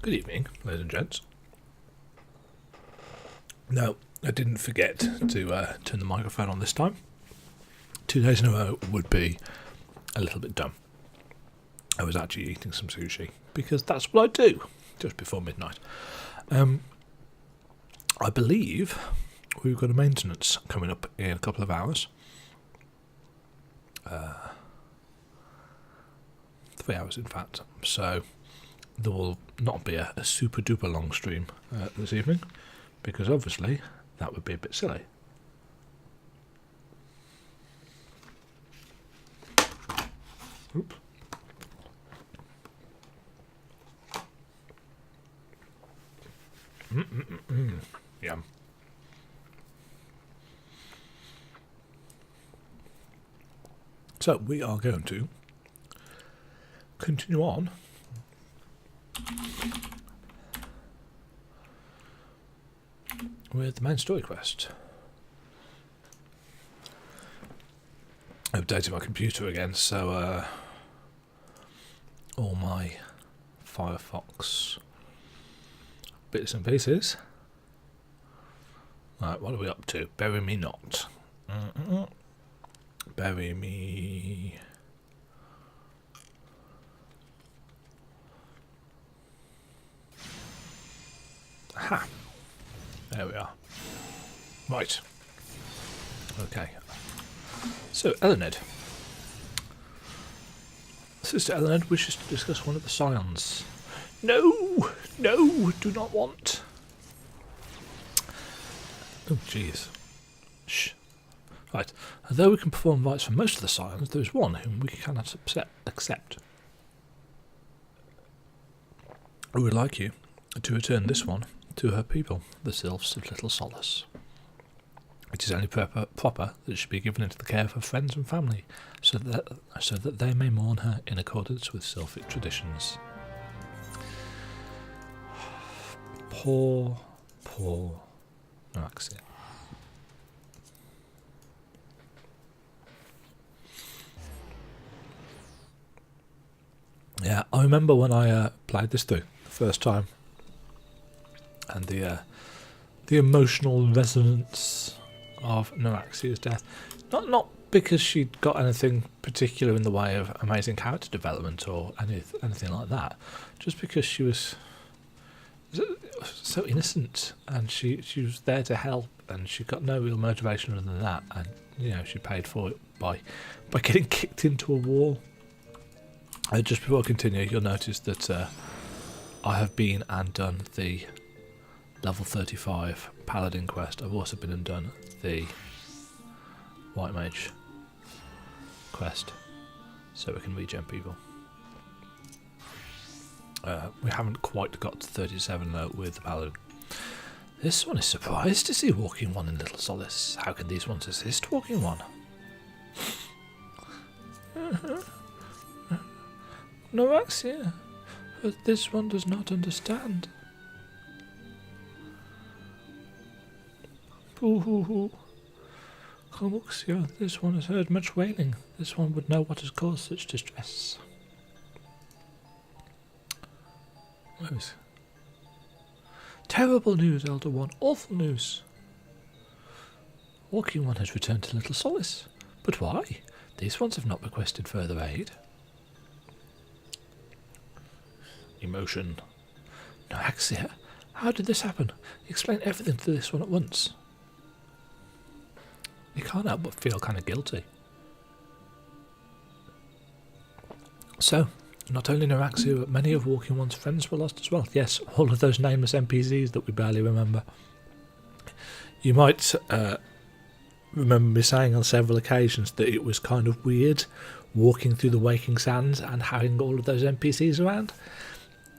Good evening, ladies and gents. No, I didn't forget to turn the microphone on this time. 2 days in a row would be a little bit dumb. I was actually eating some sushi, because that's what I do, just before midnight. I believe we've got a maintenance coming up in a couple of hours. 3 hours, in fact. So there will not be a super duper long stream this evening, because obviously that would be a bit silly. Oops. Yum. So we are going to continue on with the main story quest. I've updated my computer again, so all my Firefox bits and pieces. Right, what are we up to? Bury me not. Bury me. Aha. There we are. Right. Okay. So, Elened. Sister Elened wishes to discuss one of the scions. No! No! Do not want. Oh, jeez. Shh. Right. Although we can perform rites for most of the scions, there is one whom we cannot accept. We would like you to return this one to her people, the Sylphs of Little Solace. It is only proper that it should be given into the care of her friends and family, so that they may mourn her in accordance with Sylphic traditions. Poor Noaxia. Yeah, I remember when I played this through the first time, and the emotional resonance of Noaxia's death. Not because she'd got anything particular in the way of amazing character development or anything like that, just because she was so innocent, and she was there to help, and she got no real motivation other than that, and she paid for it by getting kicked into a wall. Just before I continue, you'll notice that I have been and done the level 35 Paladin quest. I've also been and done the White Mage quest, so we can regen people. We haven't quite got to 37 though with the Paladin. This one is surprised to see Walking One in Little Solace. How can these ones assist Walking One? Noaxia, but this one does not understand. Boo-hoo-hoo. Noaxia, this one has heard much wailing. This one would know what has caused such distress. Where is it? Terrible news, Elder One. Awful news. Walking One has returned to Little Solace. But why? These ones have not requested further aid. Emotion. Noaxia, how did this happen? Explain everything to this one at once. You can't help but feel kind of guilty. So, not only Noaxia, but many of Walking One's friends were lost as well. Yes, all of those nameless NPCs that we barely remember. You might remember me saying on several occasions that it was kind of weird walking through the Waking Sands and having all of those NPCs around.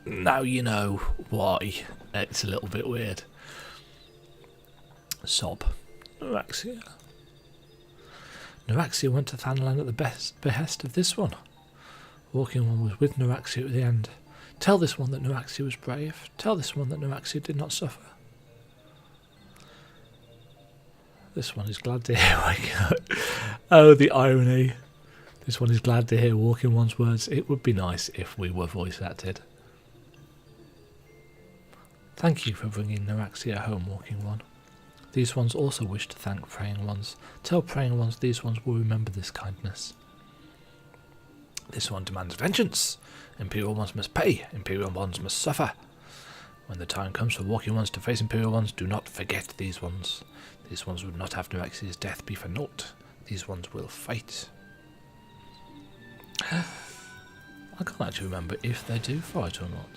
Now you know why it's a little bit weird. Sob. Noaxia. Noaxia went to Thanalan at the behest of this one. Walking One was with Noaxia at the end. Tell this one that Noaxia was brave. Tell this one that Noaxia did not suffer. This one is glad to hear waking up. Oh, the irony. This one is glad to hear Walking One's words. It would be nice if we were voice acted. Thank you for bringing Naraxia home, Walking One. These ones also wish to thank Praying Ones. Tell Praying Ones these ones will remember this kindness. This one demands vengeance. Imperial ones must pay. Imperial ones must suffer. When the time comes for Walking Ones to face Imperial ones, do not forget these ones. These ones would not have Naraxia's death be for naught. These ones will fight. I can't actually remember if they do fight or not.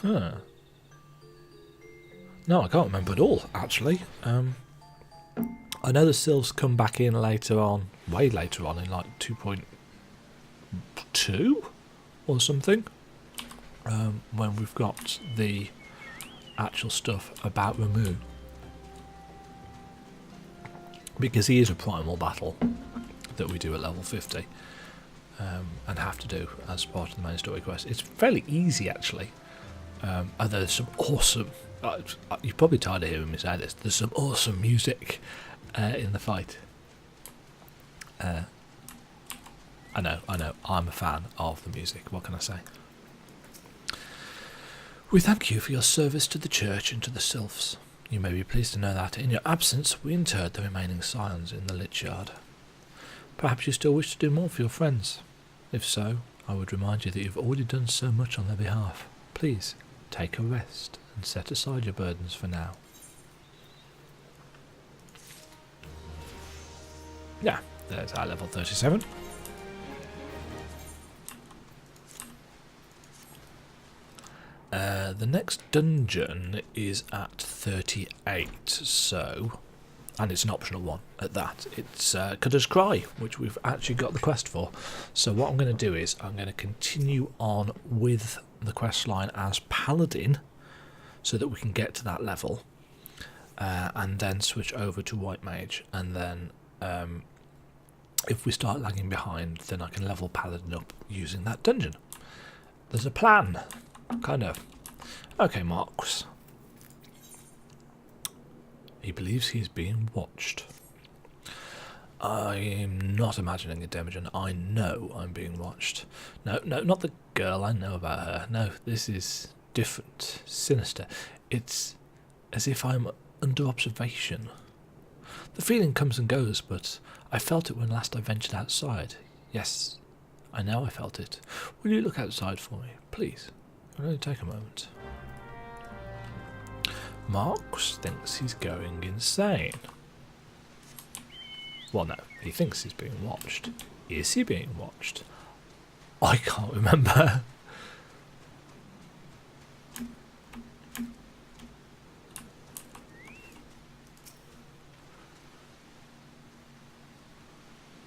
Huh. No, I can't remember at all, actually. I know the Sylphs come back in later on, way later on, in like 2.2 or something, when we've got the actual stuff about Ramu. Because he is a primal battle that we do at level 50 and have to do as part of the main story quest. It's fairly easy, actually. And there's some awesome... you're probably tired of hearing me say this. There's some awesome music in the fight. I know, I'm a fan of the music, what can I say? We thank you for your service to the church and to the Sylphs. You may be pleased to know that, in your absence, we interred the remaining scions in the Lich Yard. Perhaps you still wish to do more for your friends. If so, I would remind you that you've already done so much on their behalf. Please, take a rest and set aside your burdens for now. Yeah, there's our level 37. The next dungeon is at 38, so, and it's an optional one at that. It's Cudder's Cry, which we've actually got the quest for. So what I'm going to do is I'm going to continue on with the quest line as Paladin, so that we can get to that level, and then switch over to White Mage, and then if we start lagging behind, then I can level Paladin up using that dungeon. There's a plan, kind of. Okay, Marks. He believes he's being watched. I'm not imagining a Demagogue. I know I'm being watched. No, not the girl. I know about her. No, this is different, sinister. It's as if I'm under observation. The feeling comes and goes, but I felt it when last I ventured outside. Yes, I know I felt it. Will you look outside for me, please? It'll only take a moment. Marks thinks he's going insane. Well, no, he thinks he's being watched. Is he being watched? I can't remember.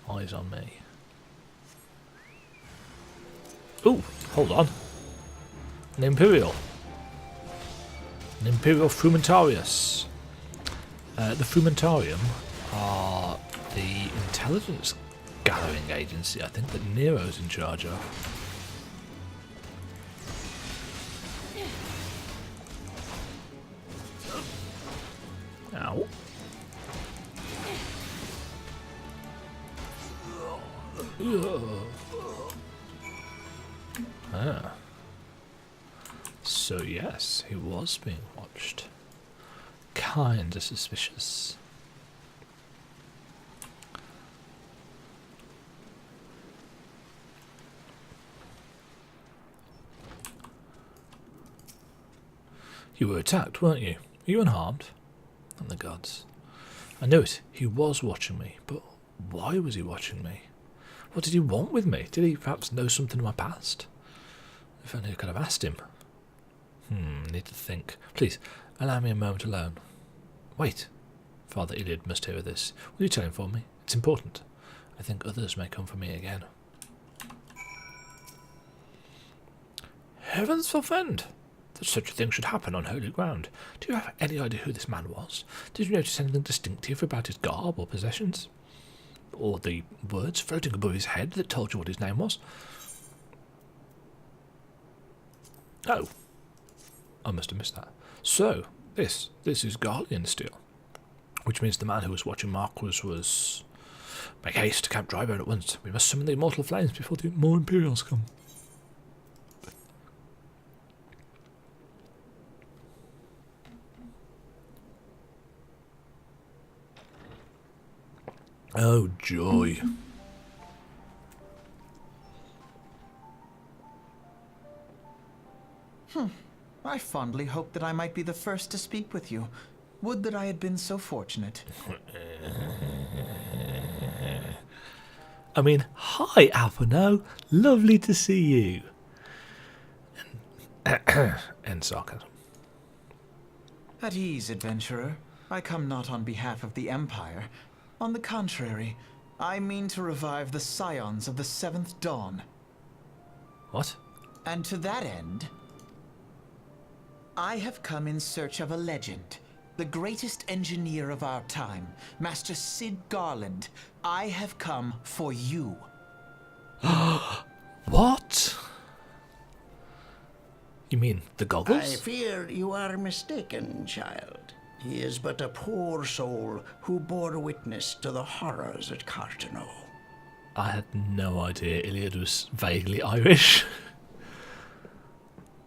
Eyes on me. Ooh, hold on. An Imperial. An Imperial Frumentarius. The Frumentarium are the intelligence gathering agency, I think, that Nero's in charge of. Ow. Ah. So yes, he was being watched. Kinda suspicious. You were attacked, weren't you? Were you unharmed? And the gods. I knew it. He was watching me, but why was he watching me? What did he want with me? Did he perhaps know something of my past? If only I could have asked him. Need to think. Please, allow me a moment alone. Wait. Father Iliad must hear of this. Will you tell him for me? It's important. I think others may come for me again. Heavens forfend! That such a thing should happen on holy ground. Do you have any idea who this man was? Did you notice anything distinctive about his garb or possessions? Or the words floating above his head that told you what his name was? Oh. I must have missed that. So, this is Garlean steel. Which means the man who was watching Marquis was... Make haste to Camp Dryburn at once. We must summon the immortal flames before the more Imperials come. Oh, joy. I fondly hoped that I might be the first to speak with you. Would that I had been so fortunate. I mean, hi, Alphino. Lovely to see you. End sarcasm. At ease, adventurer. I come not on behalf of the Empire. On the contrary, I mean to revive the scions of the Seventh Dawn. What? And to that end, I have come in search of a legend. The greatest engineer of our time, Master Sid Garland. I have come for you. What? You mean the I goggles? fear you are mistaken, child. He is but a poor soul who bore witness to the horrors at Cartano. I had no idea Iliad was vaguely Irish.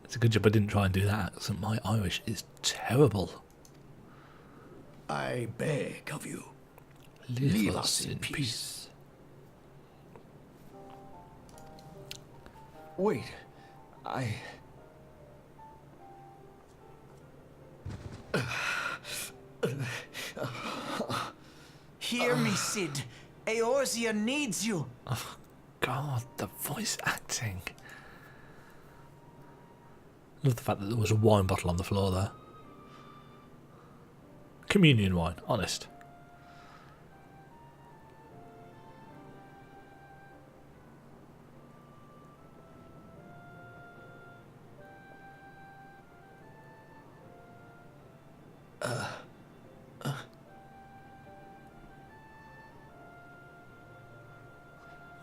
It's a good job I didn't try and do that accent. My Irish is terrible. I beg of you, Leave us in peace. Wait, I... Hear me, Sid. Eorzea needs you. Oh, God, the voice acting. Love the fact that there was a wine bottle on the floor there. Communion wine, honest.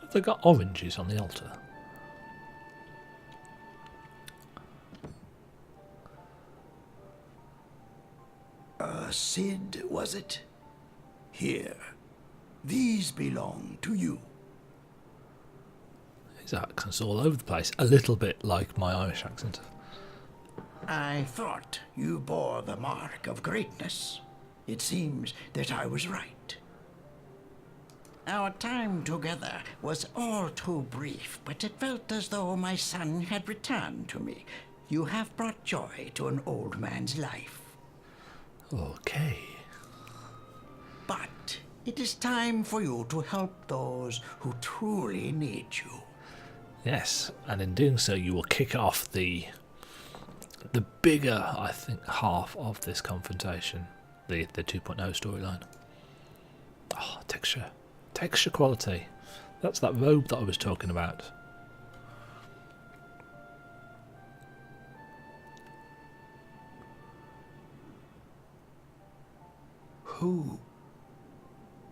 Have they got oranges on the altar? Sid, was it? Here. These belong to you. His accent's all over the place. A little bit like my Irish accent. I thought you bore the mark of greatness. It seems that I was right. Our time together was all too brief, but it felt as though my son had returned to me. You have brought joy to an old man's life. Okay. But it is time for you to help those who truly need you. Yes, and in doing so you will kick off the bigger, I think, half of this confrontation. The 2.0 storyline. Oh, texture. Texture quality. That's that robe that I was talking about. Who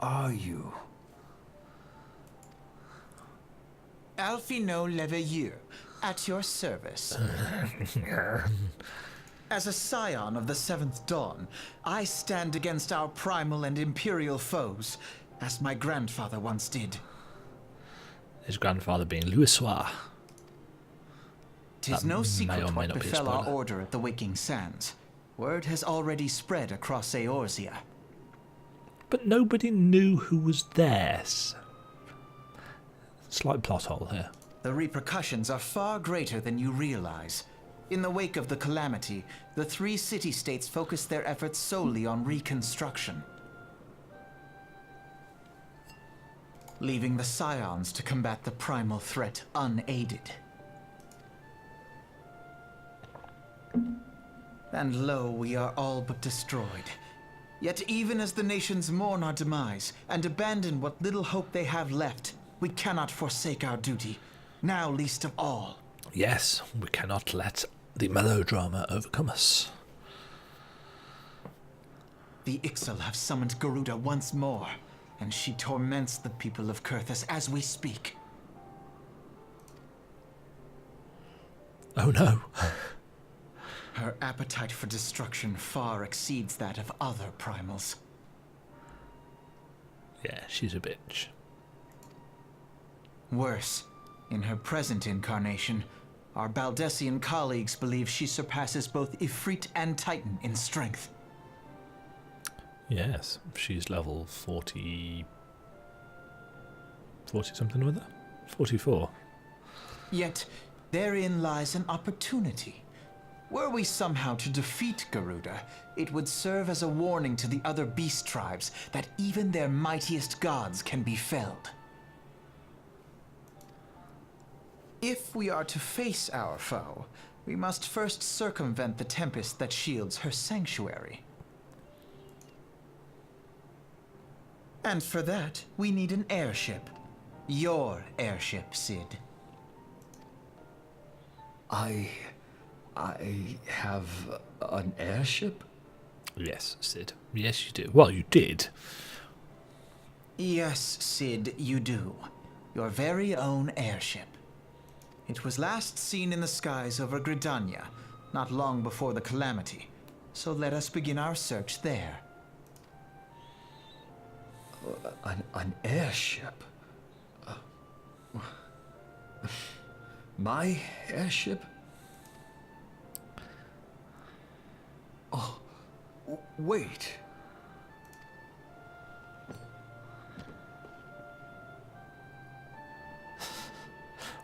are you? Alphino Leveilleur, at your service. As a scion of the Seventh Dawn, I stand against our primal and imperial foes, as my grandfather once did. His grandfather being Louisoix. 'Tis That no may secret or may what not be a befell our spoiler. order at the Waking Sands. Word has already spread across Eorzea. But nobody knew who was there. Slight plot hole here. The repercussions are far greater than you realize. In the wake of the calamity, the three city-states focused their efforts solely on reconstruction, leaving the scions to combat the primal threat unaided. And lo, we are all but destroyed. Yet even as the nations mourn our demise and abandon what little hope they have left, we cannot forsake our duty, now least of all. Yes, we cannot let the melodrama overcome us. The Ixal have summoned Garuda once more, and she torments the people of Kurthus as we speak. Oh no. Her appetite for destruction far exceeds that of other primals. Yeah, she's a bitch. Worse, in her present incarnation, our Baldessian colleagues believe she surpasses both Ifrit and Titan in strength. Yes, she's level 40 40 something with it? 44. Yet, therein lies an opportunity. Were we somehow to defeat Garuda, it would serve as a warning to the other beast tribes that even their mightiest gods can be felled. If we are to face our foe, we must first circumvent the tempest that shields her sanctuary. And for that, we need an airship. Your airship, Cid. I have an airship? Yes, Cid. Yes, you do. Well, you did. Yes, Cid, you do. Your very own airship. It was last seen in the skies over Gridania, not long before the calamity. So let us begin our search there. An airship? My airship? Oh, wait.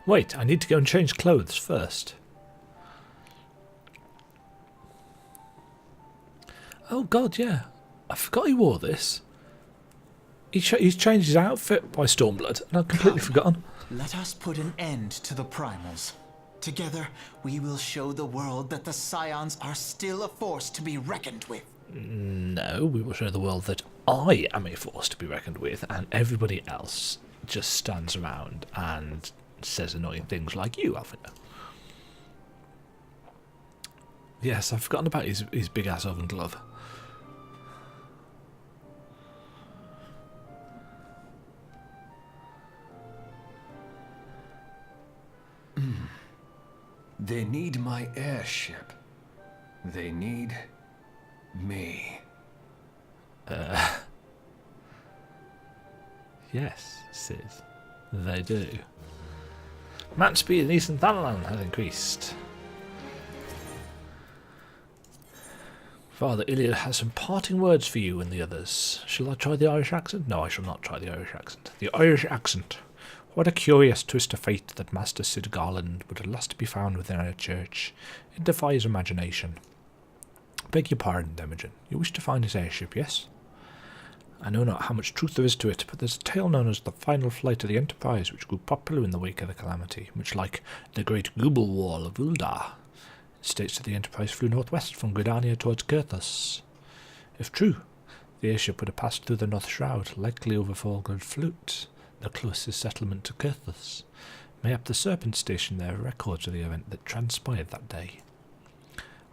Wait, I need to go and change clothes first. Oh god, yeah. I forgot he wore this. He's changed his outfit by Stormblood, and I'd completely forgotten. Let us put an end to the primals. Together, we will show the world that the Scions are still a force to be reckoned with. No, we will show the world that I am a force to be reckoned with, and everybody else just stands around and says annoying things like you, Alfina. Yes, I've forgotten about his big-ass oven glove. They need my airship. They need me. Yes, Sid, they do. Match speed in Eastern Thanalan has increased. Father Iliad has some parting words for you and the others. Shall I try the Irish accent? No, I shall not try the Irish accent. The Irish accent. What a curious twist of fate that Master Sid Garland would at last be found within our church. It defies imagination. Beg your pardon, Demagen. You wish to find his airship, yes? I know not how much truth there is to it, but there's a tale known as the final flight of the Enterprise, which grew popular in the wake of the calamity, much like the Great Gooble Wall of Uldar. It states that the Enterprise flew northwest from Gridania towards Kurthus. If true, the airship would have passed through the North Shroud, likely over Falgrid Flute, the closest settlement to Kurthus. Mayhap the Serpent Station there have records of the event that transpired that day.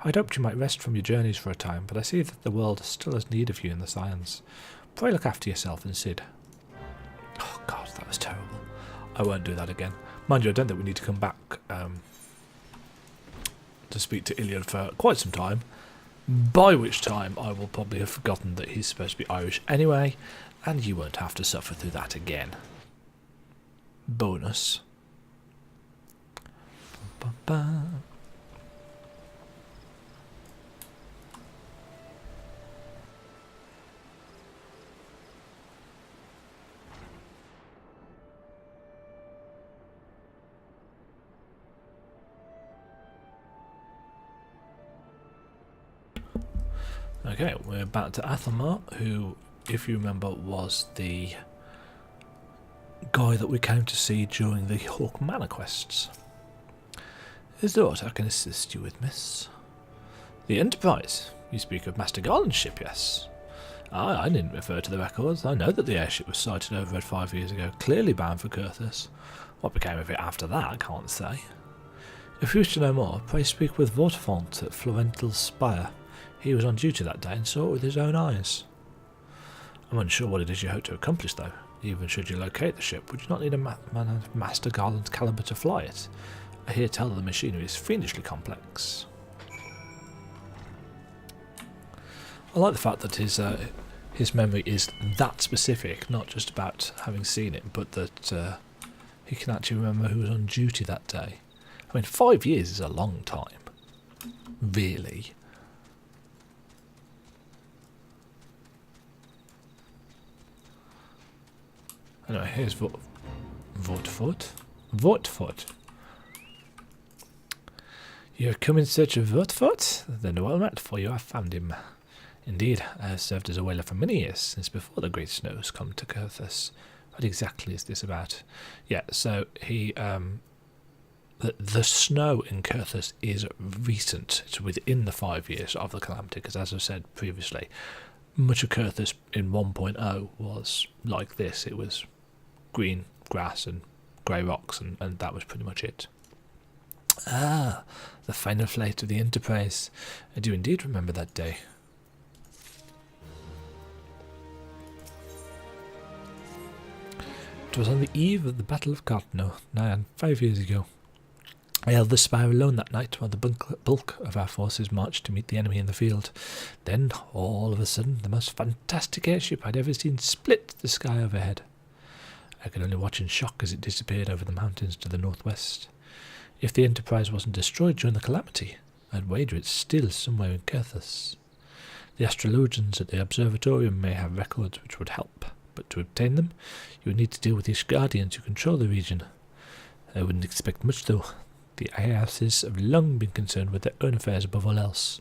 I'd hoped you might rest from your journeys for a time, but I see that the world still has need of you in the Scions. Pray look after yourself and Sid. Oh god, that was terrible. I won't do that again. Mind you, I don't think we need to come back to speak to Iliad for quite some time, by which time I will probably have forgotten that he's supposed to be Irish anyway, and you won't have to suffer through that again. Bonus. Ba-ba-ba. Okay, we're back to Athelmar, who, if you remember, was the guy that we came to see during the Hawk Manor quests. Is there aught I can assist you with, miss? The Enterprise? You speak of Master Garland's ship, yes? I didn't refer to the records. I know that the airship was sighted over it 5 years ago, clearly bound for Kurthus. What became of it after that, I can't say. If you wish to know more, pray speak with Vortefont at Florentil's Spire. He was on duty that day and saw it with his own eyes. I'm unsure what it is you hope to accomplish, though. Even should you locate the ship, would you not need a man of Master Garland's caliber to fly it? I hear tell that the machinery is fiendishly complex. I like the fact that his memory is that specific, not just about having seen it, but that he can actually remember who was on duty that day. I mean, 5 years is a long time. Really. Anyway, here's Vortfort. You have come in search of Vortfort? Then well met, for you have found him. Indeed, I have served as a whaler for many years, since before the great snows come to Curthus. What exactly is this about? Yeah, so he, the snow in Curthus is recent. It's within the 5 years of the calamity, because as I've said previously, much of Curthus in 1.0 was like this. It was green grass and grey rocks, and that was pretty much it. Ah, the final flight of the Enterprise. I do indeed remember that day. It was on the eve of the Battle of Cartno, nigh on 5 years ago. I held the spire alone that night while the bulk of our forces marched to meet the enemy in the field. Then, all of a sudden, the most fantastic airship I'd ever seen split the sky overhead. I could only watch in shock as it disappeared over the mountains to the northwest. If the Enterprise wasn't destroyed during the calamity, I'd wager it's still somewhere in Curthus. The astrologians at the observatorium may have records which would help, but to obtain them, you would need to deal with the Ishgardians who control the region. I wouldn't expect much, though. The Iausis have long been concerned with their own affairs above all else.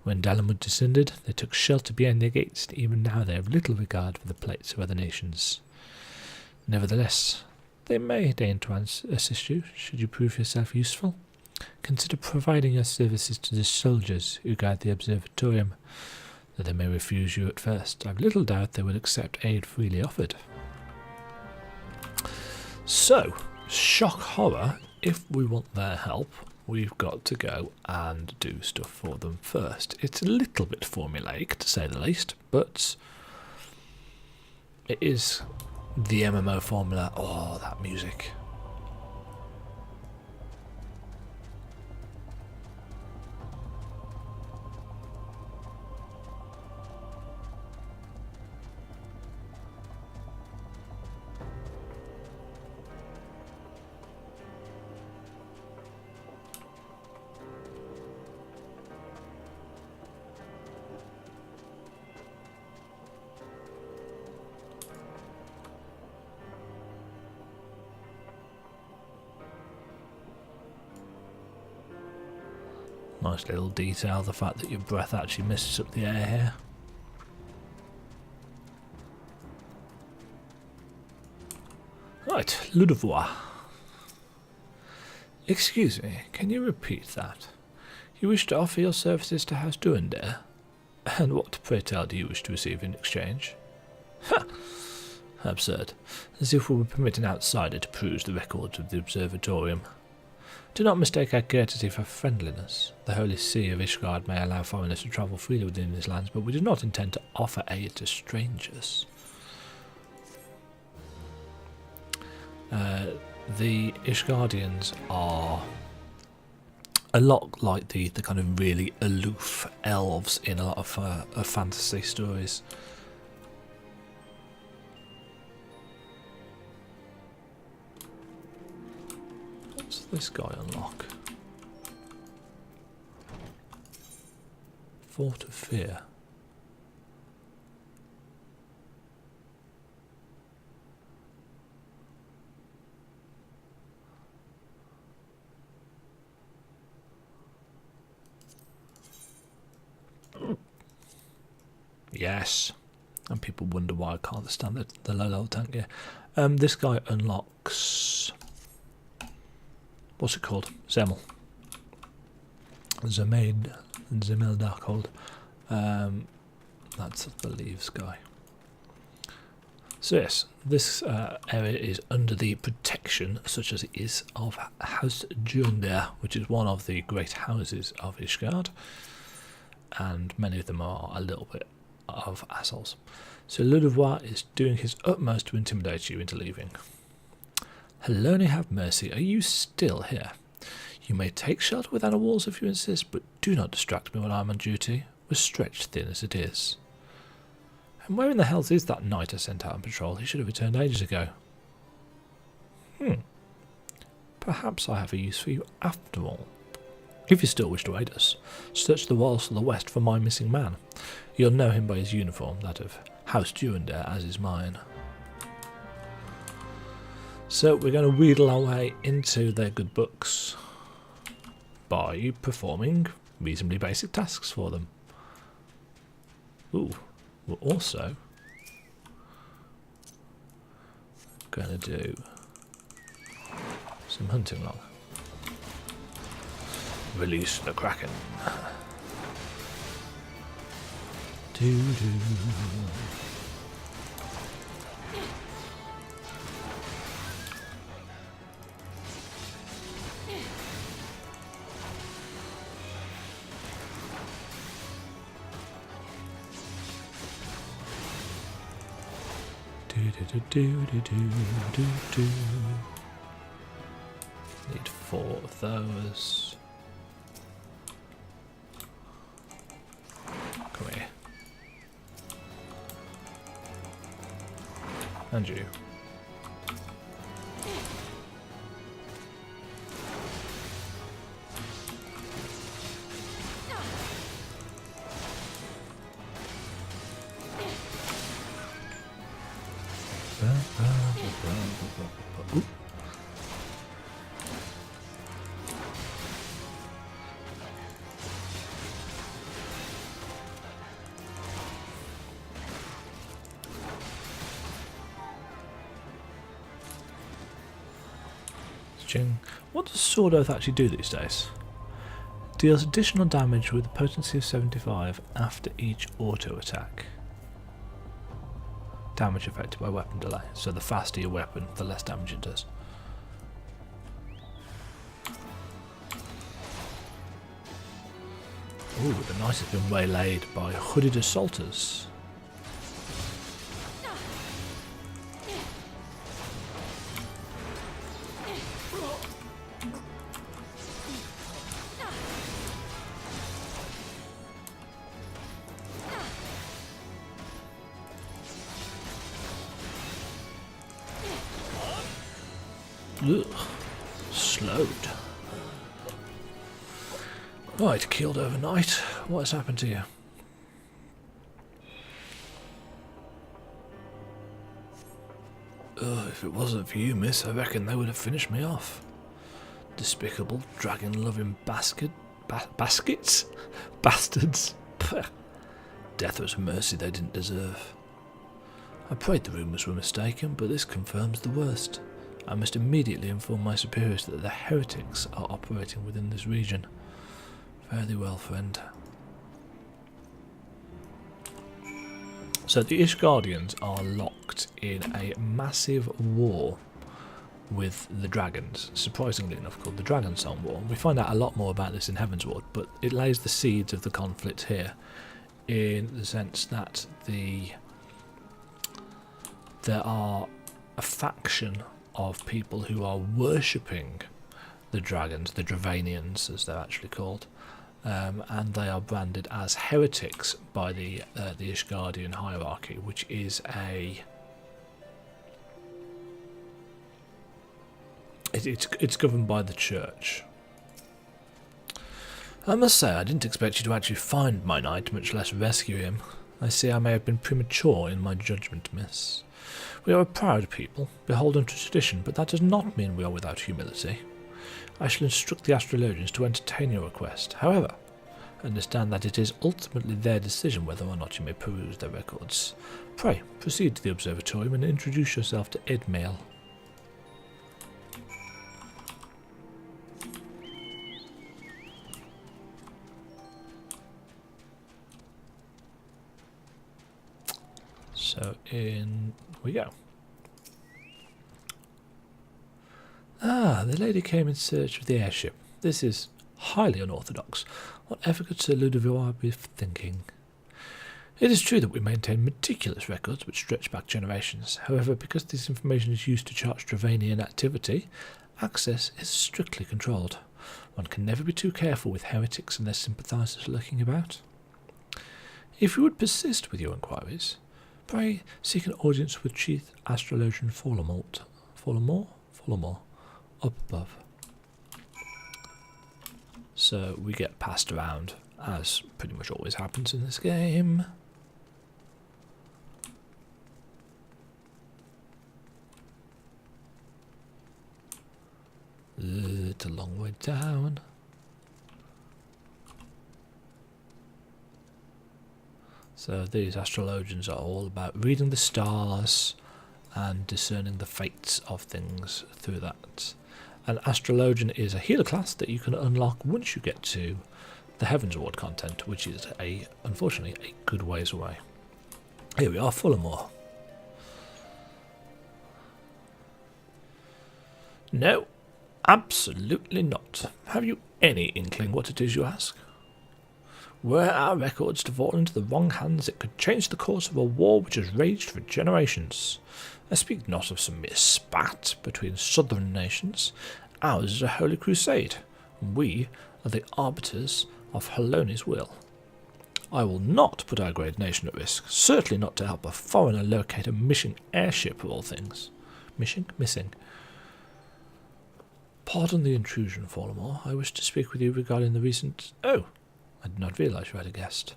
When Dalamud descended, they took shelter behind their gates, and even now they have little regard for the plights of other nations. Nevertheless, they may deign to assist you, should you prove yourself useful. Consider providing your services to the soldiers who guard the observatorium. Though they may refuse you at first, I've little doubt they will accept aid freely offered. So, shock horror, if we want their help, we've got to go and do stuff for them first. It's a little bit formulaic, to say the least, but it is the MMO formula. Oh, that music. Nice little detail, the fact that your breath actually misses up the air here. Right, le devoir. Excuse me, can you repeat that? You wish to offer your services to House Duendare? And what, pray tell, do you wish to receive in exchange? Ha! Absurd. As if we would permit an outsider to peruse the records of the observatorium. Do not mistake our courtesy for friendliness. The Holy See of Ishgard may allow foreigners to travel freely within these lands, but we do not intend to offer aid to strangers. The Ishgardians are a lot like the kind of really aloof elves in a lot of fantasy stories. What's this guy unlock? Fort of Fear. Yes. And people wonder why I can't stand the low level tank here. This guy unlocks... what's it called? Zemel. Zemel Darkhold. That's the Leaves guy. So yes, this area is under the protection, such as it is, of House Duendare, which is one of the great houses of Ishgard, and many of them are a little bit of assholes. So le devoir is doing his utmost to intimidate you into leaving. Helone, have mercy, are you still here? You may take shelter within our walls if you insist, but do not distract me while I'm on duty. We're stretched thin as it is. And where in the hell is that knight I sent out on patrol? He should have returned ages ago. Perhaps I have a use for you after all. If you still wish to aid us, search the walls to the west for my missing man. You'll know him by his uniform, that of House Duendare, as is mine. So we're going to wheedle our way into their good books by performing reasonably basic tasks for them. Ooh, we're also going to do some hunting log. Release the Kraken. Doo-doo. Do-do-do-do-do-do-do. Need 4 of those. Come here. And you. Ooh. What does Sword Oath actually do these days? Deals additional damage with a potency of 75 after each auto attack. Damage affected by weapon delay. So the faster your weapon, the less damage it does. Ooh, the knight has been waylaid by hooded assaulters. Ugh, slowed. Right, killed overnight. What has happened to you? If it wasn't for you, miss, I reckon they would have finished me off. Despicable, dragon-loving baskets? Bastards. Pah. Death was a mercy they didn't deserve. I prayed the rumours were mistaken, but this confirms the worst. I must immediately inform my superiors that the heretics are operating within this region. Fairly well, friend. So the Ishgardians are locked in a massive war with the dragons, surprisingly enough called the Dragonsong War. We find out a lot more about this in Heavensward, but it lays the seeds of the conflict here in the sense that there are a faction of people who are worshipping the dragons, the Dravanians as they're actually called, and they are branded as heretics by the Ishgardian hierarchy, which is it's governed by the church. I must say, I didn't expect you to actually find my knight, much less rescue him. I see I may have been premature in my judgment, miss. We are a proud people, beholden to tradition, but that does not mean we are without humility. I shall instruct the astrologians to entertain your request. However, understand that it is ultimately their decision whether or not you may peruse their records. Pray, proceed to the observatorium and introduce yourself to Edmail. So in we go. Ah, the lady came in search of the airship. This is highly unorthodox. Whatever could Sir Ludovic be thinking? It is true that we maintain meticulous records which stretch back generations. However, because this information is used to chart Dravanian activity, access is strictly controlled. One can never be too careful with heretics and their sympathisers lurking about. If you would persist with your inquiries, pray seek an audience with Chief Astrologian Fallamore, up above. So we get passed around, as pretty much always happens in this game. going down. So these astrologians are all about reading the stars and discerning the fates of things through that. An astrologian is a healer class that you can unlock once you get to the Heavens Ward content, which is unfortunately a good ways away. Here we are, Fullermore. No, absolutely not. Have you any inkling what it is, you ask? Were our records to fall into the wrong hands, it could change the course of a war which has raged for generations. I speak not of some mere spat between southern nations. Ours is a holy crusade, and we are the arbiters of Haloni's will. I will not put our great nation at risk, certainly not to help a foreigner locate a missing airship of all things. Missing. Pardon the intrusion, Fallamore. I wish to speak with you regarding the recent... Oh, I did not realise you had a guest.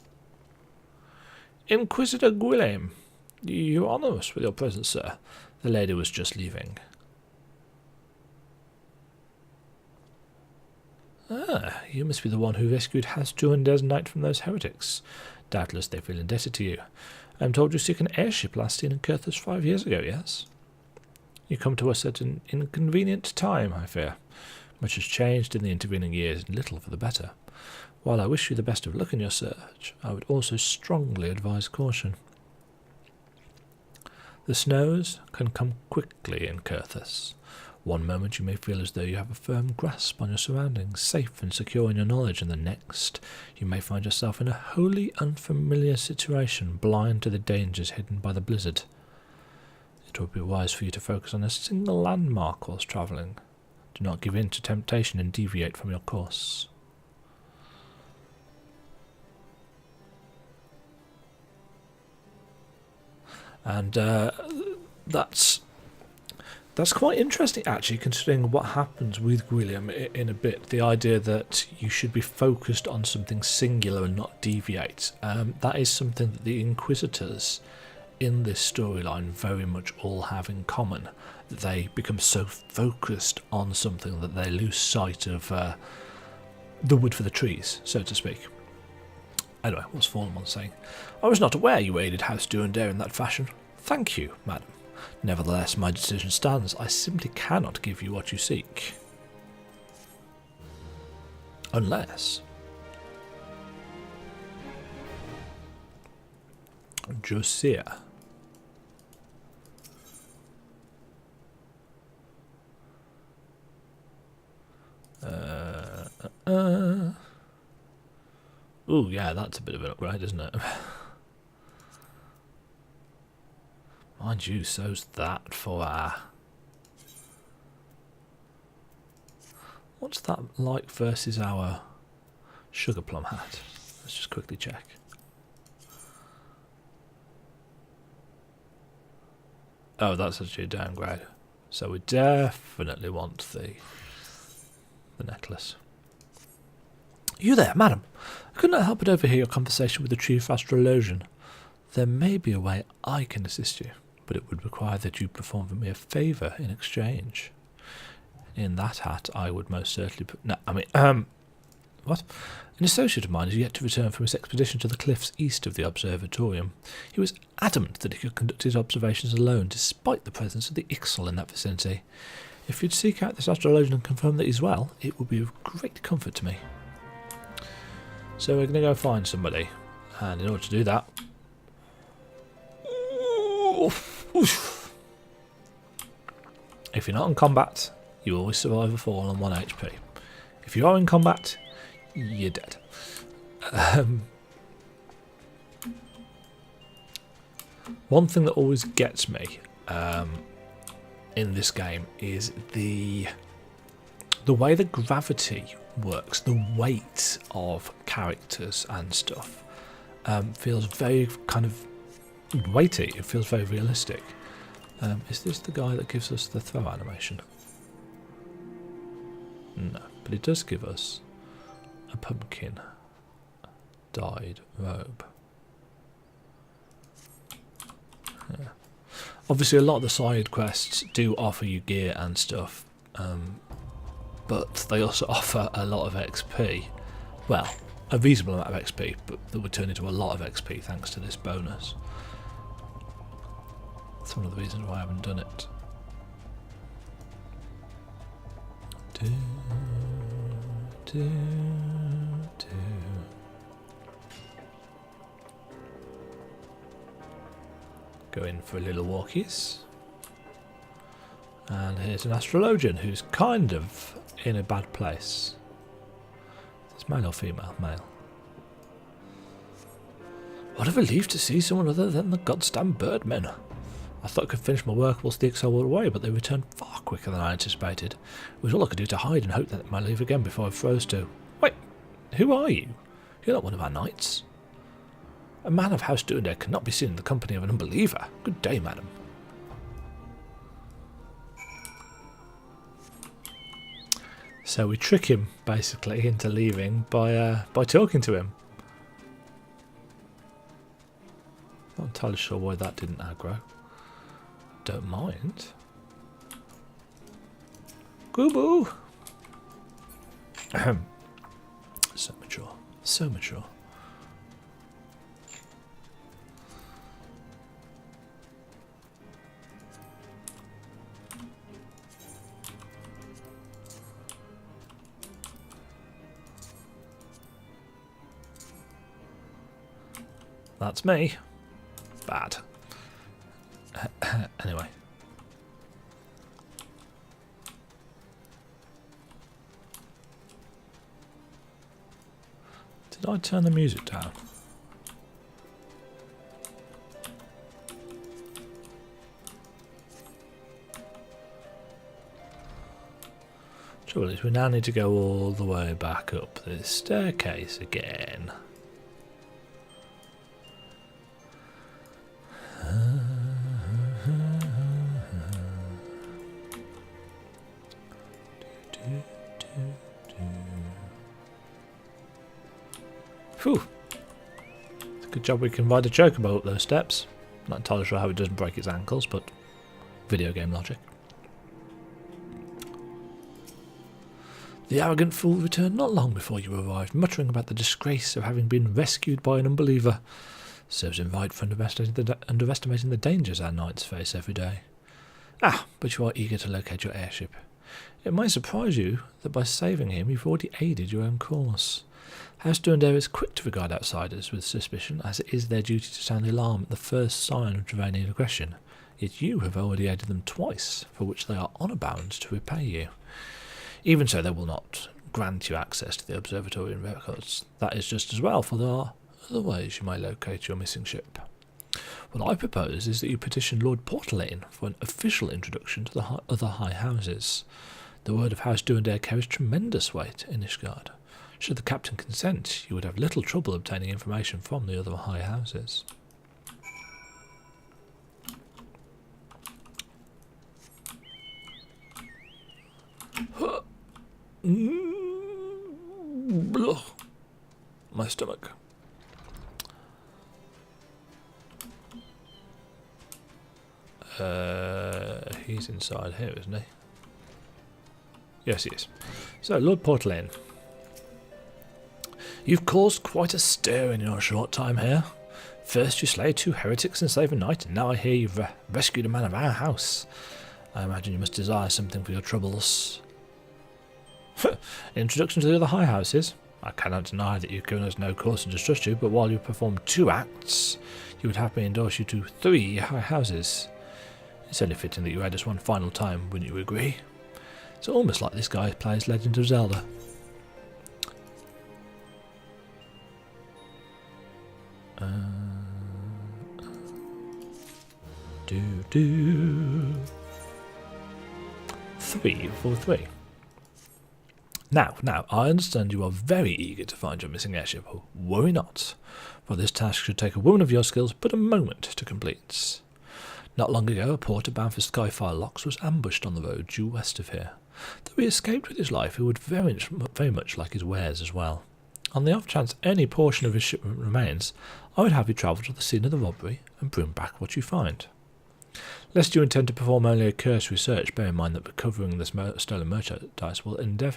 Inquisitor Gwylame, you honour us with your presence, sir. The lady was just leaving. Ah, you must be the one who rescued Hastur and Desnite from those heretics. Doubtless they feel indebted to you. I am told you seek an airship last seen in Kurthus 5 years ago, yes? You come to us at an inconvenient time, I fear. Much has changed in the intervening years, and little for the better. While I wish you the best of luck in your search, I would also strongly advise caution. The snows can come quickly in Kurthus. One moment you may feel as though you have a firm grasp on your surroundings, safe and secure in your knowledge, and the next you may find yourself in a wholly unfamiliar situation, blind to the dangers hidden by the blizzard. It would be wise for you to focus on a single landmark whilst travelling. Do not give in to temptation and deviate from your course. And that's quite interesting, actually, considering what happens with William in a bit. The idea that you should be focused on something singular and not deviate. That is something that the Inquisitors in this storyline very much all have in common. They become so focused on something that they lose sight of the wood for the trees, so to speak. Anyway, what's Fallen saying? I was not aware you aided House Durandare in that fashion. Thank you, madam. Nevertheless, my decision stands. I simply cannot give you what you seek. Unless... Josiah. Ooh, yeah, that's a bit of an upgrade, isn't it? Mind you, so's that for our... What's that like versus our sugar plum hat? Let's just quickly check. Oh, that's actually a downgrade. So we definitely want the necklace. You there, madam? I could not help but overhear your conversation with the chief astrologian. There may be a way I can assist you, but it would require that you perform for me a favour in exchange. In that hat, I would most certainly put... No, I mean, what? An associate of mine is yet to return from his expedition to the cliffs east of the observatorium. He was adamant that he could conduct his observations alone, despite the presence of the Ixal in that vicinity. If you'd seek out this astrologian and confirm that he's well, it would be of great comfort to me. So we're going to go find somebody, and in order to do that... If you're not in combat, you always survive a fall on 1 HP. If you are in combat, you're dead. One thing that always gets me in this game is the way the gravity works, the weight of characters and stuff feels very kind of weighty. It feels very realistic. Is this the guy that gives us the throw animation? No, but it does give us a pumpkin dyed robe. Yeah. Obviously, a lot of the side quests do offer you gear and stuff but they also offer a lot of XP. Well, a reasonable amount of XP, but that would turn into a lot of XP thanks to this bonus. That's one of the reasons why I haven't done it. Do, do, do. Go in for a little walkies. And here's an astrologian who's kind of in a bad place. It's male or female? Male. What a relief to see someone other than the goddamn birdmen. I thought I could finish my work whilst the exile were away, but they returned far quicker than I anticipated. It was all I could do to hide and hope that they might leave again before I froze to. Wait, who are you? You're not one of our knights. A man of House Duendare cannot be seen in the company of an unbeliever. Good day, madam. So we trick him, basically, into leaving by talking to him. Not entirely sure why that didn't aggro. Don't mind. Goo-boo! So mature. So mature. That's me. Bad. Anyway. Did I turn the music down? Trouble is, we now need to go all the way back up this staircase again. Phew. It's a good job we can ride a chocobo up those steps. Not entirely sure how it doesn't break its ankles, but video game logic. The arrogant fool returned not long before you arrived, muttering about the disgrace of having been rescued by an unbeliever. Serves him right for underestimating the dangers our knights face every day. Ah, but you are eager to locate your airship. It might surprise you that by saving him you've already aided your own cause. House Duendare is quick to regard outsiders with suspicion, as it is their duty to sound the alarm at the first sign of Dravanian aggression. Yet you have already aided them twice, for which they are honour bound to repay you. Even so, they will not grant you access to the observatory and records. That is just as well, for there are other ways you may locate your missing ship. What I propose is that you petition Lord Portelaine for an official introduction to the other high houses. The word of House Duendare carries tremendous weight in Ishgard. Should the captain consent, you would have little trouble obtaining information from the other high houses. My stomach. He's inside here, isn't he? Yes, he is. So, Lord Portelaine, you've caused quite a stir in your short time here. First you slay 2 heretics and save a knight, and now I hear you've rescued a man of our house. I imagine you must desire something for your troubles. Introduction to the other high houses. I cannot deny that you've given us no cause to distrust you, but while you perform 2 acts, you would have me endorse you to 3 high houses. It's only fitting that you aid us one final time, wouldn't you agree? It's almost like this guy plays Legend of Zelda. Do 3 for 3. Now, I understand you are very eager to find your missing airship. Worry not, for this task should take a woman of your skills but a moment to complete. Not long ago, a porter bound for Skyfire Locks was ambushed on the road due west of here. Though he escaped with his life, he would very much like his wares as well. On the off chance any portion of his shipment remains, I would have you travel to the scene of the robbery and bring back what you find. Lest you intend to perform only a cursory search, bear in mind that recovering this stolen merchandise will endear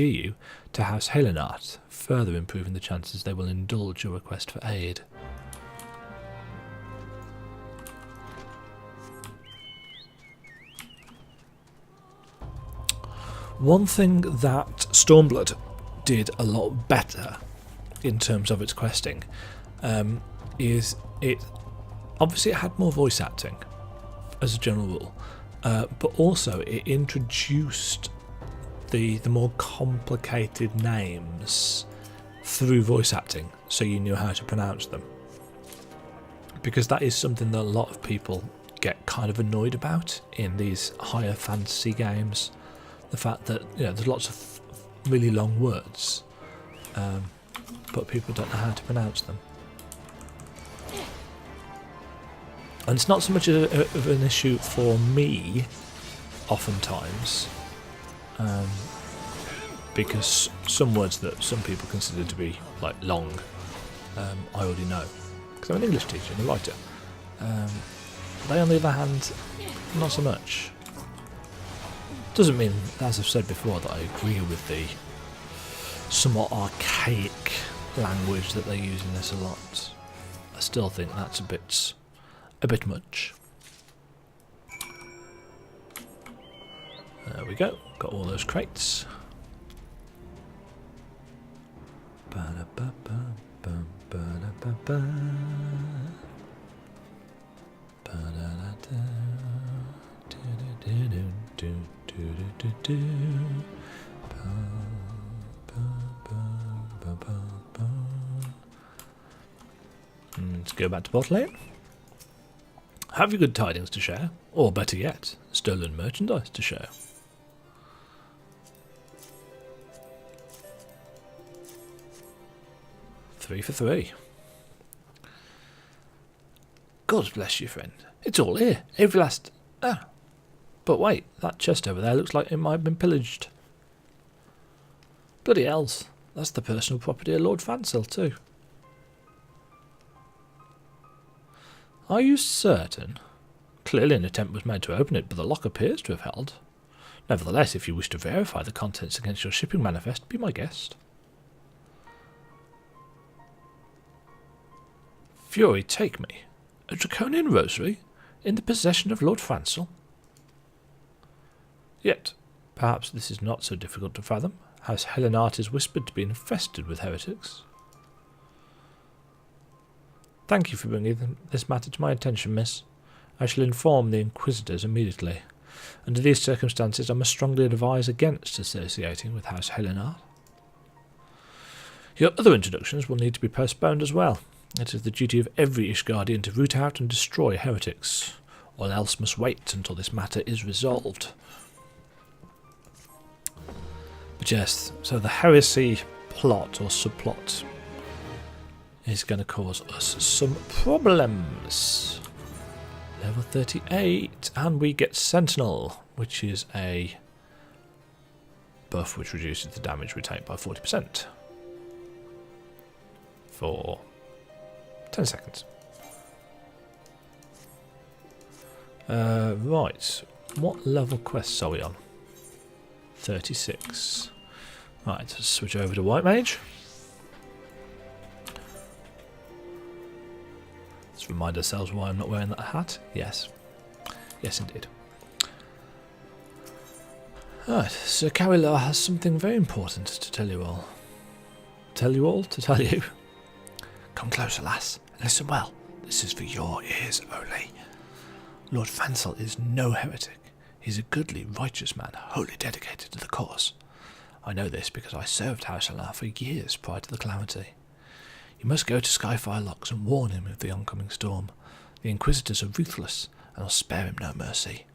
you to House Helenart, further improving the chances they will indulge your request for aid. One thing that Stormblood did a lot better in terms of its questing is it had more voice acting as a general rule, but also it introduced the more complicated names through voice acting, so you knew how to pronounce them, because that is something that a lot of people get kind of annoyed about in these higher fantasy games. The fact that there's lots of really long words, but people don't know how to pronounce them. And it's not so much of an issue for me, oftentimes, because some words that some people consider to be like long, I already know, because I'm an English teacher and a writer. They, on the other hand, not so much. Doesn't mean, as I've said before, that I agree with the somewhat archaic language that they use in this a lot. I still think that's a bit much. There we go. Got all those crates. Let's go back to Bottle Lane. Have you good tidings to share? Or better yet, stolen merchandise to share? Three for three. God bless you, friend. It's all here. Every last... Ah. But wait, that chest over there looks like it might have been pillaged. Bloody hells. That's the personal property of Lord Fancel too. Are you certain? Clearly an attempt was made to open it, but the lock appears to have held. Nevertheless, if you wish to verify the contents against your shipping manifest, be my guest. Fury, take me. A draconian rosary in the possession of Lord Fancel? Yet, perhaps this is not so difficult to fathom. House Helenart is whispered to be infested with heretics. Thank you for bringing this matter to my attention, miss. I shall inform the Inquisitors immediately. Under these circumstances, I must strongly advise against associating with House Helenart. Your other introductions will need to be postponed as well. It is the duty of every Ishgardian to root out and destroy heretics. All else must wait until this matter is resolved. But yes, so the heresy plot or subplot is going to cause us some problems. Level 38, and we get Sentinel, which is a buff which reduces the damage we take by 40% for 10 seconds. Right, what level quests are we on? 36. Right, let's switch over to White Mage. Let's remind ourselves why I'm not wearing that hat. Yes. Yes, indeed. Right, Sir Carilor has something very important to tell you all. Tell you all? To tell you? Come closer, lass, and listen well. This is for your ears only. Lord Fancel is no heretic. He's a goodly, righteous man, wholly dedicated to the cause. I know this because I served House Helenart for years prior to the calamity. You must go to Skyfire Locks and warn him of the oncoming storm. The Inquisitors are ruthless, and will spare him no mercy.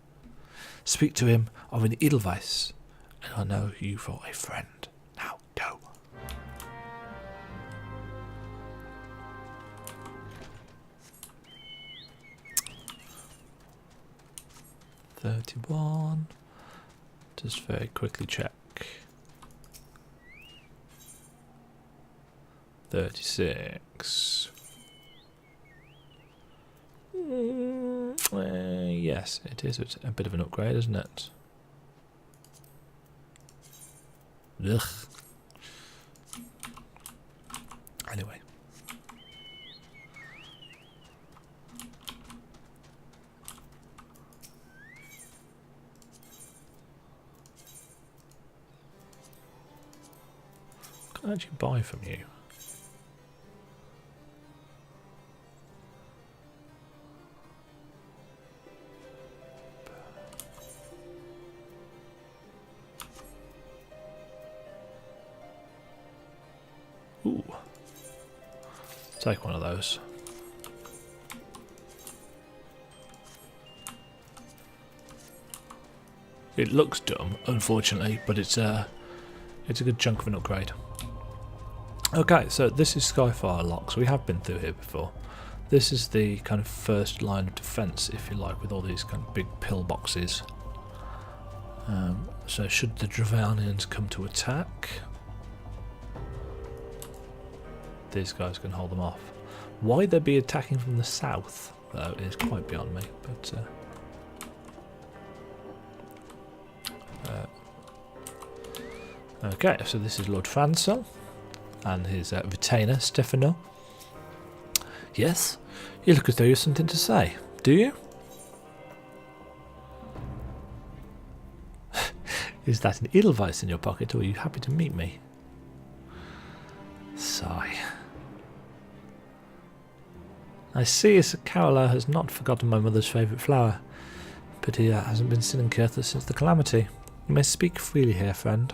Speak to him of an Edelweiss, and I'll know you for a friend. Now, go. $31. Just very quickly check. 36. Yes, it is. It's a bit of an upgrade, isn't it? Ugh. Anyway. What can I actually buy from you? Ooh. Take one of those. It looks dumb, unfortunately, but it's a good chunk of an upgrade. Okay, so this is Skyfire Locks. We have been through here before. This is the kind of first line of defence, if you like, with all these kind of big pillboxes. So should the Dravanians come to attack, these guys can hold them off. Why they'd be attacking from the south, though, is quite beyond me. But okay, so this is Lord Fansel and his retainer, Stefano. Yes, you look as though you have something to say, do you? Is that an edelweiss in your pocket, or are you happy to meet me? Sigh. I see Sir Carola has not forgotten my mother's favourite flower, but he hasn't been seen in Cirtha since the calamity. You may speak freely here, friend.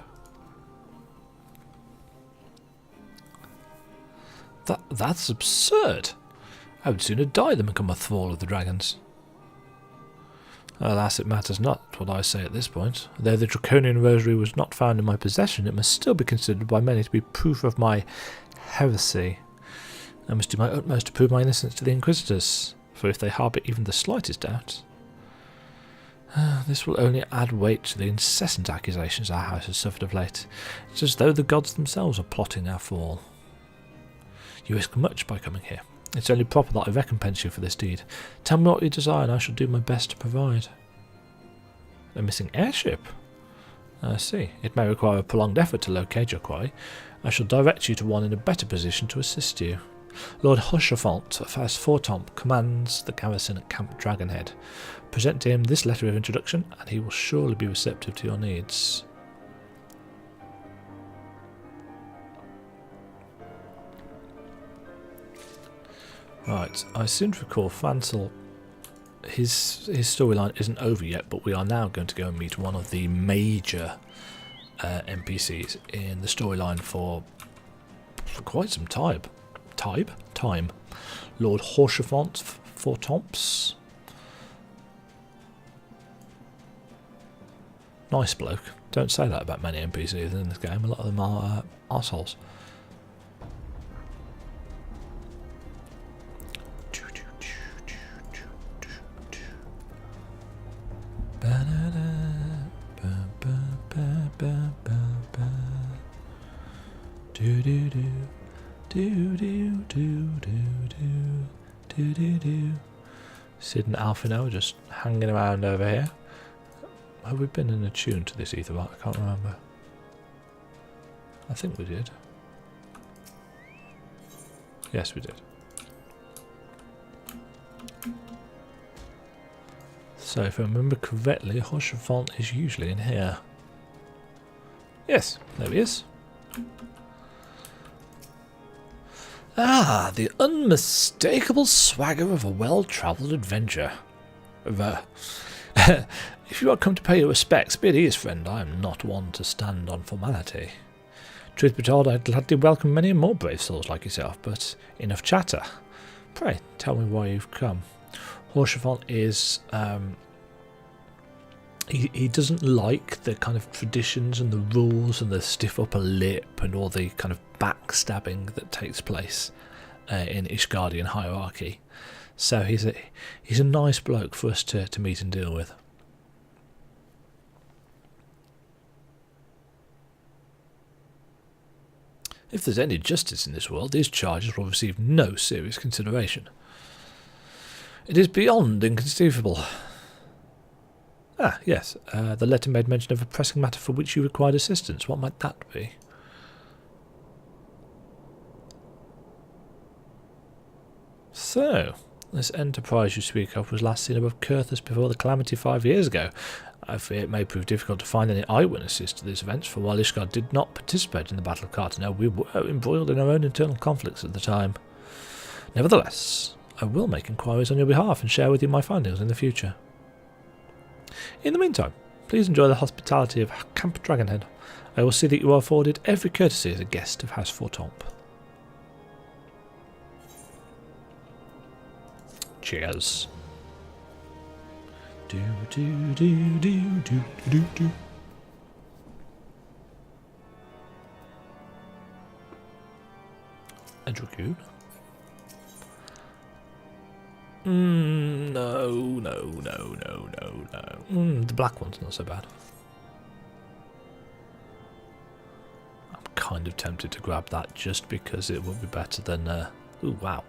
That's absurd. I would sooner die than become a thrall of the dragons. Alas, it matters not what I say at this point. Though the draconian rosary was not found in my possession, it must still be considered by many to be proof of my heresy. I must do my utmost to prove my innocence to the Inquisitors, for if they harbour even the slightest doubt, this will only add weight to the incessant accusations our house has suffered of late. It's as though the gods themselves are plotting our fall. You risk much by coming here. It's only proper that I recompense you for this deed. Tell me what you desire, and I shall do my best to provide. A missing airship? I see. It may require a prolonged effort to locate your quarry. I shall direct you to one in a better position to assist you. Lord Rochefort, First Fortomp, commands the garrison at Camp Dragonhead. Present to him this letter of introduction, and he will surely be receptive to your needs. Right, I seem to recall Fansel, his storyline isn't over yet, but we are now going to go and meet one of the major NPCs in the storyline for quite some time. Lord Rochefort Fortomps. Nice bloke. Don't say that about many NPCs in this game. A lot of them are arseholes. Sid and Alfino are just hanging around over here. Have we been in a tune to this either? I can't remember. I think we did. Yes, we did. So if I remember correctly, Rochefort is usually in here. Yes, there he is. Ah, the unmistakable swagger of a well-travelled adventurer. If you are come to pay your respects, be at ease, friend. I am not one to stand on formality. Truth be told, I'd gladly welcome many more brave souls like yourself, but enough chatter. Pray, tell me why you've come. Rochefort is... He doesn't like the kind of traditions and the rules and the stiff upper lip and all the kind of backstabbing that takes place in Ishgardian hierarchy. So he's a nice bloke for us to meet and deal with. If there's any justice in this world, these charges will receive no serious consideration. It is beyond inconceivable. Ah, yes. The letter made mention of a pressing matter for which you required assistance. What might that be? So, this enterprise you speak of was last seen above Kurthus before the calamity 5 years ago. I fear it may prove difficult to find any eyewitnesses to these events, for while Ishgard did not participate in the Battle of Cartanel, we were embroiled in our own internal conflicts at the time. Nevertheless, I will make inquiries on your behalf and share with you my findings in the future. In the meantime, please enjoy the hospitality of Camp Dragonhead. I will see that you are afforded every courtesy as a guest of House Fortomp. Cheers. Do do do do do do do. A dragoon? No. The black one's not so bad. I'm kind of tempted to grab that just because it would be better than ooh, wow.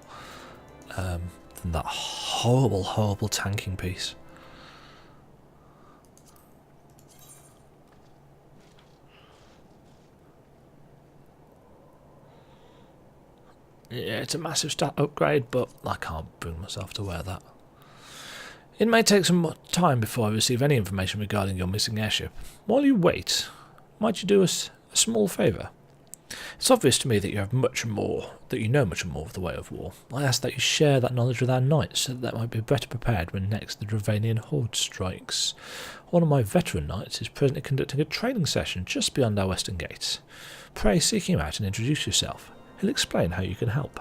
Than that horrible tanking piece. Yeah, it's a massive stat upgrade, but I can't bring myself to wear that. It may take some more time before I receive any information regarding your missing airship. While you wait, might you do us a small favour? It's obvious to me that you know much more of the way of war. I ask that you share that knowledge with our knights, so that they might be better prepared when next the Dravanian horde strikes. One of my veteran knights is presently conducting a training session just beyond our western gates. Pray seek him out and introduce yourself. He'll explain how you can help.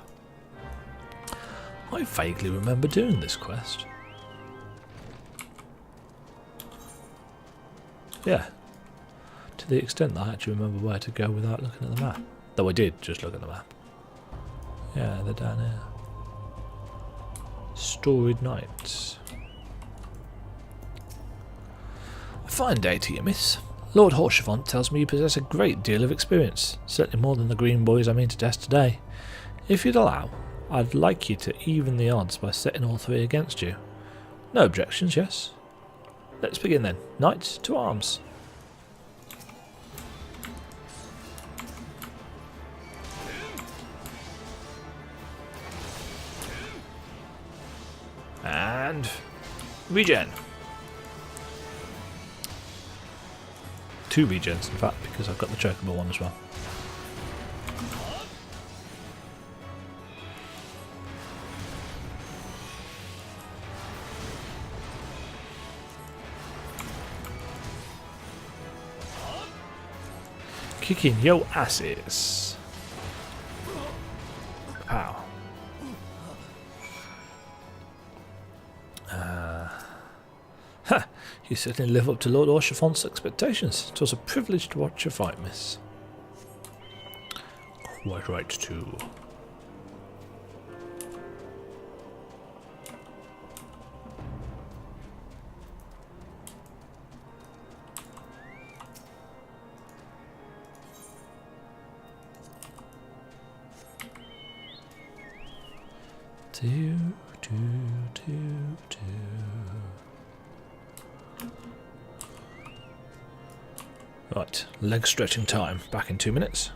I vaguely remember doing this quest. Yeah. To the extent that I actually remember where to go without looking at the map. Though I did just look at the map. Yeah, they're down here. Storied Knights. A fine day to you, miss. Lord Ffxiv tells me you possess a great deal of experience, certainly more than the green boys I mean to test today. If you'd allow, I'd like you to even the odds by setting all three against you. No objections, yes? Let's begin then. Knights, to arms. And regen. 2 regens, in fact, because I've got the chocobo one as well. Kicking yo asses. Pow. Ha! You certainly live up to Lord Ffxiv's expectations. It was a privilege to watch you fight, miss. Quite right, too. Right, leg stretching time. Back in 2 minutes.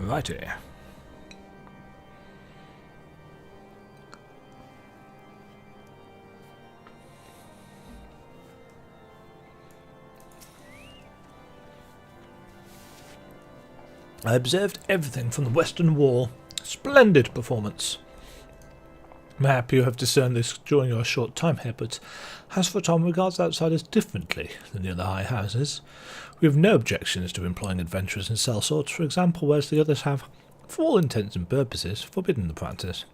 Righty. I observed everything from the Western Wall. Splendid performance. Mayhap you have discerned this during your short time here, but Ffxiv regards outsiders differently than the other high houses. We have no objections to employing adventurers in sellswords, for example, whereas the others have, for all intents and purposes, forbidden the practice.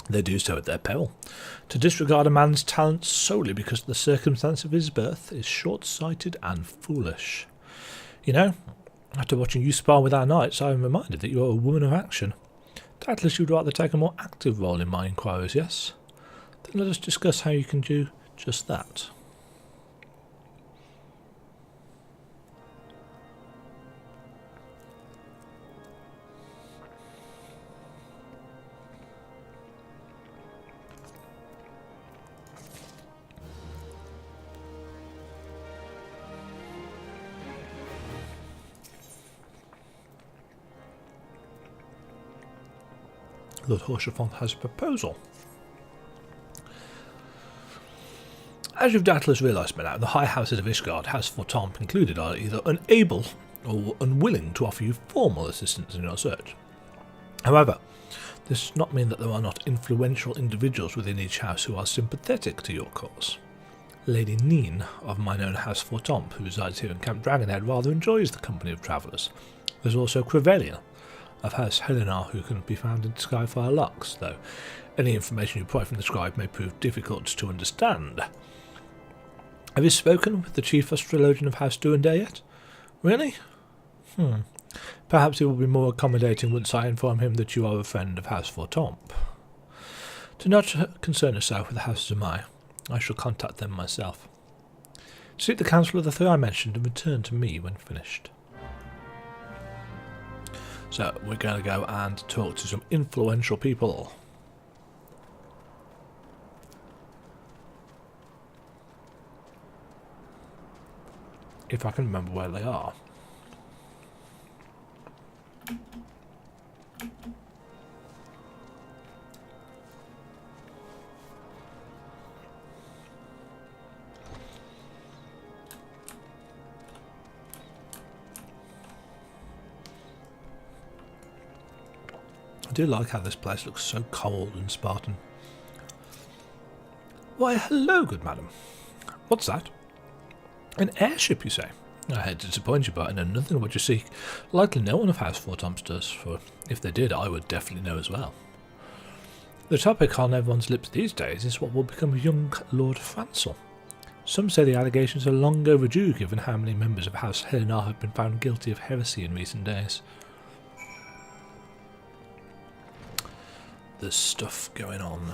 They do so at their peril. To disregard a man's talents solely because of the circumstance of his birth is short-sighted and foolish. You know, after watching you spar with our knights, I am reminded that you are a woman of action. Doubtless you would rather take a more active role in my inquiries, yes? Then let us discuss how you can do just that. Lord Ffxiv has a proposal. As you've doubtless realised by now, the high houses of Ishgard, Ffxiv included, are either unable or unwilling to offer you formal assistance in your search. However, this does not mean that there are not influential individuals within each house who are sympathetic to your cause. Lady Neen of mine own house Ffxiv, who resides here in Camp Dragonhead, rather enjoys the company of travellers. There's also Crevelian of House Helenar, who can be found in Skyfire Locks, though any information you provide from the scribe may prove difficult to understand. Have you spoken with the chief astrologian of House Duenday yet? Really? Perhaps he will be more accommodating once I inform him that you are a friend of House Ffxiv. Do not concern yourself with the House Zamai. I shall contact them myself. Seek the counsel of the three I mentioned and return to me when finished. So, we're going to go and talk to some influential people. If I can remember where they are. I do like how this place looks so cold and Spartan. Why, hello, good madam. What's that? An airship, you say? I hate to disappoint you, but I know nothing of what you seek. Likely no one of House Ffxiv does, for if they did, I would definitely know as well. The topic on everyone's lips these days is what will become of young Lord Francel. Some say the allegations are long overdue, given how many members of House Helenar have been found guilty of heresy in recent days. There's stuff going on.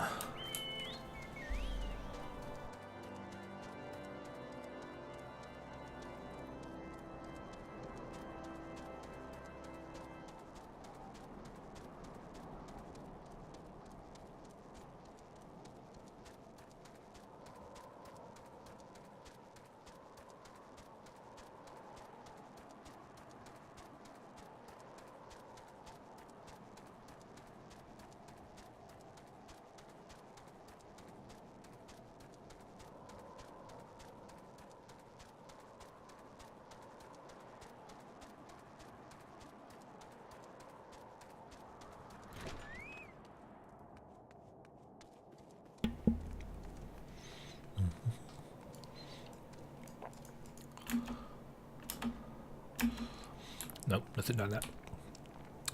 Nope, nothing like that.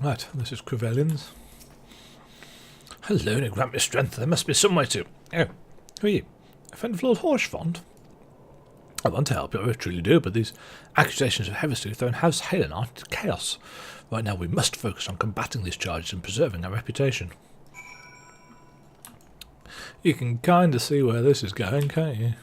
Right, this is Crevelian's. Hello, and grant me strength. There must be some way to. Oh, who are you? A friend of Lord Ffxiv? I want to help you, I truly do, but these accusations of heresy have thrown House Helenar into chaos. Right now we must focus on combating these charges and preserving our reputation. You can kind of see where this is going, can't you?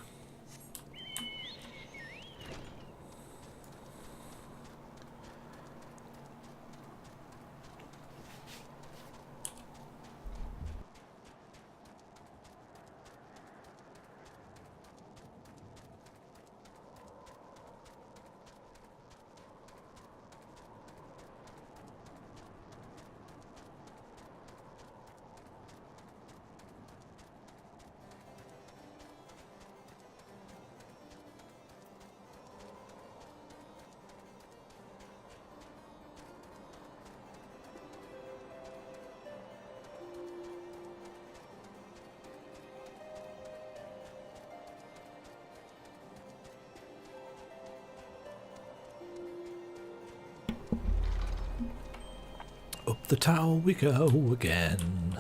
the tower we go again.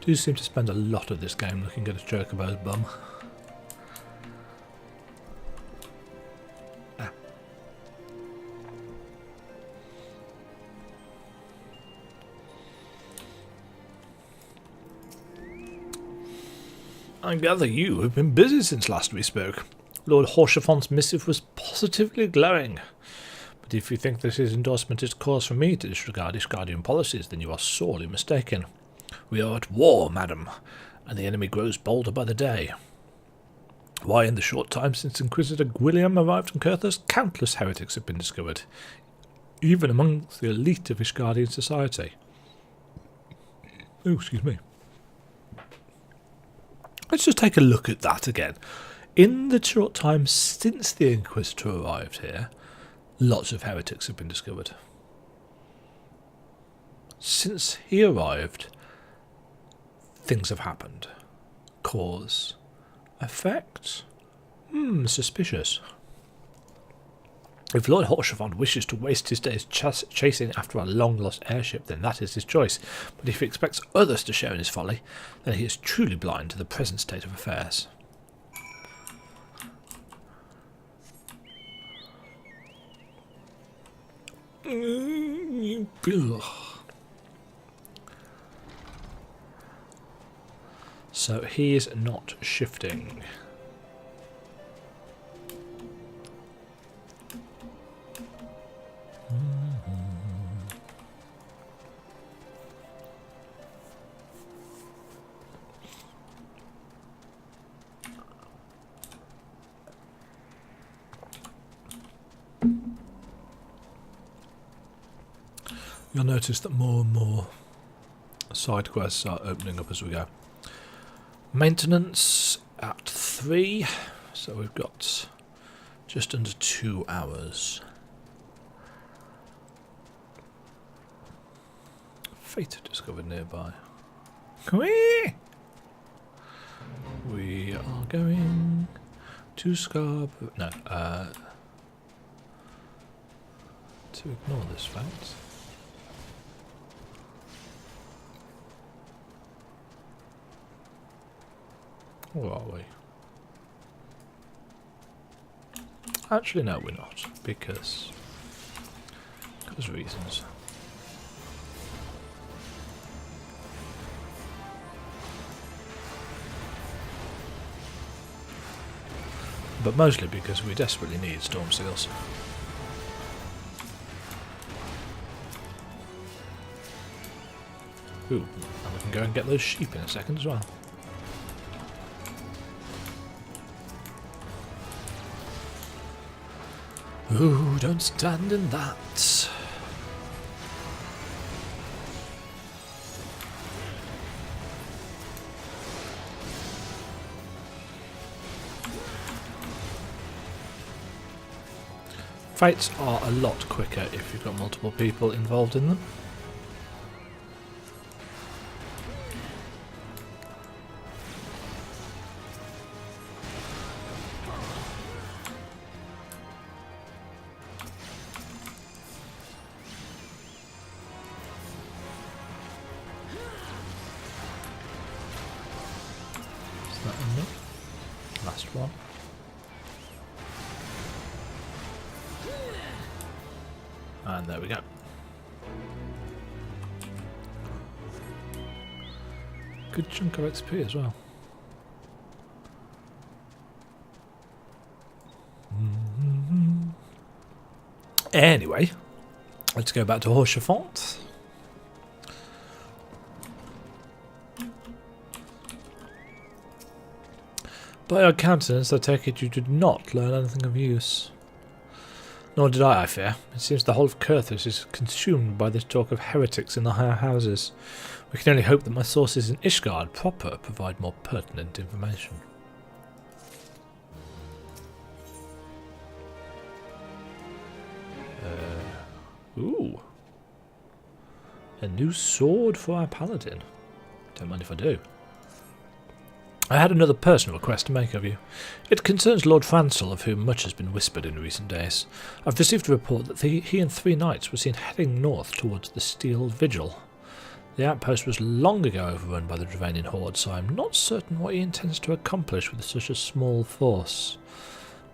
Do seem to spend a lot of this game looking at a chocobo's bum. Ah. I gather you have been busy since last we spoke. Lord Horchefont's missive was positively glowing. But if you think that his endorsement is cause for me to disregard Ishgardian policies, then you are sorely mistaken. We are at war, madam, and the enemy grows bolder by the day. Why, in the short time since Inquisitor Gwilliam arrived in Curthus, countless heretics have been discovered, even amongst the elite of Ishgardian society. Oh, excuse me. Let's just take a look at that again. In the short time since the Inquisitor arrived here, lots of heretics have been discovered. Since he arrived, things have happened. Cause, effect? Suspicious. If Lord Horchefont wishes to waste his days chasing after a long-lost airship, then that is his choice. But if he expects others to share in his folly, then he is truly blind to the present state of affairs. So he is not shifting. You'll notice that more and more side quests are opening up as we go. Maintenance at 3, so we've got just under 2 hours. Fate discovered nearby. Whee! We are going to Scarborough. No, to ignore this fact. Where are we? Actually, no, we're not, because reasons. But mostly because we desperately need storm seals. Ooh, and we can go and get those sheep in a second as well. Ooh, don't stand in that. Fights are a lot quicker if you've got multiple people involved in them. Last one. And there we go. Good chunk of XP as well. Anyway, let's go back to Horchefont. By your countenance, I take it you did not learn anything of use. Nor did I fear. It seems the whole of Curthus is consumed by this talk of heretics in the higher houses. We can only hope that my sources in Ishgard proper provide more pertinent information. Ooh. A new sword for our paladin. Don't mind if I do. I had another personal request to make of you. It concerns Lord Francel, of whom much has been whispered in recent days. I've received a report that he and 3 knights were seen heading north towards the Steel Vigil. The outpost was long ago overrun by the Dravanian horde, so I'm not certain what he intends to accomplish with such a small force.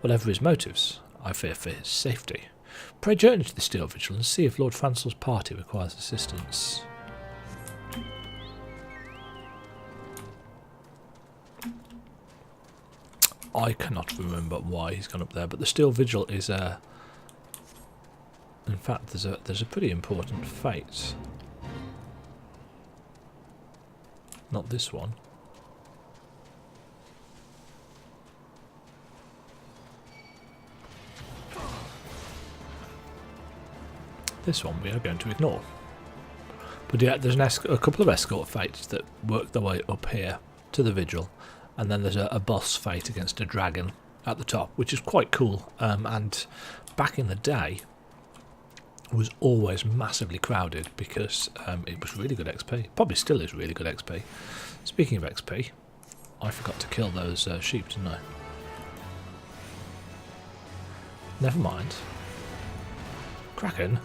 Whatever his motives, I fear for his safety. Pray journey to the Steel Vigil and see if Lord Francel's party requires assistance. I cannot remember why he's gone up there, but the Steel Vigil is a... In fact, there's a pretty important fate. Not this one. This one we are going to ignore. But yeah, there's a couple of escort fates that work their way up here to the Vigil. And then there's a boss fight against a dragon at the top, which is quite cool. And back in the day, it was always massively crowded because it was really good XP. Probably still is really good XP. Speaking of XP, I forgot to kill those sheep, didn't I? Never mind. Kraken.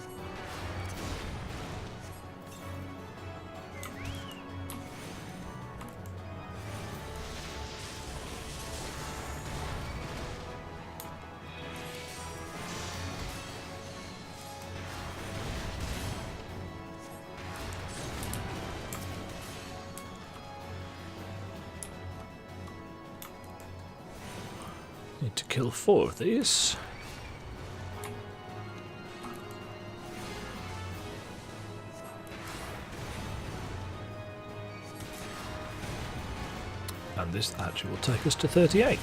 Need to kill 4 of these. And this actually will take us to 38.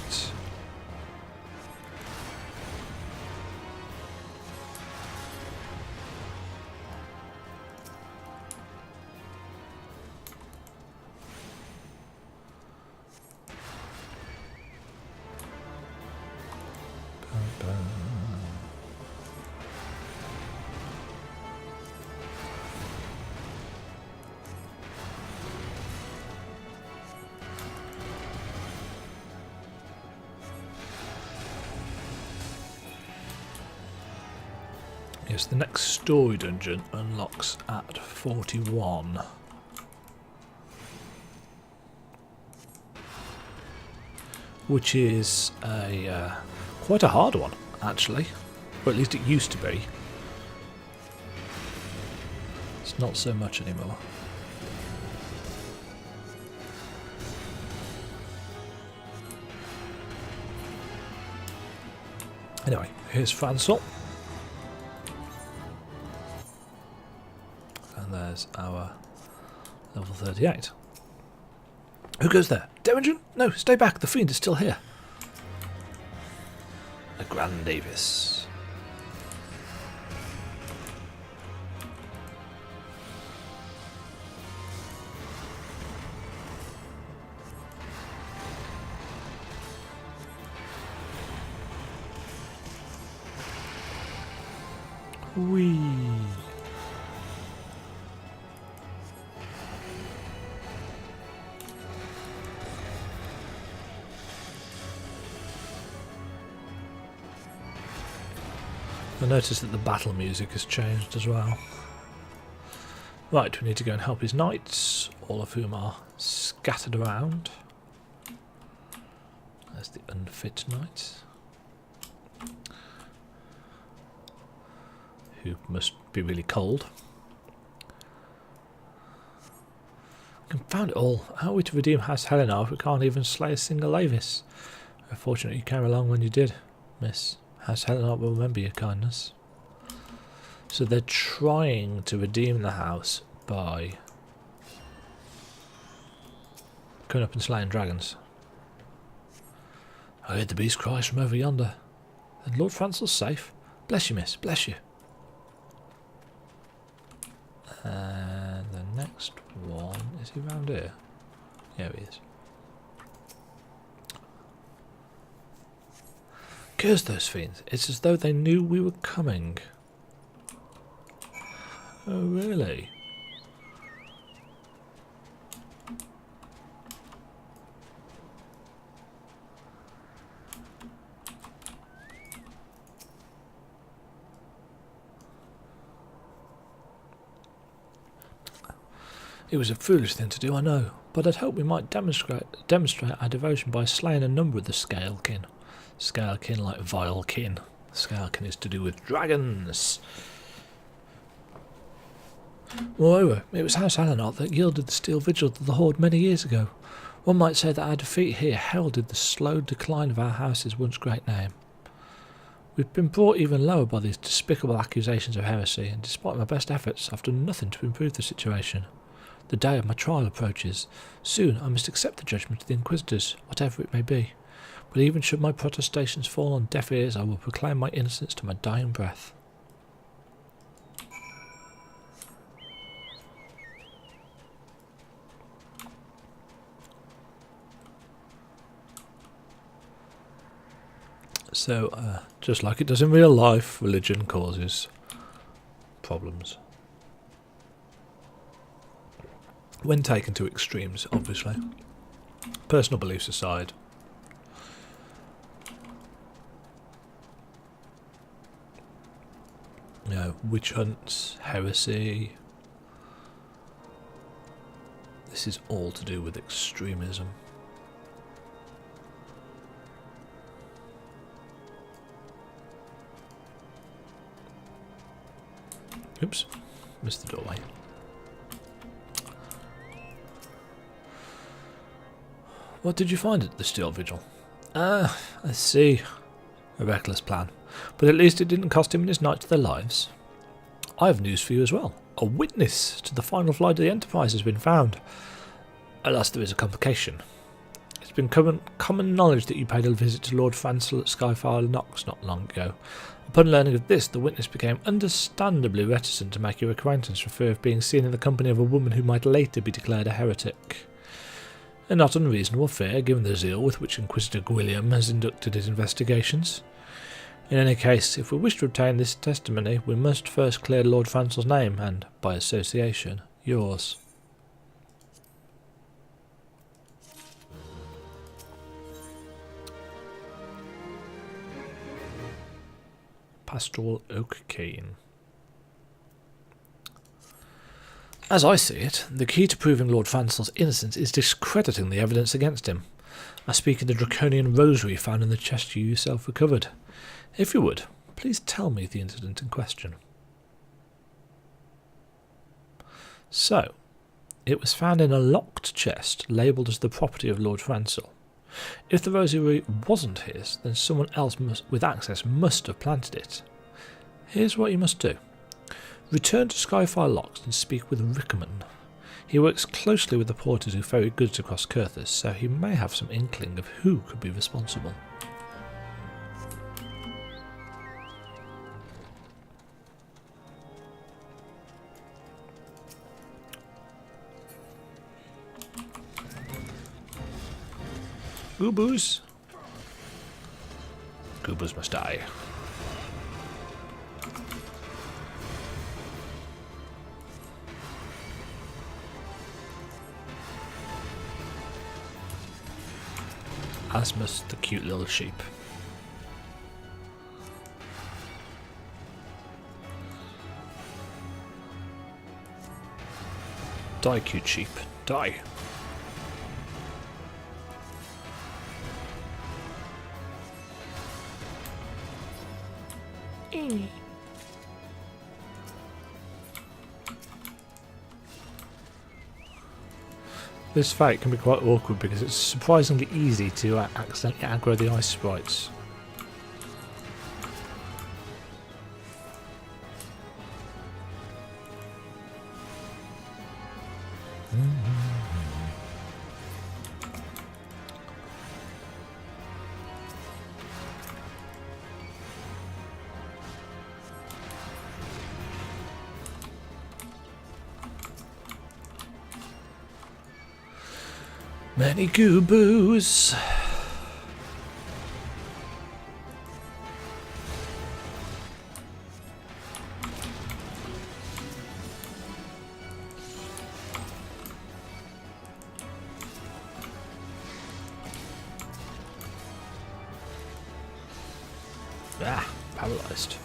Yes, the next story dungeon unlocks at 41. Which is quite a hard one, actually. Or at least it used to be. It's not so much anymore. Anyway, here's Francel. And there's our level 38. Who goes there? Derringen? No, stay back. The fiend is still here. The Grand Davis. Whee! I noticed that the battle music has changed as well. Right, we need to go and help his knights, all of whom are scattered around. There's the unfit knight, who must be really cold. Confound it all, how are we to redeem House Helena if we can't even slay a single Avis? Unfortunately, you came along when you did, miss. House Helena will remember your kindness. So they're trying to redeem the house by coming up and slaying dragons. I heard the beast cries from over yonder. And Lord Francel's safe. Bless you, miss, bless you. And the next one, is he round here? Yeah, he is. Curse those fiends. It's as though they knew we were coming. Oh, really? It was a foolish thing to do, I know, but I'd hoped we might demonstrate our devotion by slaying a number of the Scalekin. Scalekin like Vilekin. Scalekin is to do with dragons. Moreover, it was House Alanot that yielded the steel vigil to the Horde many years ago. One might say that our defeat here heralded the slow decline of our house's once great name. We've been brought even lower by these despicable accusations of heresy, and despite my best efforts, I've done nothing to improve the situation. The day of my trial approaches. Soon I must accept the judgment of the Inquisitors, whatever it may be. But even should my protestations fall on deaf ears, I will proclaim my innocence to my dying breath. So, just like it does in real life, religion causes problems. When taken to extremes, obviously. Personal beliefs aside. You know, witch hunts, heresy. This is all to do with extremism. Oops, missed the doorway. What did you find at the Steel Vigil? I see. A reckless plan. But at least it didn't cost him and his knights their lives. I have news for you as well. A witness to the final flight of the Enterprise has been found. Alas, there is a complication. It's been common knowledge that you paid a visit to Lord Francel at Skyfire Nox not long ago. Upon learning of this, the witness became understandably reticent to make your acquaintance for fear of being seen in the company of a woman who might later be declared a heretic. A not unreasonable fear, given the zeal with which Inquisitor Gwilliam has conducted his investigations. In any case, if we wish to obtain this testimony, we must first clear Lord Francel's name, and, by association, yours. Pastoral Oak Cane. As I see it, the key to proving Lord Francel's innocence is discrediting the evidence against him. I speak of the draconian rosary found in the chest you yourself recovered. If you would, please tell me the incident in question. So, it was found in a locked chest labelled as the property of Lord Francel. If the rosary wasn't his, then someone else with access must have planted it. Here's what you must do. Return to Skyfire Locks and speak with Rickerman. He works closely with the porters who ferry goods across Kurthus, so he may have some inkling of who could be responsible. Goobos. Goobos must die. As must the cute little sheep. Die, cute sheep, die. This fight can be quite awkward because it's surprisingly easy to accidentally aggro the ice sprites. Many Goobos. Ah, paralyzed.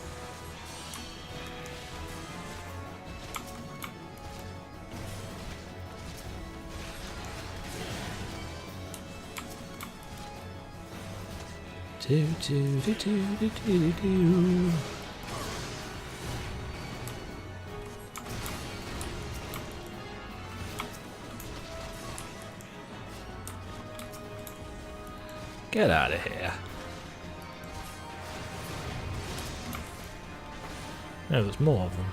Do, do, do, do, do, do, do. Get out of here. No, there's more of them.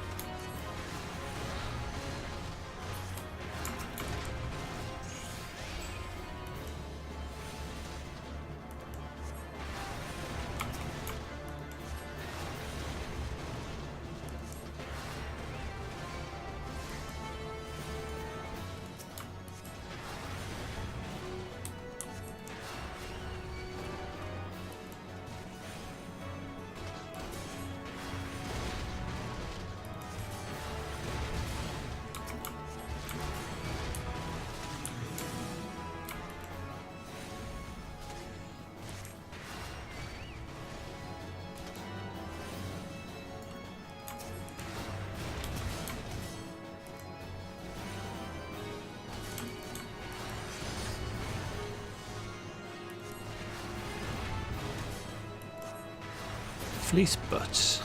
Fleece butts.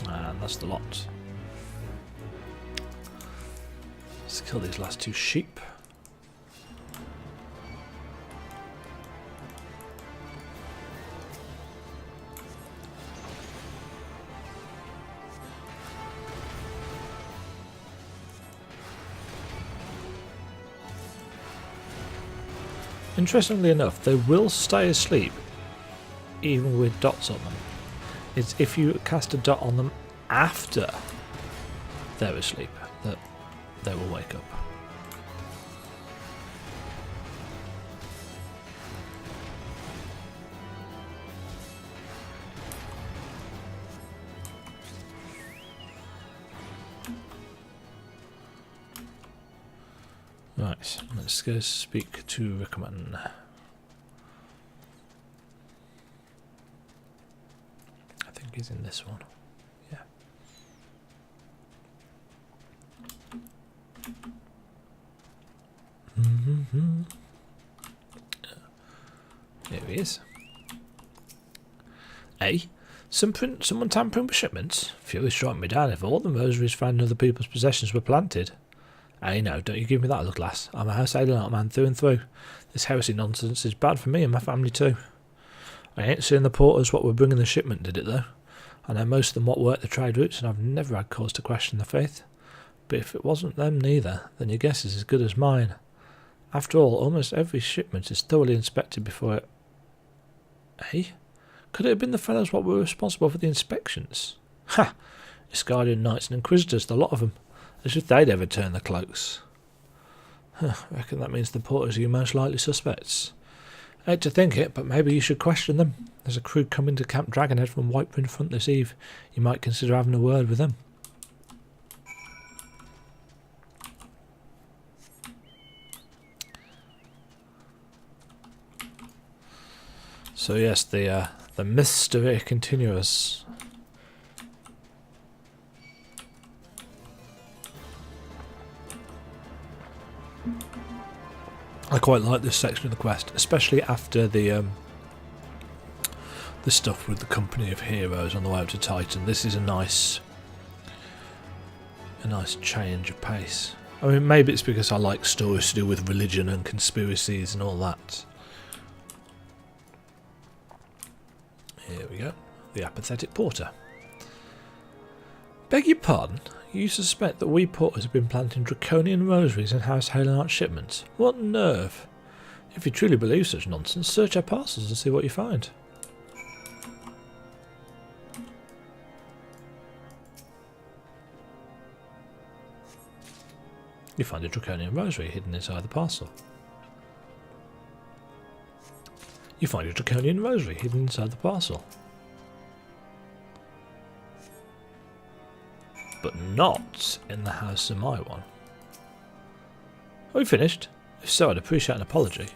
And that's the lot. Let's kill these last two sheep. Interestingly enough, they will stay asleep even with dots on them. It's if you cast a dot on them after they're asleep that they will wake up. Right, let's go speak to Rickman. I think he's in this one. Yeah. Here he is. Someone tampering with shipments? Fury struck me down if all the rosaries found in other people's possessions were planted. No, don't you give me that look, lass. I'm a house alien man through and through. This heresy nonsense is bad for me and my family too. I ain't seeing the porters what were bringing the shipment did it though. I know most of them what work the trade routes and I've never had cause to question the faith. But if it wasn't them neither, then your guess is as good as mine. After all, almost every shipment is thoroughly inspected before it... Could it have been the fellows what were responsible for the inspections? Ha! Iscardian Knights and Inquisitors, the lot of them. As if they'd ever turn the cloaks. I reckon that means the porters are your most likely suspects. I hate to think it, but maybe you should question them. There's a crew coming to Camp Dragonhead from Whiteprint Front this eve. You might consider having a word with them. So yes, the mystery continues. I quite like this section of the quest, especially after the stuff with the Company of Heroes on the way up to Titan. This is a nice change of pace. I mean, maybe it's because I like stories to do with religion and conspiracies and all that. Here we go. The apathetic porter. Beg your pardon? You suspect that we porters have been planting draconian rosaries in House Halenart shipments? What nerve! If you truly believe such nonsense, search our parcels and see what you find. You find a draconian rosary hidden inside the parcel. You find a draconian rosary hidden inside the parcel. But not in the House of my one. Are we finished? If so, I'd appreciate an apology.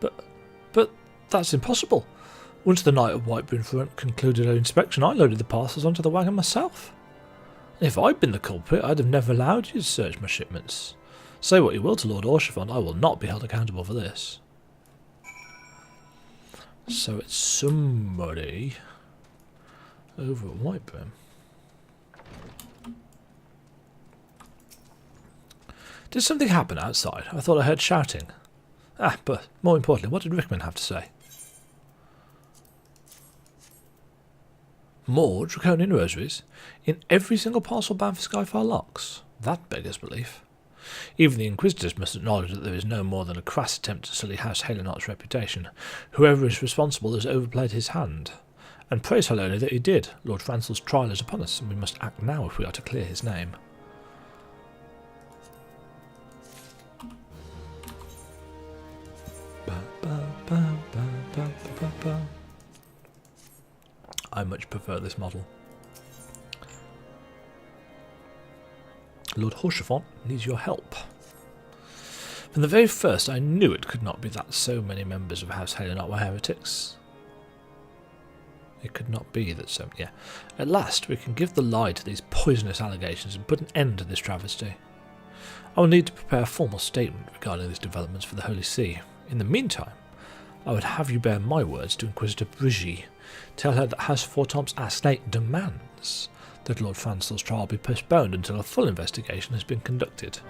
But that's impossible. Once the night at Whiteburn Front concluded her inspection, I loaded the parcels onto the wagon myself. And if I'd been the culprit, I'd have never allowed you to search my shipments. Say what you will to Lord Orchifont, I will not be held accountable for this. So it's somebody over at Whiteburn. Did something happen outside? I thought I heard shouting. But more importantly, what did Rickman have to say? More draconian rosaries? In every single parcel bound for Skyfire locks? That beggars belief. Even the Inquisitors must acknowledge that there is no more than a crass attempt to sully House Halonot's reputation. Whoever is responsible has overplayed his hand. And praise Halona that he did. Lord Francel's trial is upon us, and we must act now if we are to clear his name. I much prefer this model. Lord Orchifont needs your help. From the very first I knew it could not be that so many members of House Halonot were heretics. It could not be that so... yeah. At last we can give the lie to these poisonous allegations and put an end to this travesty. I will need to prepare a formal statement regarding these developments for the Holy See. In the meantime, I would have you bear my words to Inquisitor Brigitte. Tell her that House Fortomp's Asnate demands that Lord Francel's trial be postponed until a full investigation has been conducted.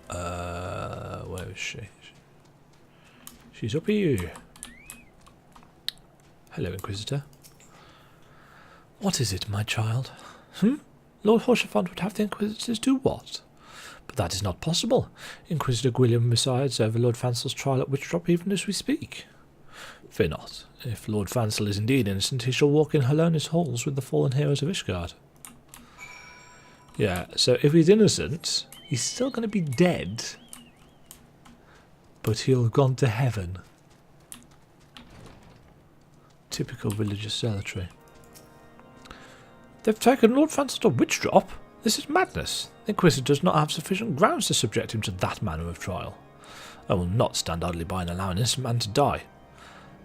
Where is she? She's up here. Hello, Inquisitor. What is it, my child? Lord Orchifont would have the Inquisitors do what? But that is not possible. Inquisitor Gwilliam resides over Lord Francel's trial at Witchdrop even as we speak. Fear not. If Lord Francel is indeed innocent, he shall walk in Halona's halls with the fallen heroes of Ishgard. Yeah, so if he's innocent, he's still going to be dead, but he'll have gone to heaven. Typical religious zealotry. They've taken Lord Francel to Witchdrop? This is madness. The Inquisitor does not have sufficient grounds to subject him to that manner of trial. I will not stand idly by and allow an innocent man to die.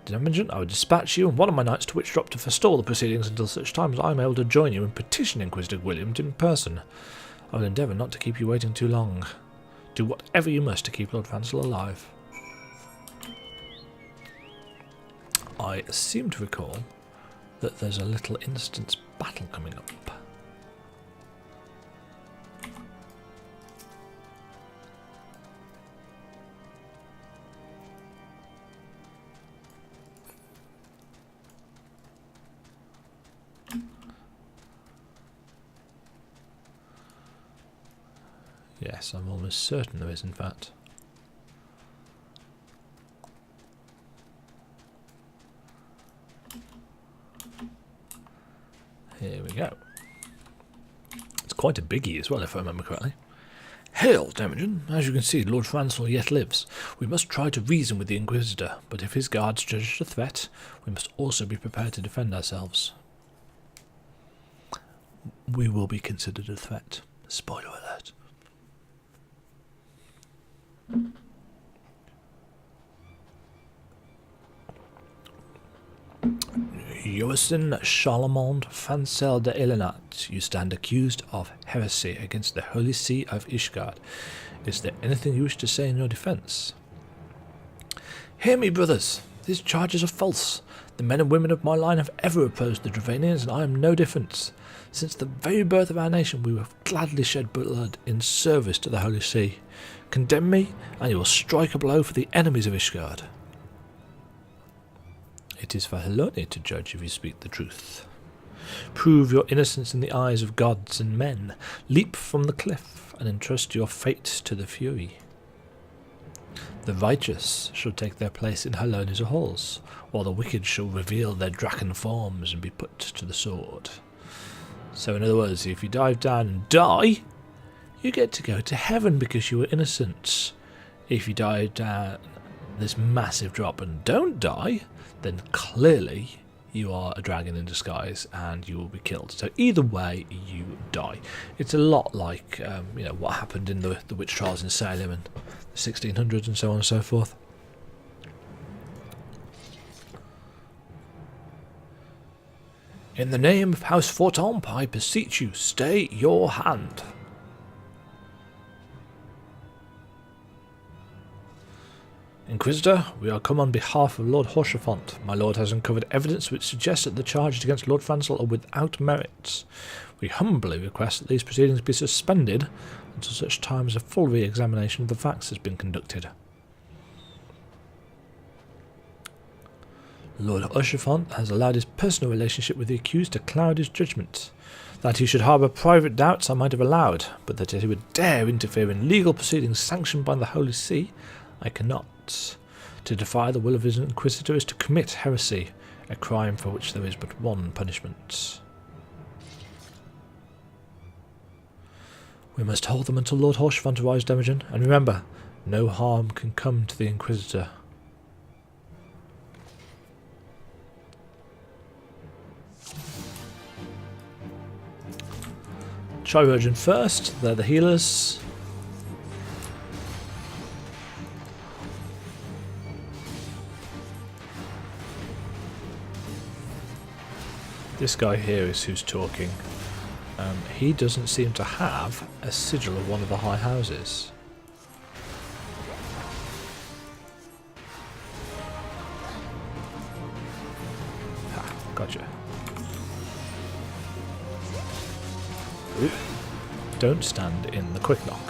Demagogue, I would dispatch you and one of my knights to Witchdrop to forestall the proceedings until such time as I am able to join you and petition Inquisitor William in person. I will endeavour not to keep you waiting too long. Do whatever you must to keep Lord Francel alive. I seem to recall that there's a little instance battle coming up. Yes, I'm almost certain there is, in fact. Here we go. It's quite a biggie as well, if I remember correctly. Hail, Demagogue. As you can see, Lord Francel yet lives. We must try to reason with the Inquisitor, but if his guards judge it a threat, we must also be prepared to defend ourselves. We will be considered a threat. Spoiler alert. Joacin Charlemont Francel de Elenat, you stand accused of heresy against the Holy See of Ishgard. Is there anything you wish to say in your defence? Hear me, brothers. These charges are false. The men and women of my line have ever opposed the Dravanians, and I am no different. Since the very birth of our nation, we have gladly shed blood in service to the Holy See. Condemn me, and you will strike a blow for the enemies of Ishgard. It is for Halona to judge if you speak the truth. Prove your innocence in the eyes of gods and men. Leap from the cliff and entrust your fate to the Fury. The righteous shall take their place in Halona's halls, while the wicked shall reveal their draken forms and be put to the sword. So in other words, if you dive down and die, you get to go to heaven because you were innocent. If you dive down this massive drop and don't die, then clearly you are a dragon in disguise and you will be killed. So either way, you die. It's a lot like you know, what happened in the witch trials in Salem and the 1600s and so on and so forth. In the name of House Fortemps, I beseech you, stay your hand. Inquisitor, we are come on behalf of Lord Ffxiv. My lord has uncovered evidence which suggests that the charges against Lord Francel are without merits. We humbly request that these proceedings be suspended until such time as a full re-examination of the facts has been conducted. Lord Ffxiv has allowed his personal relationship with the accused to cloud his judgment. That he should harbour private doubts I might have allowed, but that he would dare interfere in legal proceedings sanctioned by the Holy See, I cannot. To defy the will of his Inquisitor is to commit heresy, a crime for which there is but one punishment. We must hold them until Lord Ffxiv arrives, Demajan, and remember, no harm can come to the Inquisitor. Chirurgeon first, they're the healers. This guy here is who's talking. He doesn't seem to have a sigil of one of the high houses. Ah, gotcha. Oop. Don't stand in the quick knock.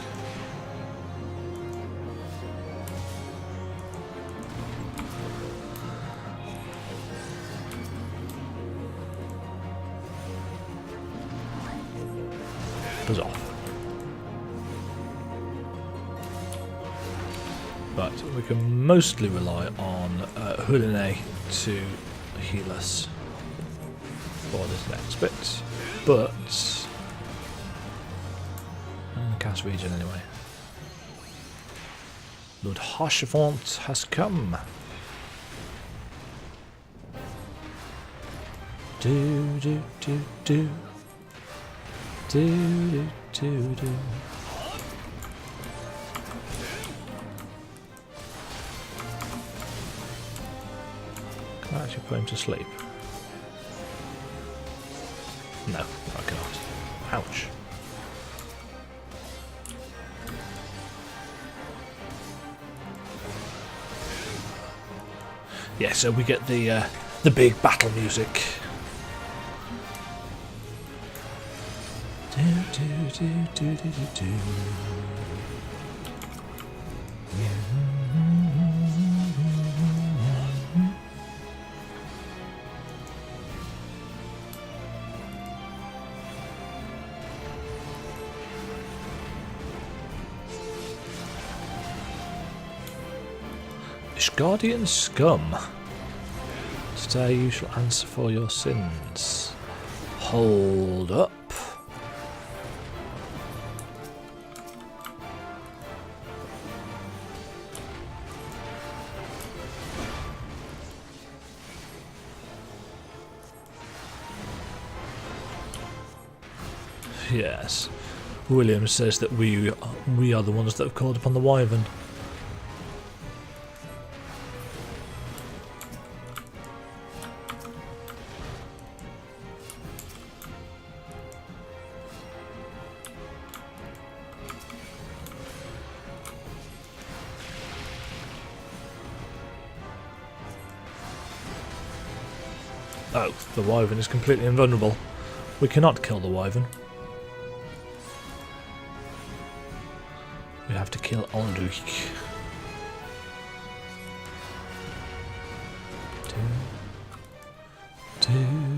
Buzz off. But we can mostly rely on Huline to heal us for this next bit. But I'm going to cast Regen anyway. Lord Ffxiv has come. Do do do do. Do do do do. Can I actually put him to sleep? No, I cannot. Ouch. Yeah, so we get the big battle music. Do, do, do, do, do. Ishgardian scum. Today you shall answer for your sins. Hold up. Yes, William says that we are the ones that have called upon the Wyvern. Oh, the Wyvern is completely invulnerable. We cannot kill the Wyvern. We have to kill Ulrich. In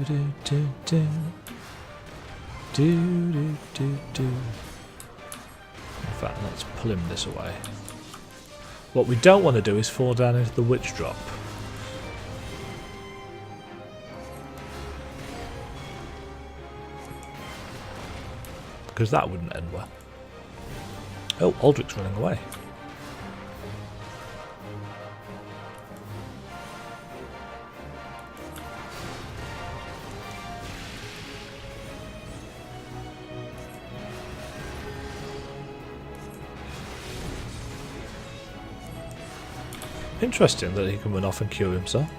fact, let's pull him this way. What we don't want to do is fall down into the witch drop. Because that wouldn't end well. Oh, Aldrich's running away. Interesting that he can run off and cure himself.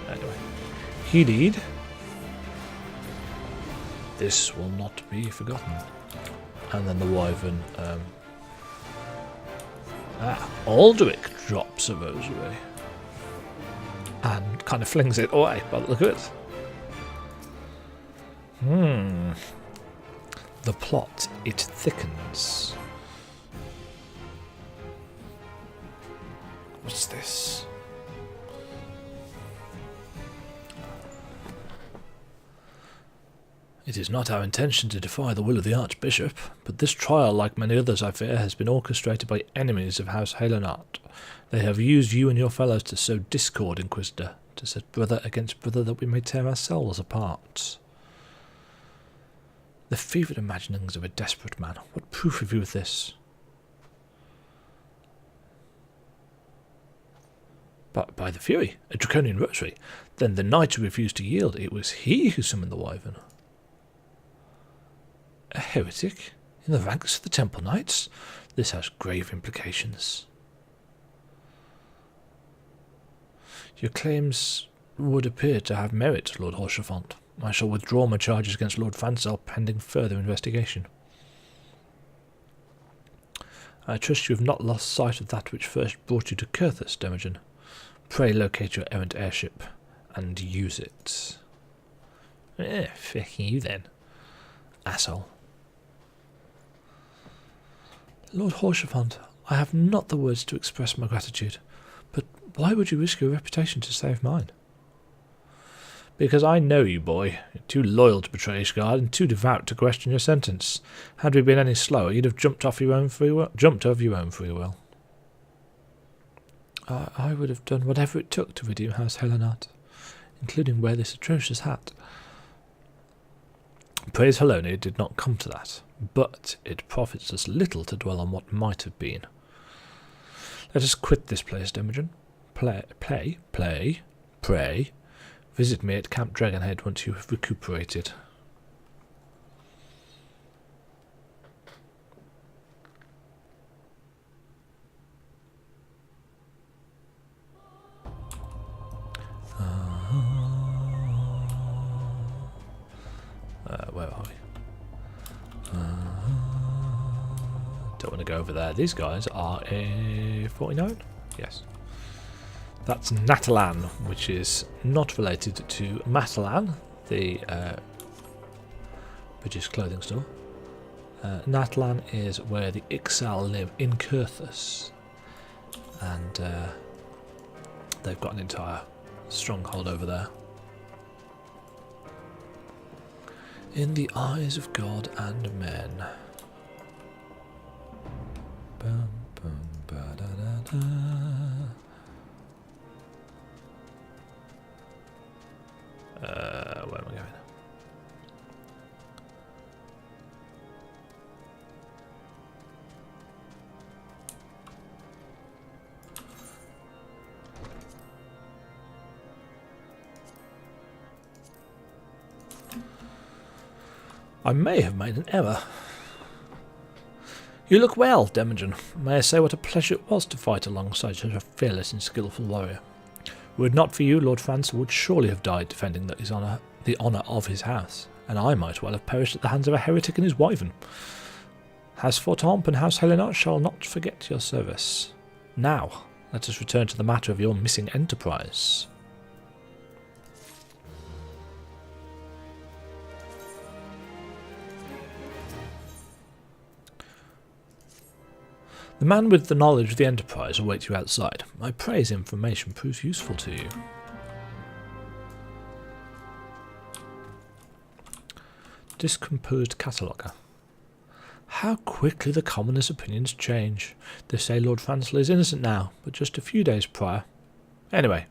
Anyway, Heeded. This will not be forgotten. And then the wyvern. Aldrich drops a rosary and kind of flings it away by the look of it. The plot, it thickens. What's this? It is not our intention to defy the will of the Archbishop, but this trial, like many others I fear, has been orchestrated by enemies of House Halenart. They have used you and your fellows to sow discord, Inquisitor, to set brother against brother that we may tear ourselves apart. The fevered imaginings of a desperate man. What proof have you of this? But by the Fury, a draconian rosary. Then the knight who refused to yield, it was he who summoned the wyvern. A heretic? In the ranks of the Temple Knights? This has grave implications. Your claims would appear to have merit, Lord Horchefant. I shall withdraw my charges against Lord Fansel pending further investigation. I trust you have not lost sight of that which first brought you to Curthus, Demagen. Pray locate your errant airship and use it. Fuck you then, asshole. Lord Horchefant, I have not the words to express my gratitude, but why would you risk your reputation to save mine? Because I know you, boy. You're too loyal to betray Ishgard and too devout to question your sentence. Had we been any slower, you'd have jumped of your own free will. I would have done whatever it took to redeem House Halenart, including wear this atrocious hat. Praise Helone did not come to that, but it profits us little to dwell on what might have been. Let us quit this place, Demagen. Pray. Visit me at Camp Dragonhead once you have recuperated. Where are we? Don't want to go over there. These guys are a 49? Yes. That's Natalan, which is not related to Matalan, the British clothing store. Natalan is where the Ixal live in Curthus, and they've got an entire stronghold over there. In the eyes of God and men. Bum, bum, ba, da, da, da. Where am I going? I may have made an error. You look well, Demagen. May I say what a pleasure it was to fight alongside such a fearless and skillful warrior. Were it not for you, Lord Fansel would surely have died defending the honour of his house, and I might well have perished at the hands of a heretic and his wyvern. House Fortemps and House Halenart shall not forget your service. Now, let us return to the matter of your missing enterprise. The man with the knowledge of the enterprise awaits you outside. I pray his information proves useful to you. Discomposed cataloguer. How quickly the commoners' opinions change. They say Lord Fansel is innocent now, but just a few days prior. Anyway,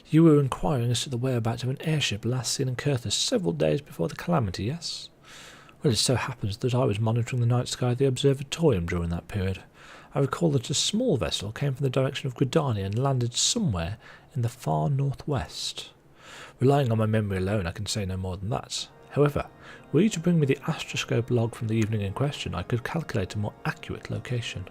you were inquiring as to the whereabouts of an airship last seen in Curthus several days before the calamity, yes? Well, it so happens that I was monitoring the night sky at the observatorium during that period. I recall that a small vessel came from the direction of Gridania and landed somewhere in the far northwest. Relying on my memory alone, I can say no more than that. However, were you to bring me the astroscope log from the evening in question, I could calculate a more accurate location.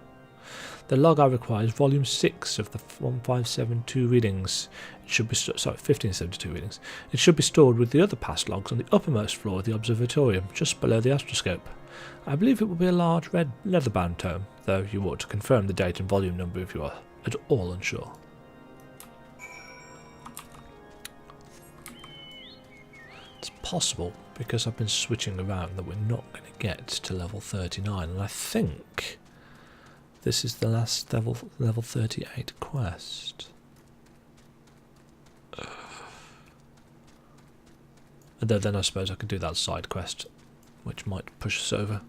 The log I require is volume 6 of the 1572 readings. It should be 1572 readings. It should be stored with the other past logs on the uppermost floor of the observatorium, just below the astroscope. I believe it will be a large red leather-bound tome, though you ought to confirm the date and volume number if you are at all unsure. It's possible, because I've been switching around, that we're not going to get to level 39, and I think this is the last level 38 quest. And then I suppose I could do that side quest, which might push us over.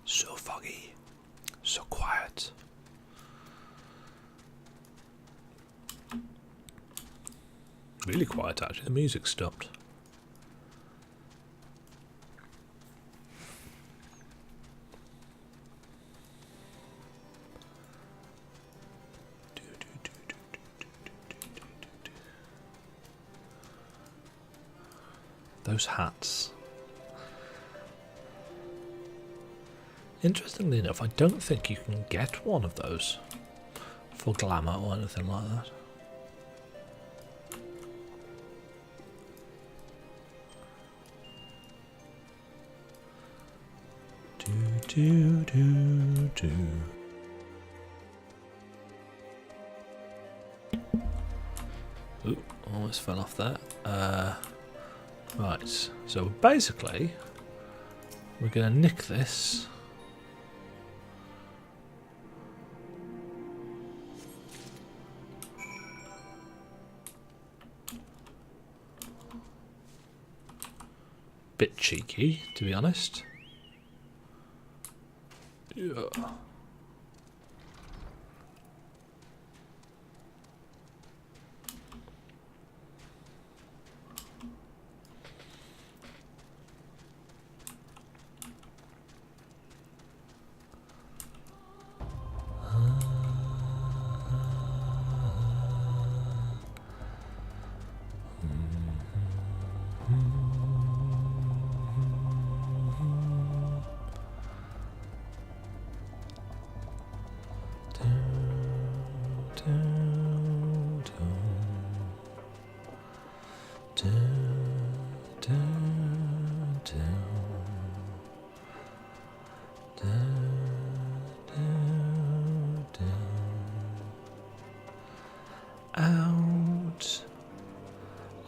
So foggy, so quiet. Really quiet actually, the music stopped. Those hats. Interestingly enough, I don't think you can get one of those for glamour or anything like that. Do, do, do. Ooh, almost fell off there. Right, so basically we're going to nick this. Bit cheeky, to be honest. Yeah.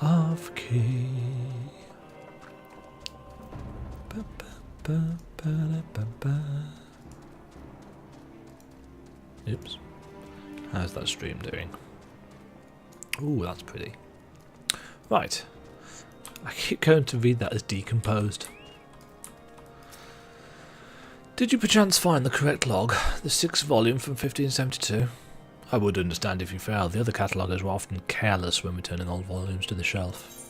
Out of key. Ba, ba, ba, ba, ba, ba. Oops. How's that stream doing? Ooh, that's pretty. Right. I keep going to read that as decomposed. Did you perchance find the correct log, the 6th volume from 1572? I would understand if you failed. The other cataloguers were often careless when returning old volumes to the shelf.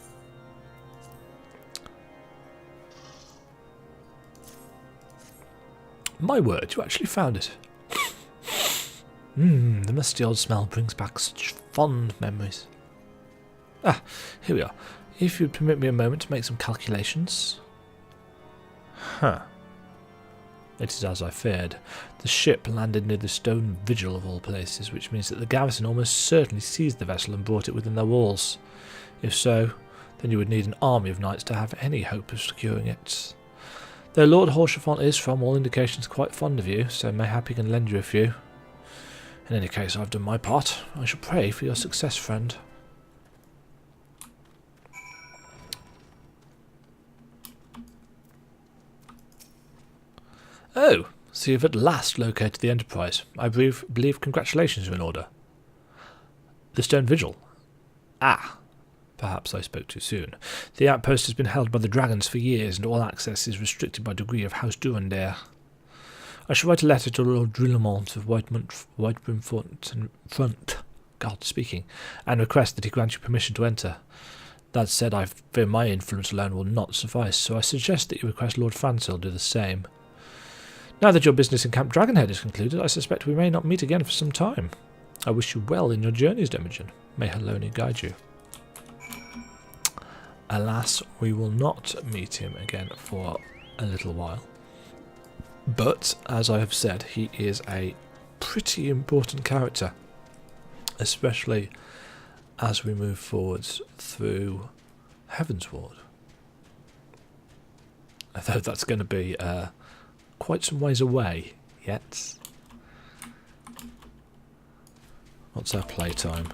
My word, you actually found it. The musty old smell brings back such fond memories. Ah, here we are. If you'd permit me a moment to make some calculations. Huh. It is as I feared. The ship landed near the stone vigil of all places, which means that the garrison almost certainly seized the vessel and brought it within their walls. If so, then you would need an army of knights to have any hope of securing it. Though Lord Haurchefant is, from all indications, quite fond of you, so mayhap he can lend you a few. In any case, I've done my part. I shall pray for your success, friend. Oh, so you've at last located the Enterprise. I believe congratulations are in order. The Stone Vigil. Ah, perhaps I spoke too soon. The outpost has been held by the dragons for years, and all access is restricted by degree of House Durandare. I shall write a letter to Lord Drillemont of Whitebrim Front God speaking, and request that he grant you permission to enter. That said, I fear my influence alone will not suffice, so I suggest that you request Lord Fansil do the same. Now that your business in Camp Dragonhead is concluded, I suspect we may not meet again for some time. I wish you well in your journeys, Demagen. May Haloni guide you. Alas, we will not meet him again for a little while. But, as I have said, he is a pretty important character, especially as we move forwards through Heavensward. Although that's going to be quite some ways away yet. What's our playtime?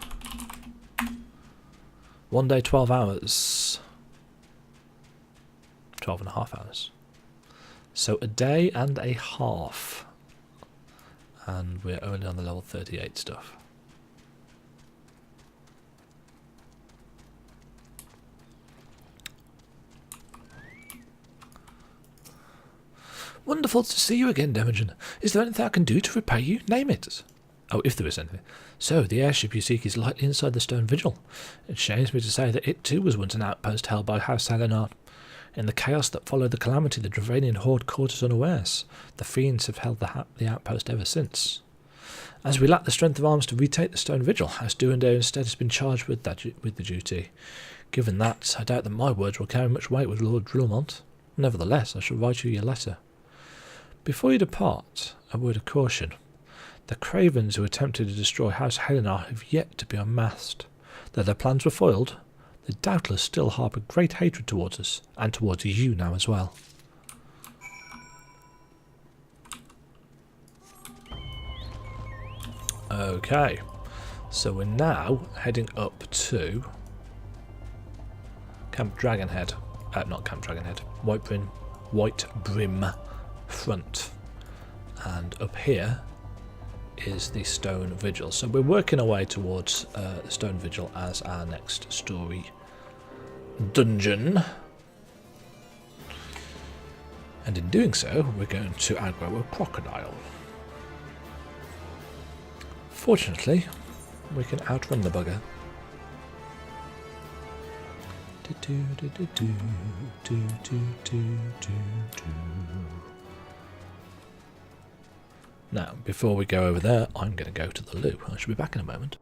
1 day, 12 hours. 12 and a half hours. So a day and a half. And we're only on the level 38 stuff. Wonderful to see you again, Demagen. Is there anything I can do to repay you? Name it. Oh, if there is anything. So, the airship you seek is lightly inside the stone vigil. It shames me to say that it too was once an outpost held by House Helenar. In the chaos that followed the calamity, the Dravanian horde caught us unawares. The fiends have held the outpost ever since. As we lack the strength of arms to retake the stone vigil, House Duendale instead has been charged with the duty. Given that, I doubt that my words will carry much weight with Lord Drillmont. Nevertheless, I shall write you your letter. Before you depart, a word of caution. The cravens who attempted to destroy House Helenar have yet to be unmasked. Though their plans were foiled, they doubtless still harbour great hatred towards us, and towards you now as well. Okay, so we're now heading up to Camp Dragonhead. Not Camp Dragonhead, White Brim Front. And up here is the Stone Vigil. So we're working our way towards the Stone Vigil as our next story dungeon. And in doing so, we're going to aggro a crocodile. Fortunately, we can outrun the bugger. Now, before we go over there, I'm going to go to the loo. I shall be back in a moment.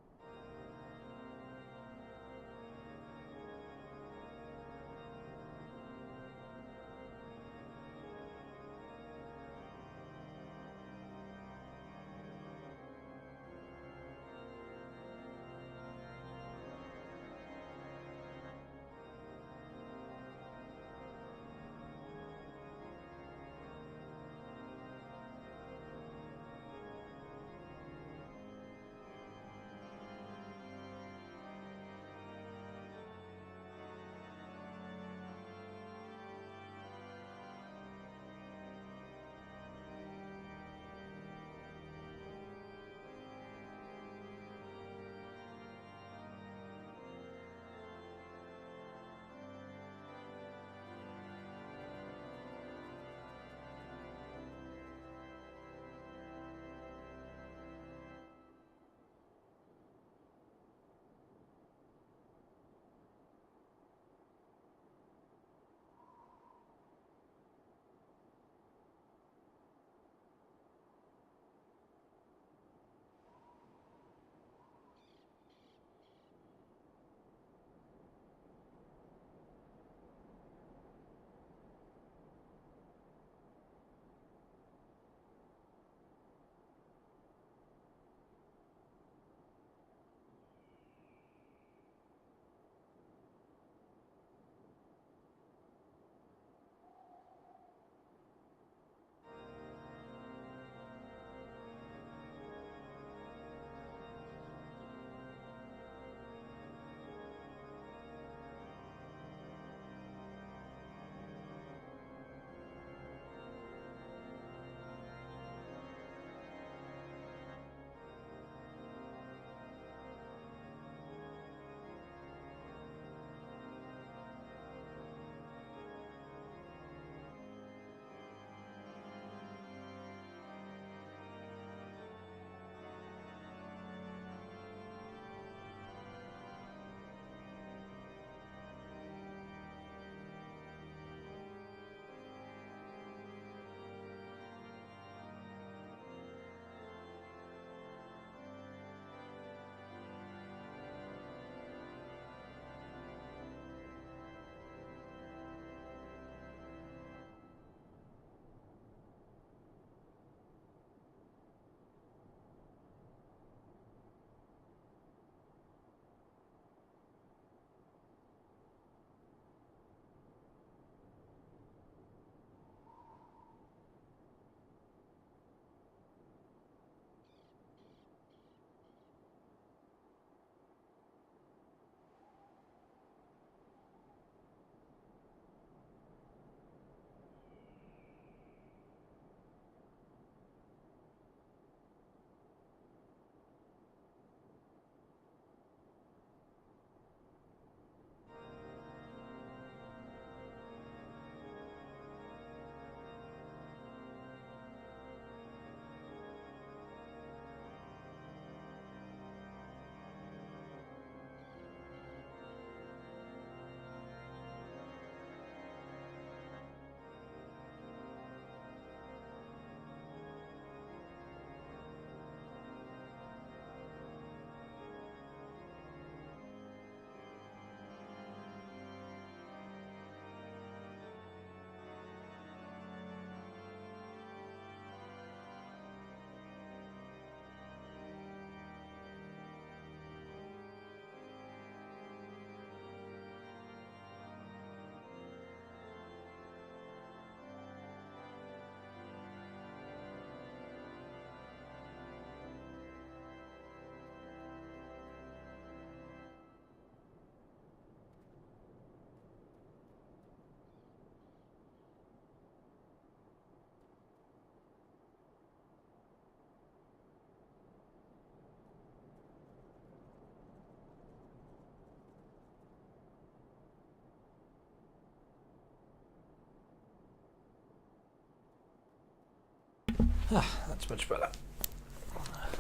That's much better.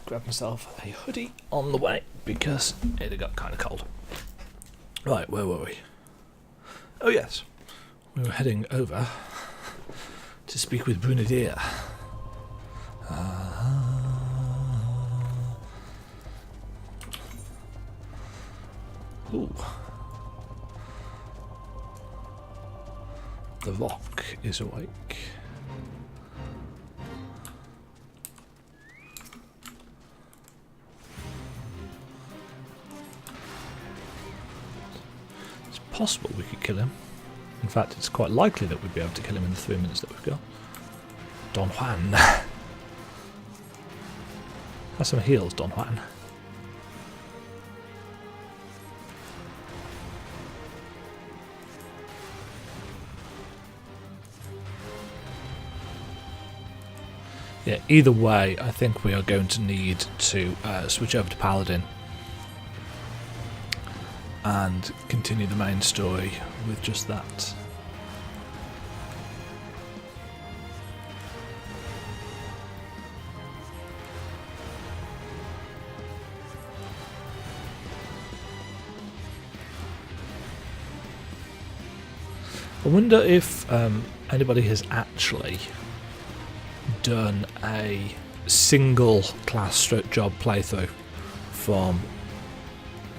Grab myself a hoodie on the way because it had got kind of cold. Right, where were we? Oh yes, we were heading over to speak with Brunadier. Ooh. The rock is awake. It's possible we could kill him. In fact, it's quite likely that we'd be able to kill him in the 3 minutes that we've got. Don Juan. Has some heals, Don Juan. Yeah, either way, I think we are going to need to switch over to Paladin and continue the main story with just that. I wonder if anybody has actually done a single class stroke job playthrough from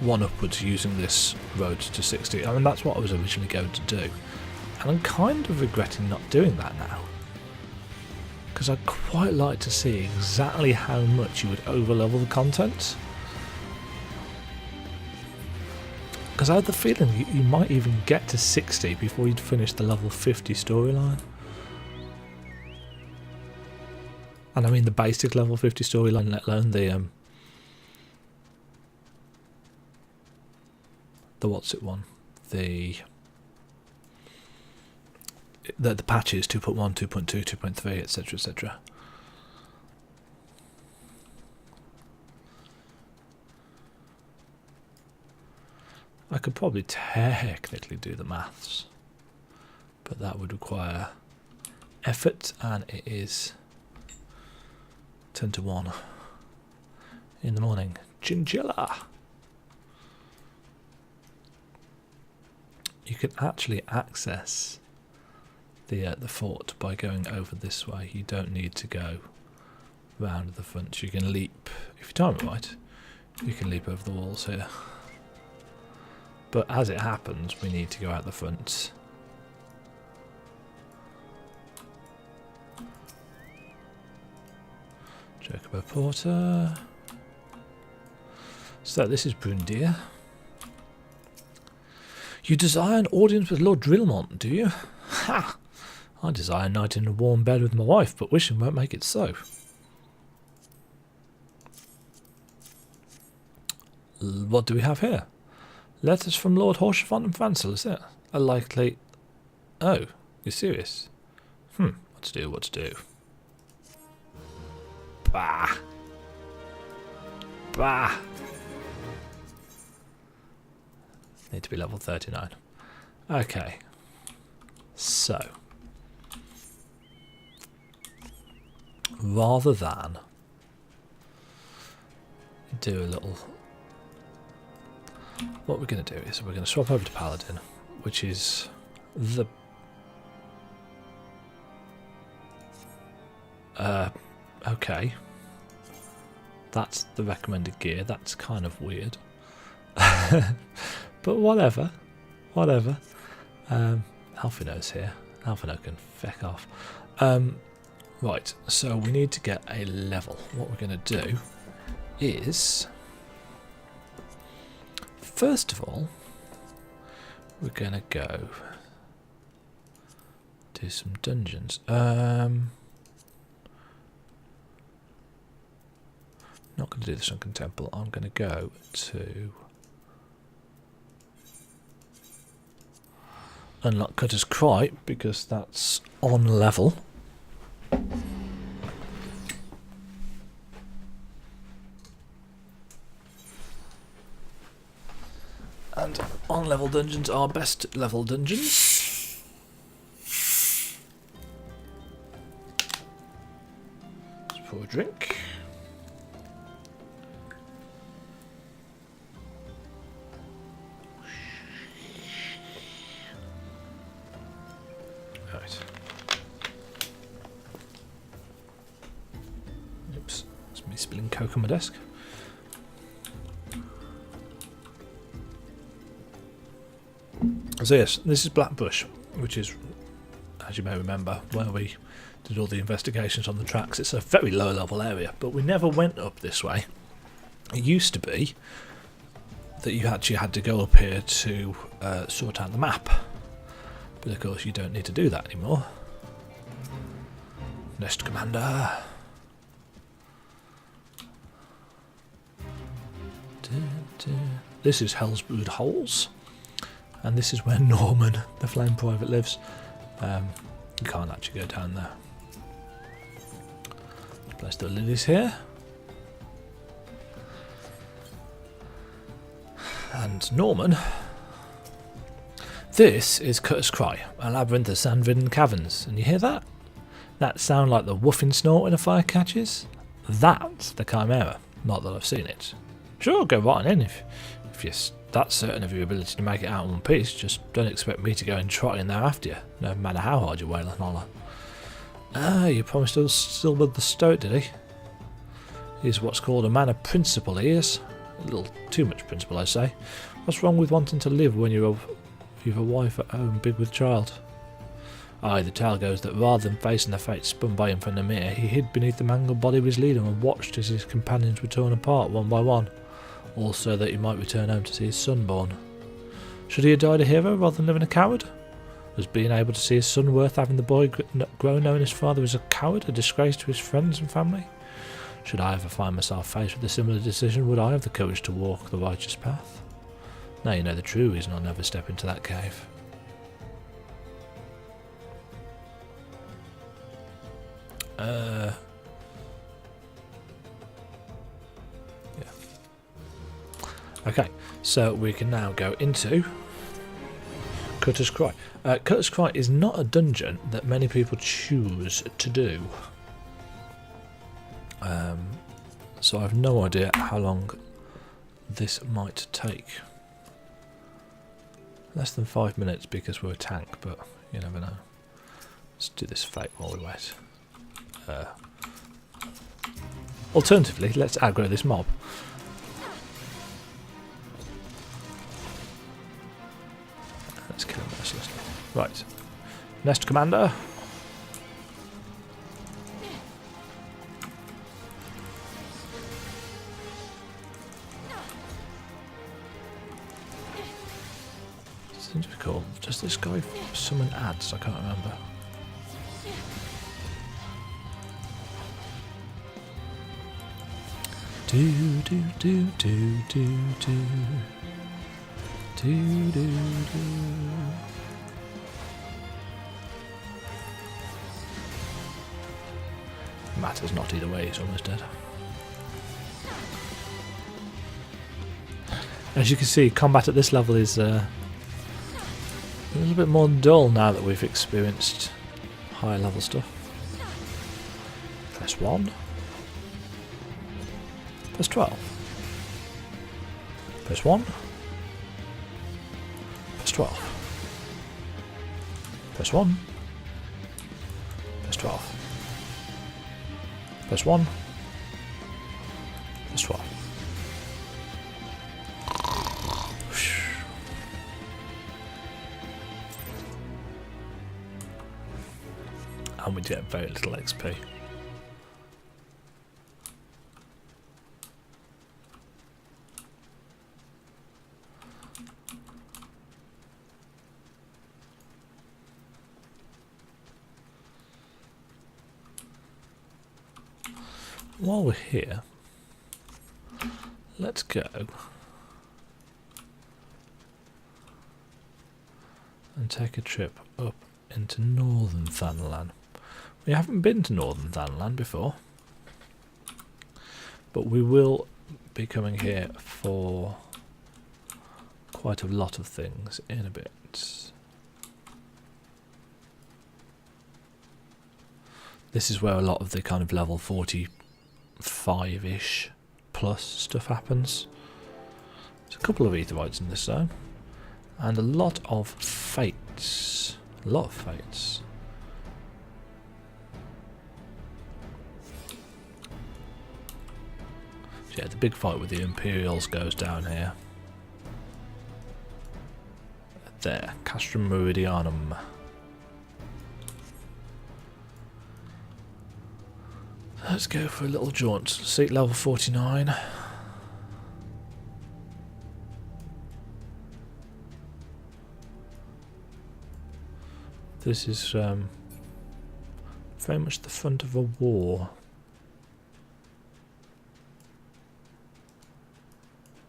1 upwards using this road to 60. I mean, that's what I was originally going to do, and I'm kind of regretting not doing that now, because I'd quite like to see exactly how much you would overlevel the content, because I had the feeling you might even get to 60 before you'd finish the level 50 storyline. And I mean the basic level 50 storyline, let alone the what's it one? The patches 2.1, 2.2, 2.3, etc, etc. I could probably technically do the maths, but that would require effort, and it is 10 to 1 in the morning. Chinchilla! You can actually access the fort by going over this way. You don't need to go round the front. You can leap, if you time it right, you can leap over the walls here. But as it happens, we need to go out the front. Jacobo Porter. So this is Brundir. You desire an audience with Lord Drillmont, do you? Ha! I desire a night in a warm bed with my wife, but wishing won't make it so. What do we have here? Letters from Lord Horshafont and Francel, is it? A likely... Oh, you're serious? What to do, what to do? Bah! Bah! Need to be level 39. Okay. So. Rather than do a little... What we're going to do is we're going to swap over to Paladin, which is the... okay. That's the recommended gear. That's kind of weird. But whatever. Whatever. Alphino's here. Alphino can feck off. Right, so we need to get a level. What we're going to do is... First of all, we're going to go do some dungeons. Not going to do the Sunken Temple. I'm going to go to unlock Cutter's Cry because that's on level. And on level dungeons are best level dungeons. for a drink. Right. Oops, it's me spilling Coke on my desk. So yes, this is Blackbush, which is, as you may remember, where we did all the investigations on the tracks. It's a very low level area, but we never went up this way. It used to be that you actually had to go up here to sort out the map, but of course you don't need to do that anymore. Nest Commander. This is Hellsbrood Holes, and this is where Norman, the Flame Private, lives. You can't actually go down there. Let's place the lilies here. And Norman. This is Cutter's Cry, a labyrinth of sand-ridden caverns. And you hear that? That sound like the woofing snort when a fire catches? That's the Chimera. Not that I've seen it. Sure, go right on in if you're that certain of your ability to make it out in one piece. Just don't expect me to go and trot in there after you, no matter how hard you wail and holler. Ah, you promised to still with the stoat, did he? He's what's called a man of principle, he is. A little too much principle, I say. What's wrong with wanting to live when you've a wife at home, big with child? Aye, the tale goes that rather than facing the fate spun by him from the mere, he hid beneath the mangled body of his leader and watched as his companions were torn apart one by one, all so that he might return home to see his son born. Should he have died a hero rather than living a coward? Was being able to see his son worth having the boy grow knowing his father was a coward, a disgrace to his friends and family? Should I ever find myself faced with a similar decision, would I have the courage to walk the righteous path? Now you know the true reason I'll never step into that cave. Yeah. Okay, so we can now go into Cutter's Cry. Cutter's Cry is not a dungeon that many people choose to do. So I have no idea how long this might take. Less than 5 minutes because we're a tank, but you never know. Let's do this fight while we wait. Alternatively, let's aggro this mob. Let's kill him mercilessly. Right. Nest Commander. Seems to be cool. Does this guy summon ads? I can't remember. Do do do do do do do do do. Matters not either way. He's almost dead. As you can see, combat at this level is a little bit more dull now that we've experienced higher level stuff. Press 1. Press 12. Press 1. Press 12. Press 1. Press 12. Press 1. Press 12. And we get very little XP. While we're here, let's go and take a trip up into Northern Thanalan. We haven't been to Northern Thanalan before, but we will be coming here for quite a lot of things in a bit. This is where a lot of the kind of level 40 5-ish plus stuff happens. There's a couple of aetherytes in this zone, and a lot of fates. A lot of fates. So yeah, the big fight with the Imperials goes down here. There, Castrum Meridianum. Let's go for a little jaunt. Seat level 49. This is very much the front of a war.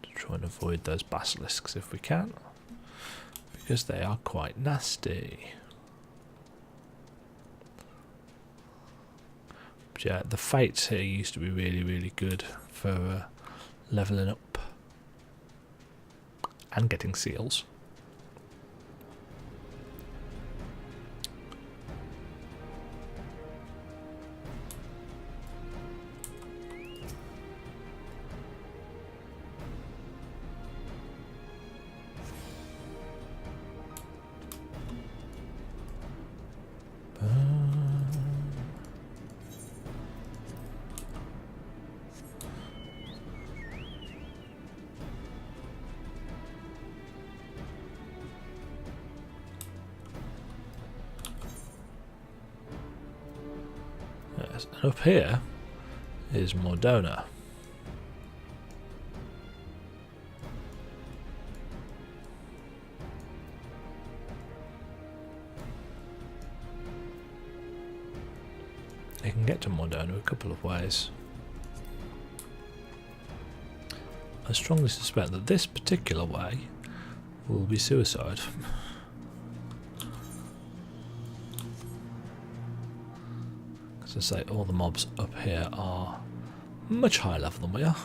To try and avoid those basilisks if we can, because they are quite nasty. But yeah, the fates here used to be really, really good for leveling up and getting seals. And up here is Mordona. You can get to Mordona a couple of ways. I strongly suspect that this particular way will be suicide. As I say, all the mobs up here are much higher level than we are.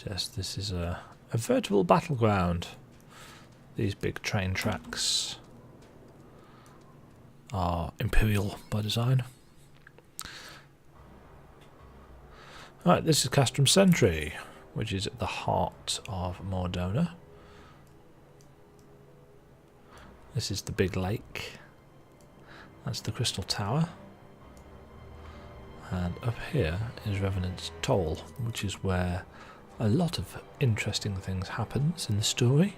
Yes, this is a veritable battleground. These big train tracks are Imperial by design. Right, this is Castrum Sentry, which is at the heart of Mordona. This is the big lake. That's the Crystal Tower. And up here is Revenant's Toll, which is where a lot of interesting things happens in the story,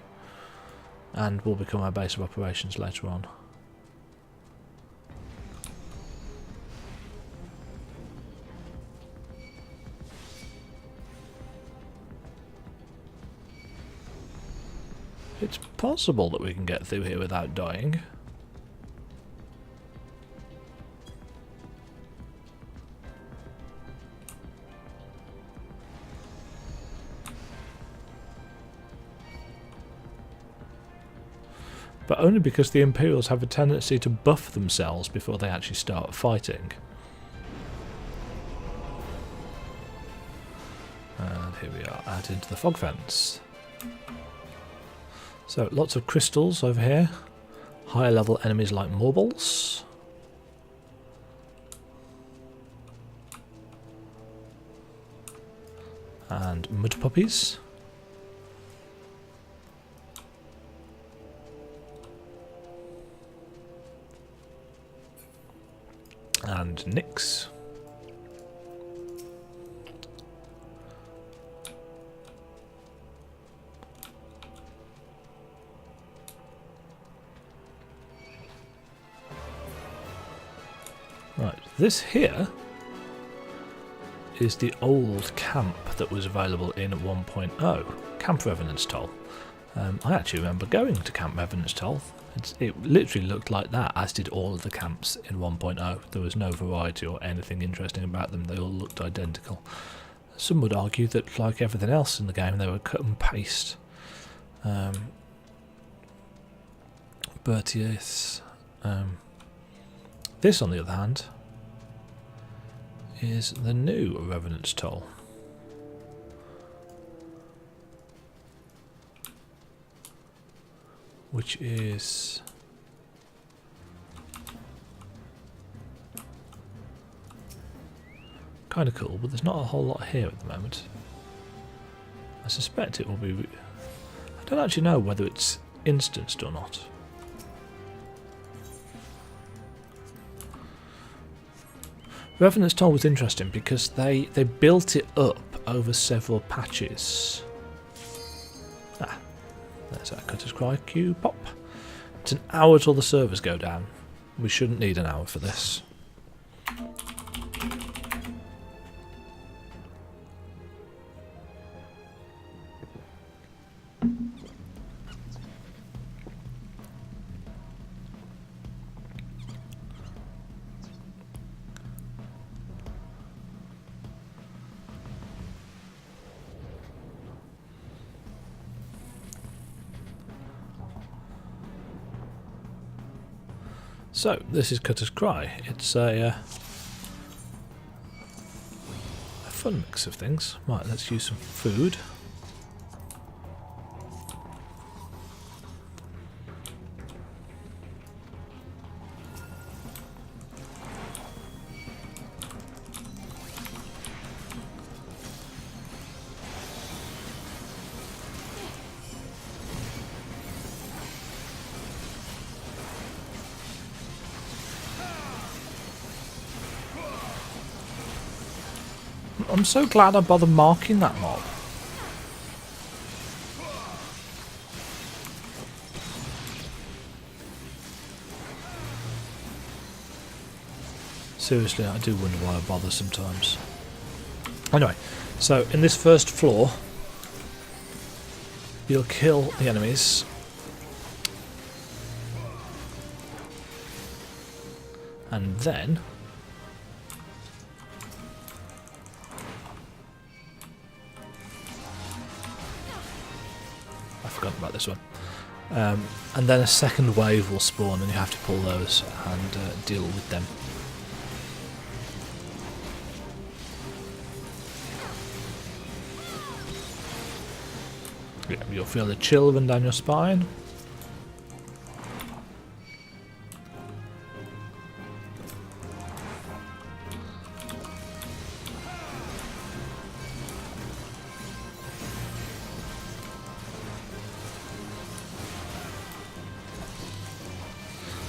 and will become our base of operations later on. It's possible that we can get through here without dying. But only because the Imperials have a tendency to buff themselves before they actually start fighting. And here we are, out into the fog fence. So lots of crystals over here. Higher level enemies like Morbles. And mud puppies. And Nyx. Right, this here is the old camp that was available in 1.0, Camp Revenant's Toll. I actually remember going to Camp Revenant's Toll. It literally looked like that, as did all of the camps in 1.0. There was no variety or anything interesting about them. They all looked identical. Some would argue that, like everything else in the game, they were cut and paste. Bertius. This, on the other hand, is the new Revenant's Toll. Which is kind of cool, but there's not a whole lot here at the moment. I suspect it will be... I don't actually know whether it's instanced or not. Revenant's Toll was interesting because they built it up over several patches. Ah, there's our Cutter's Cry queue pop. It's an hour till the servers go down. We shouldn't need an hour for this. So, this is Cutter's Cry. It's a fun mix of things. Right, let's use some food. I'm so glad I bothered marking that mob. Seriously, I do wonder why I bother sometimes. Anyway, so in this first floor, you'll kill the enemies. And then... I've forgotten about this one. And then a second wave will spawn and you have to pull those and deal with them. Yeah, you'll feel the chill run down your spine.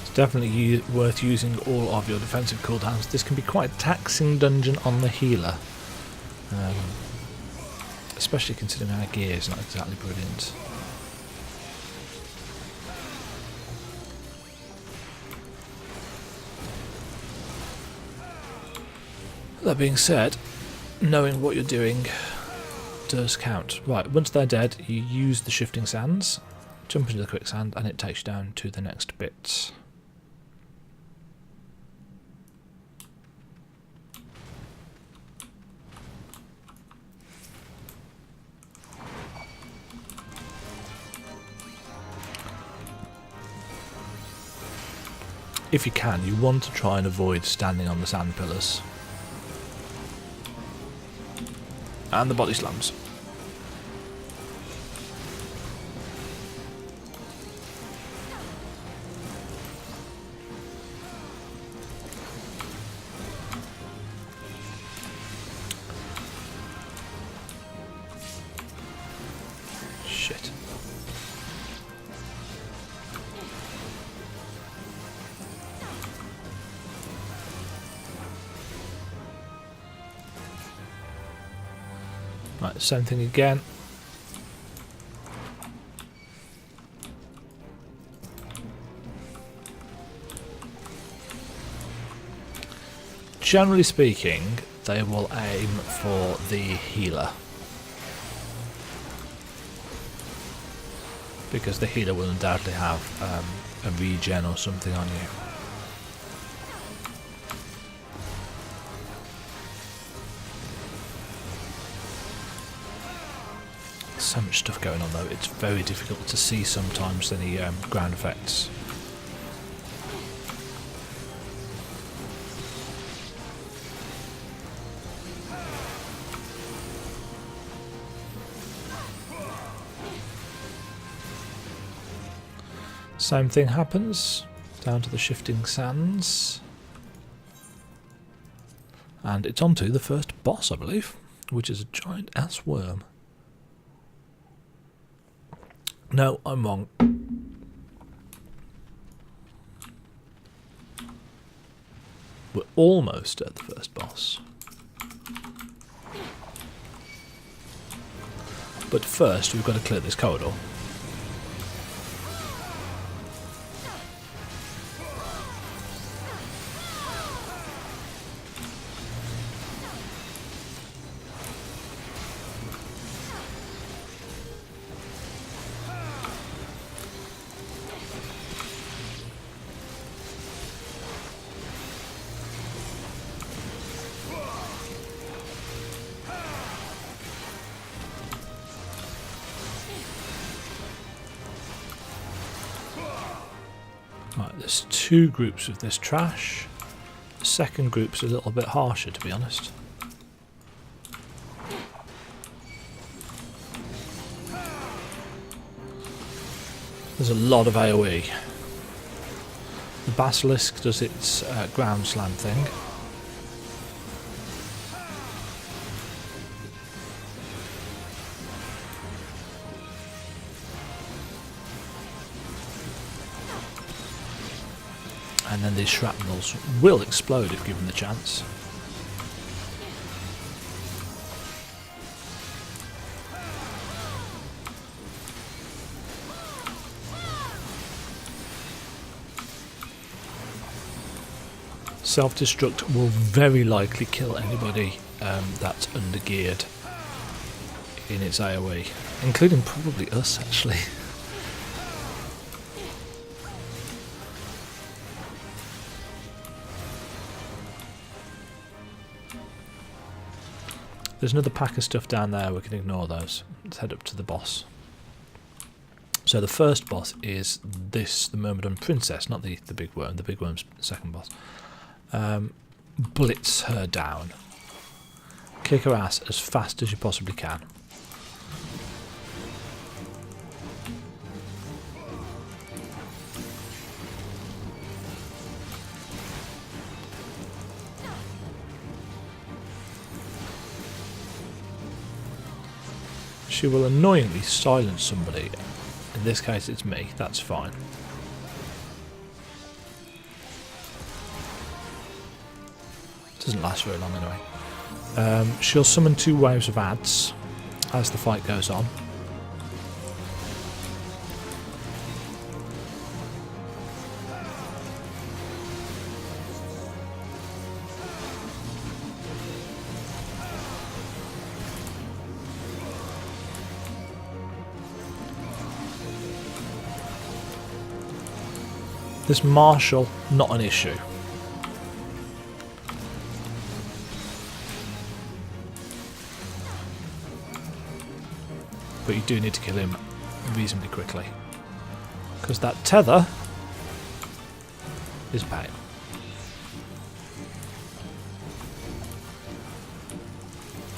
It's definitely worth using all of your defensive cooldowns. This can be quite a taxing dungeon on the healer. Especially considering our gear is not exactly brilliant. That being said, knowing what you're doing does count. Right, once they're dead, you use the shifting sands, jump into the quicksand, and it takes you down to the next bit. If you can, you want to try and avoid standing on the sand pillars. And the body slams. Shit. Right, same thing again. Generally speaking, they will aim for the healer. Because the healer will undoubtedly have a regen or something on you. So much stuff going on though, it's very difficult to see sometimes any ground effects. Same thing happens. Down to the shifting sands. And it's on to the first boss, I believe, which is a giant ass worm. No, I'm wrong. We're almost at the first boss. But first, we've got to clear this corridor. Right, there's two groups of this trash. The second group's a little bit harsher, to be honest. There's a lot of AoE. The Basilisk does its ground slam thing. And then these shrapnels will explode if given the chance. Self-destruct will very likely kill anybody that's undergeared in its AoE, including probably us actually. There's another pack of stuff down there, we can ignore those. Let's head up to the boss. So the first boss is this, the Myrmidon Princess, not the big worm. The big worm's the second boss. Blitz her down. Kick her ass as fast as you possibly can. She will annoyingly silence somebody. In this case it's me, that's fine. Doesn't last very long anyway. She'll summon 2 waves of ads as the fight goes on. This Marshal, not an issue. But you do need to kill him reasonably quickly. Because that tether is pain.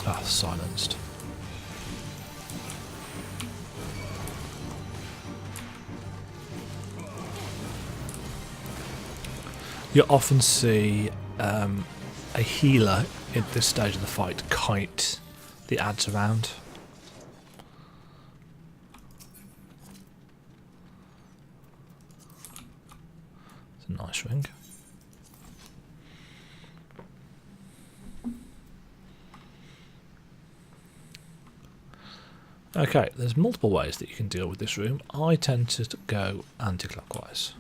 Ah, silenced. You often see a healer at this stage of the fight kite the ads around. It's a nice ring. Okay, there's multiple ways that you can deal with this room. I tend to go anti-clockwise.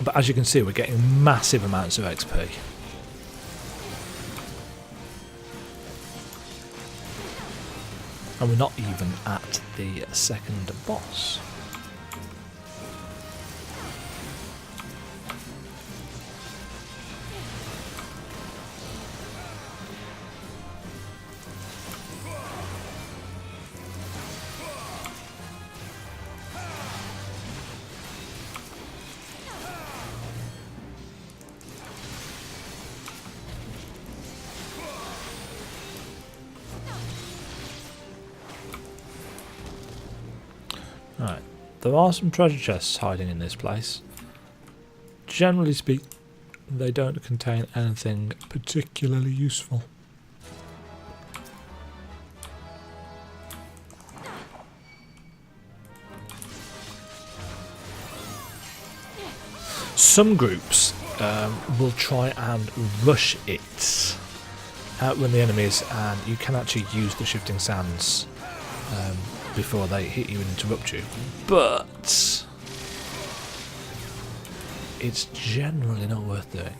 But as you can see, we're getting massive amounts of XP. And we're not even at the second boss. Right, there are some treasure chests hiding in this place. Generally speaking, they don't contain anything particularly useful. Some groups will try and rush it outrun the enemies, and you can actually use the shifting sands before they hit you and interrupt you, but it's generally not worth doing.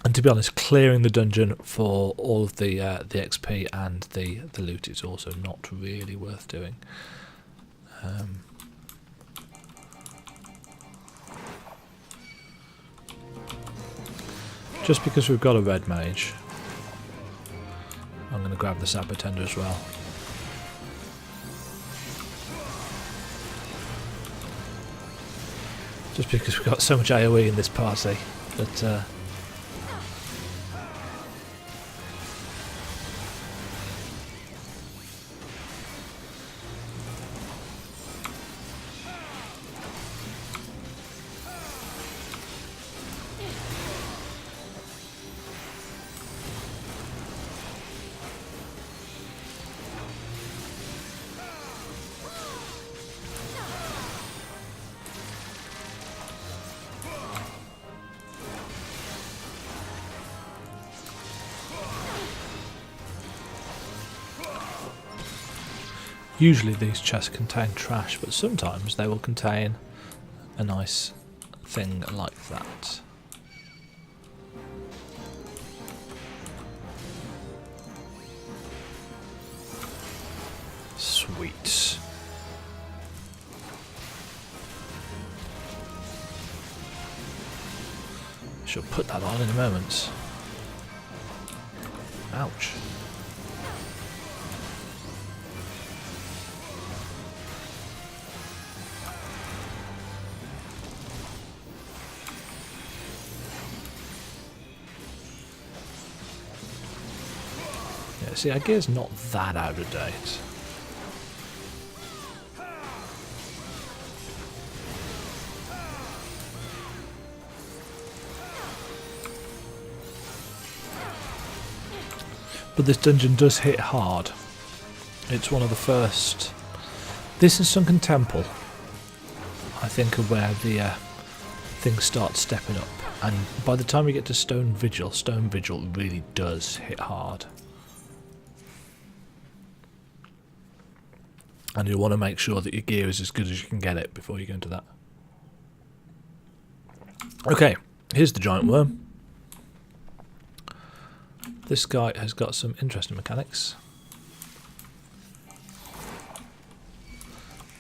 And to be honest, clearing the dungeon for all of the XP and the loot is also not really worth doing. Just because we've got a red mage, I'm going to grab the Sapper Tender as well. Just because we've got so much AoE in this party that usually these chests contain trash, but sometimes they will contain a nice thing like that. Sweet. I shall put that on in a moment. Ouch. See, our gear's not that out of date. But this dungeon does hit hard. It's one of the first. This and Sunken Temple, I think, are where the things start stepping up. And by the time we get to Stone Vigil really does hit hard. And you'll want to make sure that your gear is as good as you can get it before you go into that. Okay, here's the giant worm. This guy has got some interesting mechanics.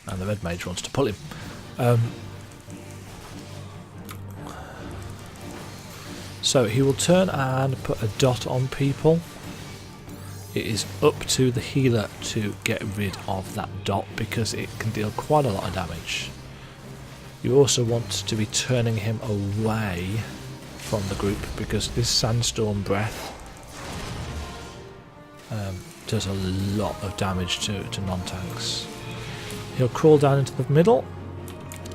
And the red mage wants to pull him. So he will turn and put a dot on people. It is up to the healer to get rid of that dot because it can deal quite a lot of damage. You also want to be turning him away from the group because this sandstorm breath does a lot of damage to non-tanks. He'll crawl down into the middle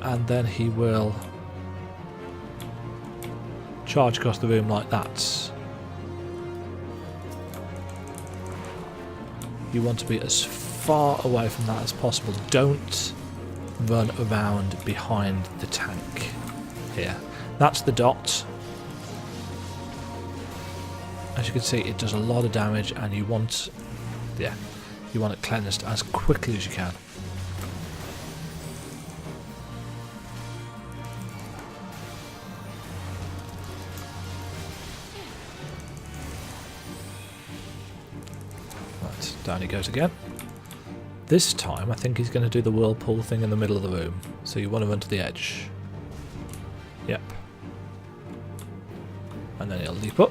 and then he will charge across the room like that. You want to be as far away from that as possible. Don't run around behind the tank here. That's the dot. As you can see, it does a lot of damage and you want it cleansed as quickly as you can. Down he goes again. This time I think he's going to do the whirlpool thing in the middle of the room. So you want to run to the edge. Yep. And then he'll leap up.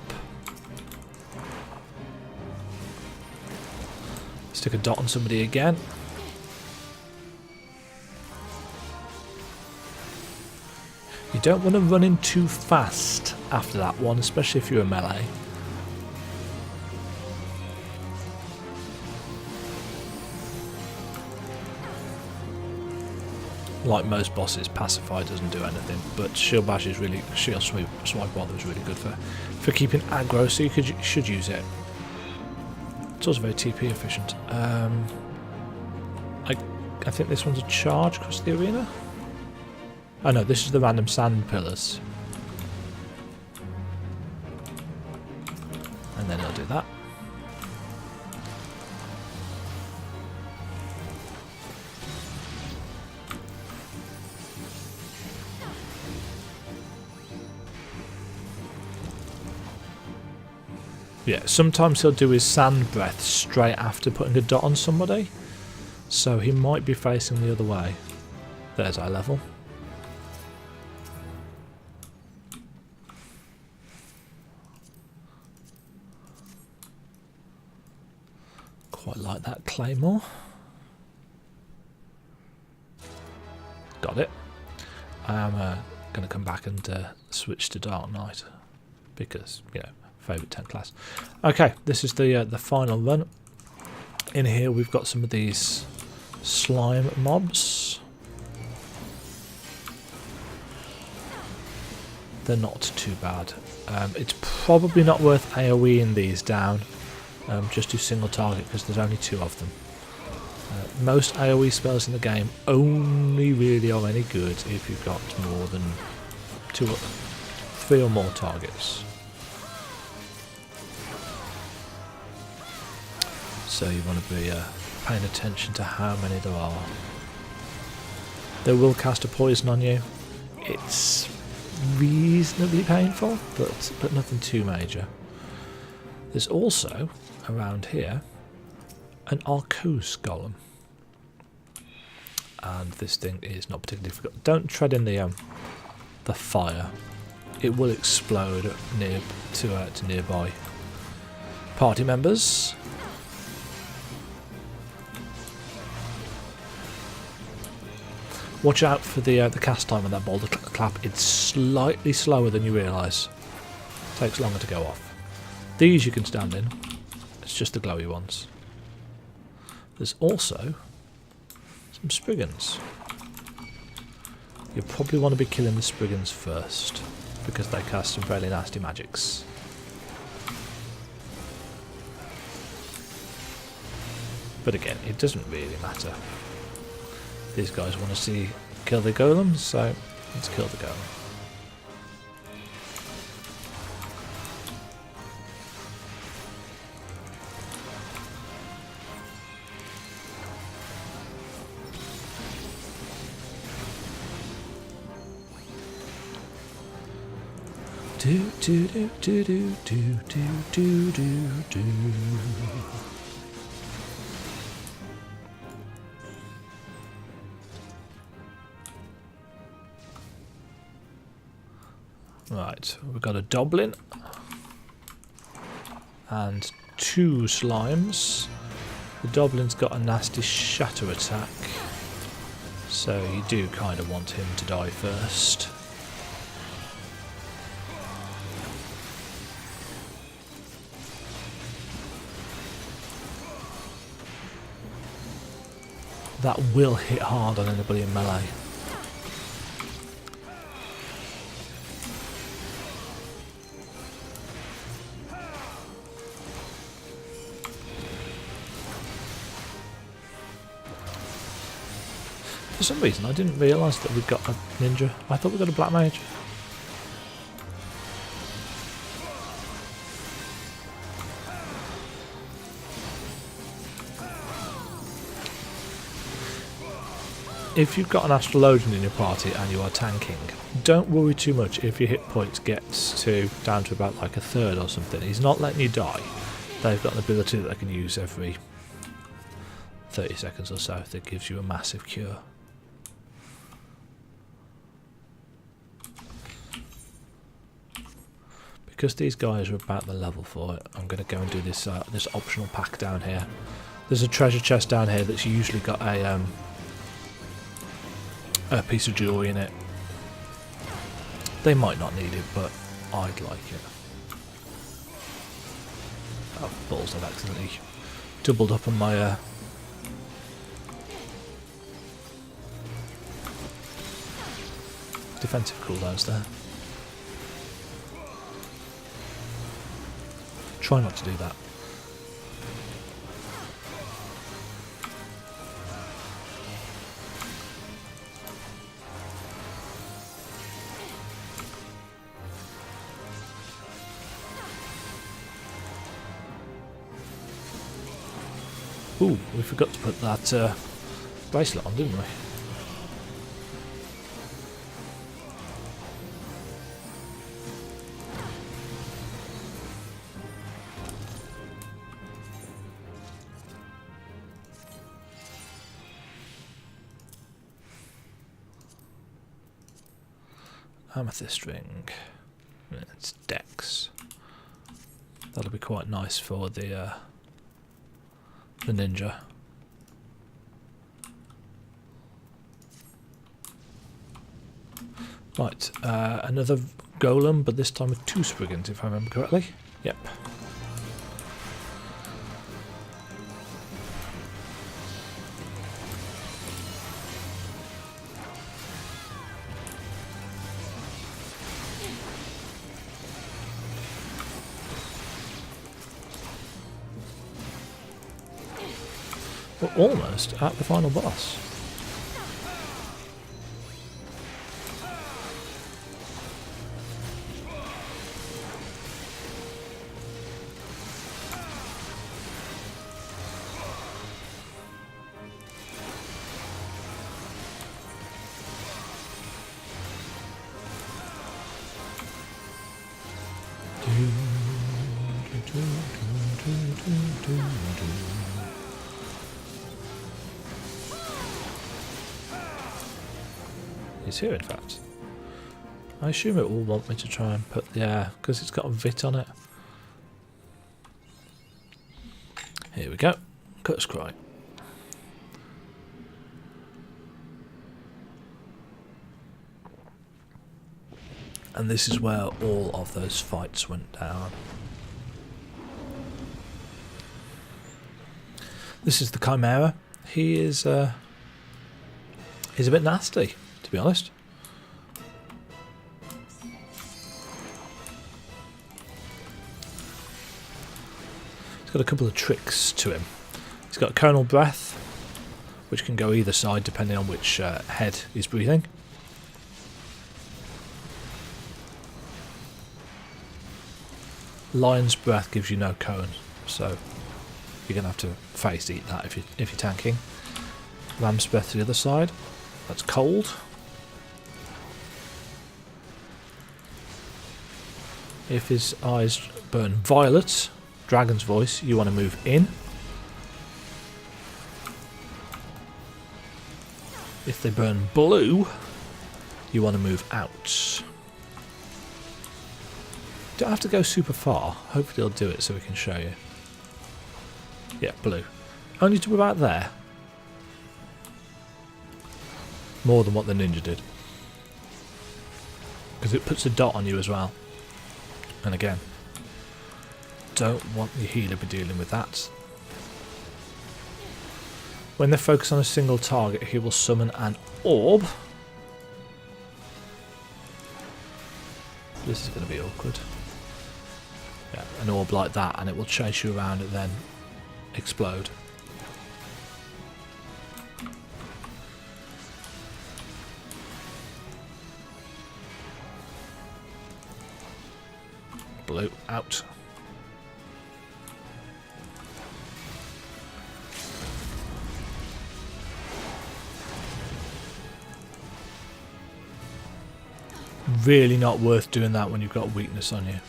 Stick a dot on somebody again. You don't want to run in too fast after that one, especially if you're a melee. Like most bosses, Pacify doesn't do anything, but Shield Bash is really, Shield Swipe Bother is really good for keeping aggro, so you should use it. It's also very TP efficient. I think this one's a charge across the arena. Oh no, this is the random sand pillars. And then he'll do that. Yeah, sometimes he'll do his sand breath straight after putting a dot on somebody. So he might be facing the other way. There's eye level. Quite like that claymore. Got it. I am going to come back and switch to Dark Knight because, you know, favourite 10 class. Okay, this is the final run. In here we've got some of these slime mobs. They're not too bad. It's probably not worth AoEing these down. Just do single target because there's only 2 of them. Most AoE spells in the game only really are any good if you've got more than 3 or more targets. So you want to be paying attention to how many there are. They will cast a poison on you. It's reasonably painful, but nothing too major. There's also, around here, an Arcos golem. And this thing is not particularly difficult. Don't tread in the fire. It will explode to nearby party members. Watch out for the cast time on that boulder clap. It's slightly slower than you realise. Takes longer to go off. These you can stand in. It's just the glowy ones. There's also some Spriggans. You probably want to be killing the Spriggans first because they cast some fairly nasty magics. But again, it doesn't really matter. These guys want to kill the golems, so let's kill the golem. Do do do do do do do do do. Right, we've got a Doblin and 2 slimes. The Doblin's got a nasty shatter attack, so you do kind of want him to die first. That will hit hard on anybody in melee. For some reason I didn't realise that we'd got a ninja. I thought we got a black mage. If you've got an astrologian in your party and you are tanking, don't worry too much if your hit points gets down to about like a third or something. He's not letting you die. They've got an ability that they can use every 30 seconds or so that gives you a massive cure. Because these guys are about the level for it, I'm going to go and do this this optional pack down here. There's a treasure chest down here that's usually got a piece of jewellery in it. They might not need it, but I'd like it. Oh, balls, I've accidentally doubled up on my defensive cooldowns there. Try not to do that. Ooh, we forgot to put that bracelet on, didn't we? Amethyst ring. It's Dex. That'll be quite nice for the ninja. Right, another golem, but this time with 2 Spriggans, if I remember correctly. Yep. We're almost at the final boss. He's here, in fact. I assume it will want me to try and put because it's got a vit on it. Here we go. Cuts cry. And this is where all of those fights went down. This is the Chimera. He's a bit nasty, to be honest. He's got a couple of tricks to him. He's got Coronal Breath, which can go either side depending on which head he's breathing. Lion's Breath gives you no cone, so you're going to have to face eat that if you're tanking. Ram's Breath to the other side. That's cold. If his eyes burn violet, Dragon's Voice, you want to move in. If they burn blue, you want to move out. Don't have to go super far. Hopefully he'll do it so we can show you. Yeah, blue. Only to about there. More than what the ninja did. Because it puts a dot on you as well. And again, don't want your healer to be dealing with that. When they focus on a single target, he will summon an orb. This is going to be awkward. Yeah, an orb like that, and it will chase you around and then explode. Blue out. Really not worth doing that when you've got weakness on you.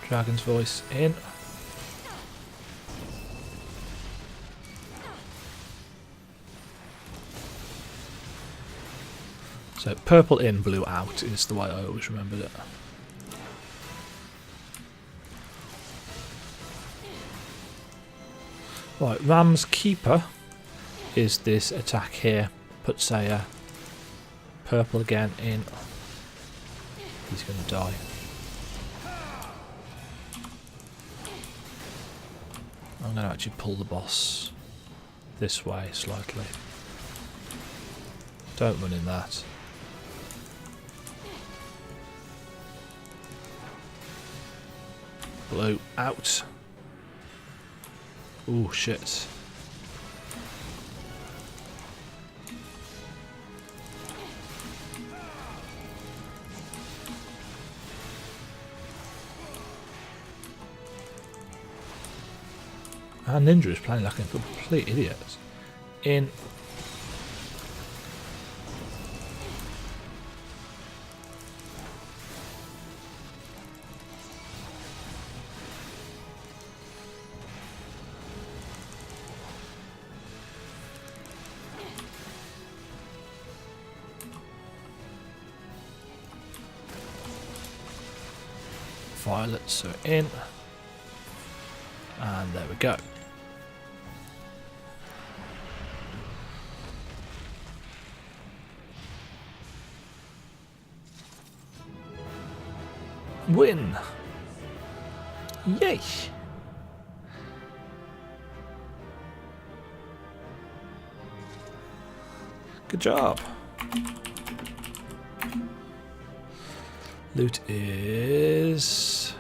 Dragon's voice in. So purple in, blue out is the way I always remembered it. Right, Ram's Keeper is this attack here. Puts a purple again in. He's going to die. I'm going to actually pull the boss this way slightly. Don't run in that. Blue out. Oh shit. Our ninja is playing like a complete idiot. In. Violets are in. And there we go. Win! Yay! Good job. Loot is...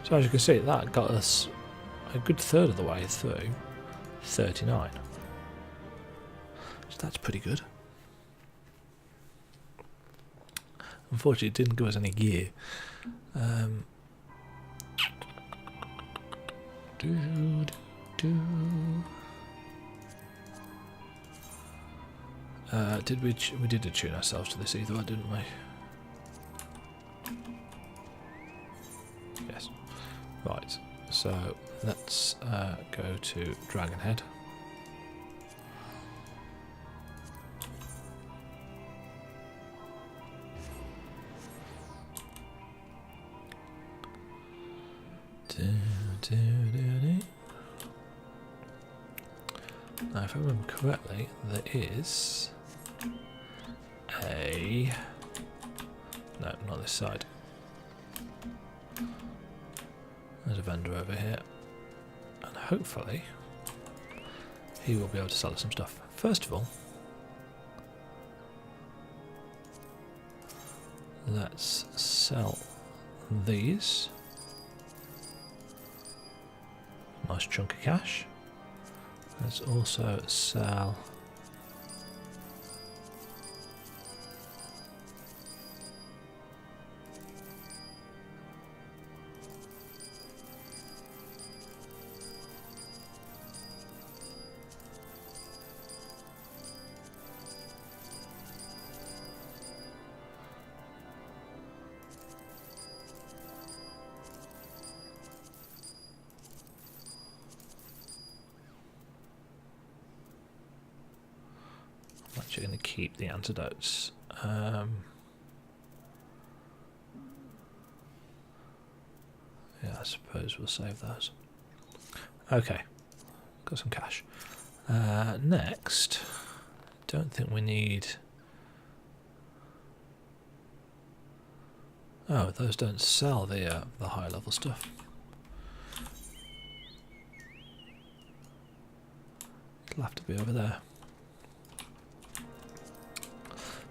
So as you can see, that got us a good third of the way through 39. So that's pretty good. Unfortunately, it didn't give us any gear. Did we did attune ourselves to this either way, didn't we? Yes. Right, so let's go to Dragonhead. Now, if I remember correctly, there is a... No, not this side. There's a vendor over here, and hopefully he will be able to sell us some stuff. First of all, let's sell these. Nice chunk of cash. Let's also sell I'm actually going to keep the antidotes. Yeah, I suppose we'll save those. Okay, got some cash. Next, don't think we need... Oh, those don't sell the high level stuff. It'll have to be over there.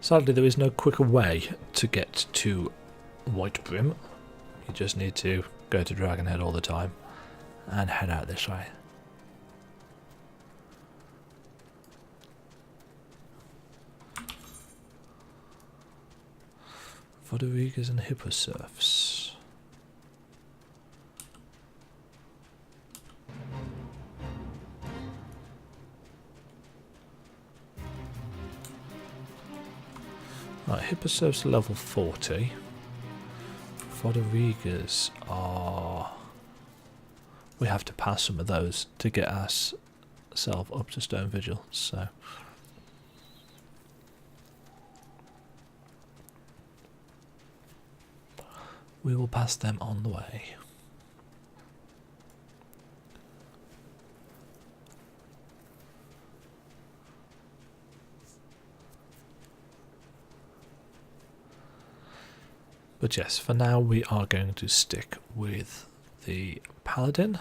Sadly, there is no quicker way to get to White Brim. You just need to go to Dragonhead all the time and head out this way. Vodorigas and Hipposurfs. Hipposoph's level 40. Rodriguez are... We have to pass some of those to get ourselves up to Stone Vigil, so... We will pass them on the way. But yes, for now we are going to stick with the Paladin.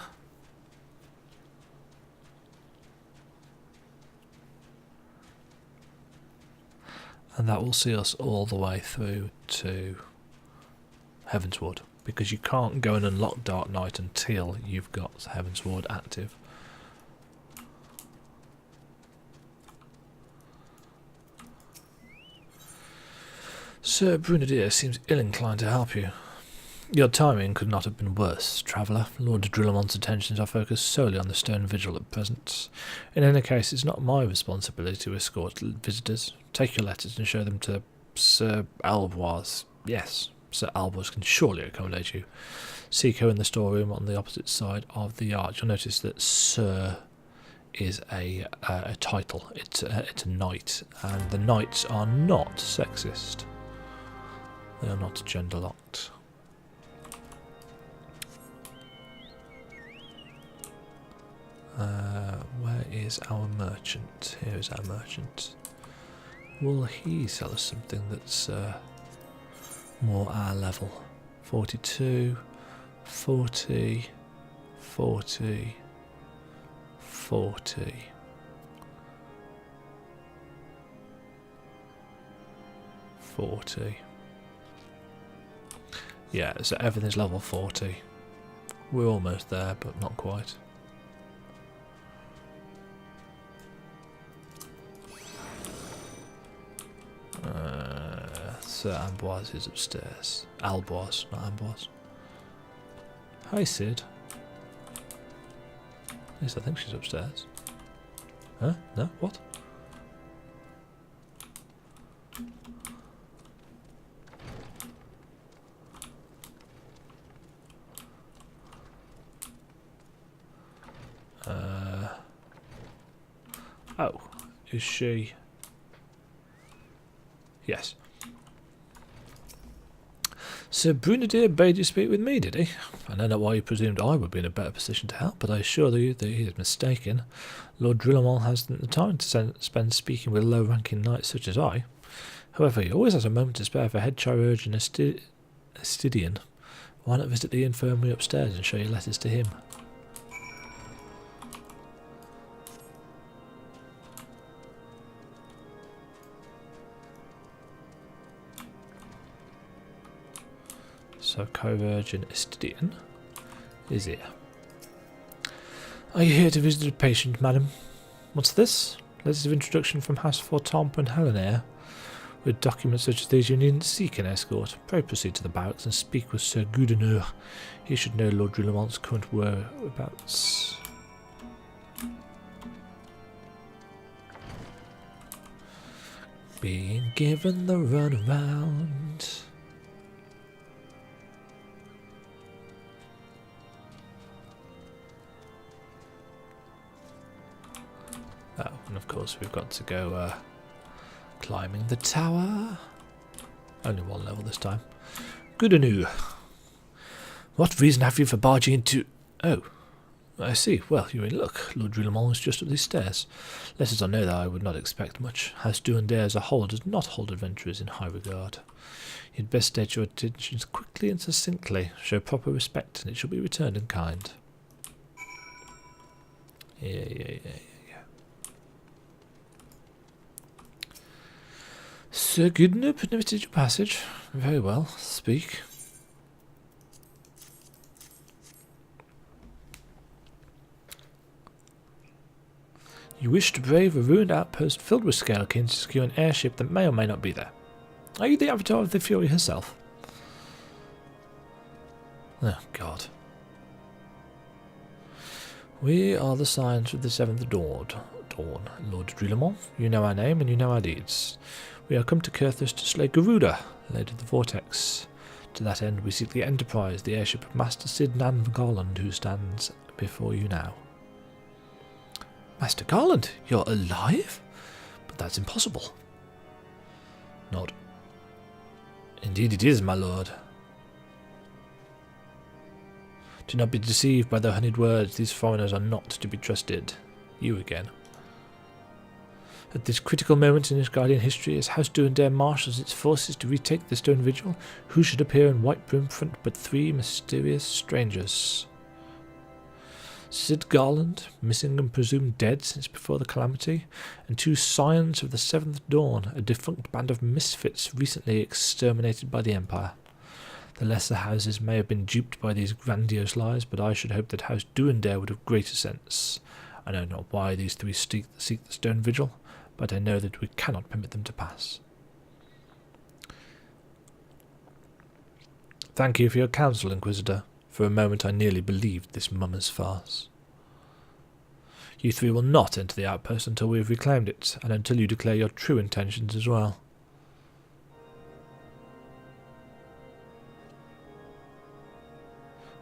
And that will see us all the way through to Heavensward, because you can't go and unlock Dark Knight until you've got Heavensward active. Sir Brunadier seems ill-inclined to help you. Your timing could not have been worse, traveller. Lord Drillamont's attentions are focused solely on the Stone Vigil at present. In any case, it's not my responsibility to escort visitors. Take your letters and show them to Sir Albois. Yes, Sir Albois can surely accommodate you. Seek her in the storeroom on the opposite side of the arch. You'll notice that Sir is a title. It's a knight, and the knights are not sexist. They are not gender locked. Where is our merchant? Here is our merchant. Will he sell us something that's more our level? 42, 40, 40, 40. Yeah, so everything's level 40. We're almost there, but not quite. Sir Amboise is upstairs. Alboise, not Amboise. Hi, Sid. Yes, I think she's upstairs. Huh? No? What? Oh, is she? Yes. Sir Brunadier bade you speak with me, did he? I know not why he presumed I would be in a better position to help, but I assure you that he is mistaken. Lord Drillamont hasn't the time to spend speaking with low-ranking knights such as I. However, he always has a moment to spare for head chirurgeon Estidian. Why not visit the infirmary upstairs and show your letters to him? So co-virgin Estidian is here. Are you here to visit a patient, madam? What's this? Letters of introduction from House Fortamp and Helenaire. With documents such as these you needn't seek an escort. Pray proceed to the barracks and speak with Sir Goudeneur. He should know Lord Drillamont's current whereabouts. Being given the runaround. Oh, and of course we've got to go climbing the tower. Only one level this time. Good anew. What reason have you for barging into... Oh, I see. Well, you're in luck. Lord Drillamont is just up these stairs. Let us know that I would not expect much. House Duandere as a whole does not hold adventurers in high regard. You'd best state your intentions quickly and succinctly. Show proper respect, and it shall be returned in kind. Yeah. Sir Goudeneur permitted your passage. Very well. Speak. You wish to brave a ruined outpost filled with Scalekins to secure an airship that may or may not be there. Are you the avatar of the Fury herself? Oh, God. We are the Scions of the Seventh Dawn, Lord Drillamont. You know our name and you know our deeds. We are come to Kurthus to slay Garuda, Lady of the Vortex. To that end, we seek the Enterprise, the airship of Master Sid Nan Garland, who stands before you now. Master Garland, you're alive? But that's impossible. Nod. Indeed it is, my lord. Do not be deceived by their honeyed words. These foreigners are not to be trusted. You again. At this critical moment in his Guardian history, as House Duendare marshals its forces to retake the Stone Vigil, who should appear in white brim front but 3 mysterious strangers? Sid Garland, missing and presumed dead since before the calamity, and 2 scions of the Seventh Dawn, a defunct band of misfits recently exterminated by the Empire. The lesser houses may have been duped by these grandiose lies, but I should hope that House Duendare would have greater sense. I know not why these 3 seek the Stone Vigil, but I know that we cannot permit them to pass. Thank you for your counsel, Inquisitor. For a moment I nearly believed this mummer's farce. You 3 will not enter the outpost until we have reclaimed it, and until you declare your true intentions as well.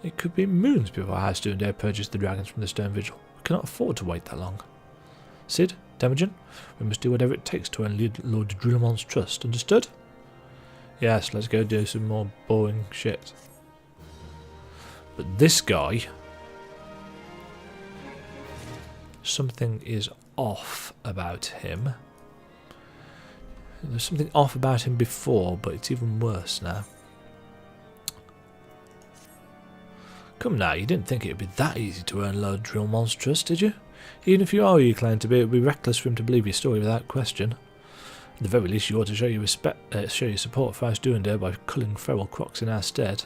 It could be moons before House Duendare purges the dragons from the Stone Vigil. We cannot afford to wait that long. Sid, Temujin, we must do whatever it takes to earn Lord Drillamon's trust. Understood? Yes, let's go do some more boring shit. But this guy... something is off about him. There's something off about him before, but it's even worse now. Come now, you didn't think it would be that easy to earn Lord Drillmon's trust, did you? Even if you are who you claim to be, it would be reckless for him to believe your story without question. At the very least, you ought to show your support for House Duendare by culling feral crocs in our stead.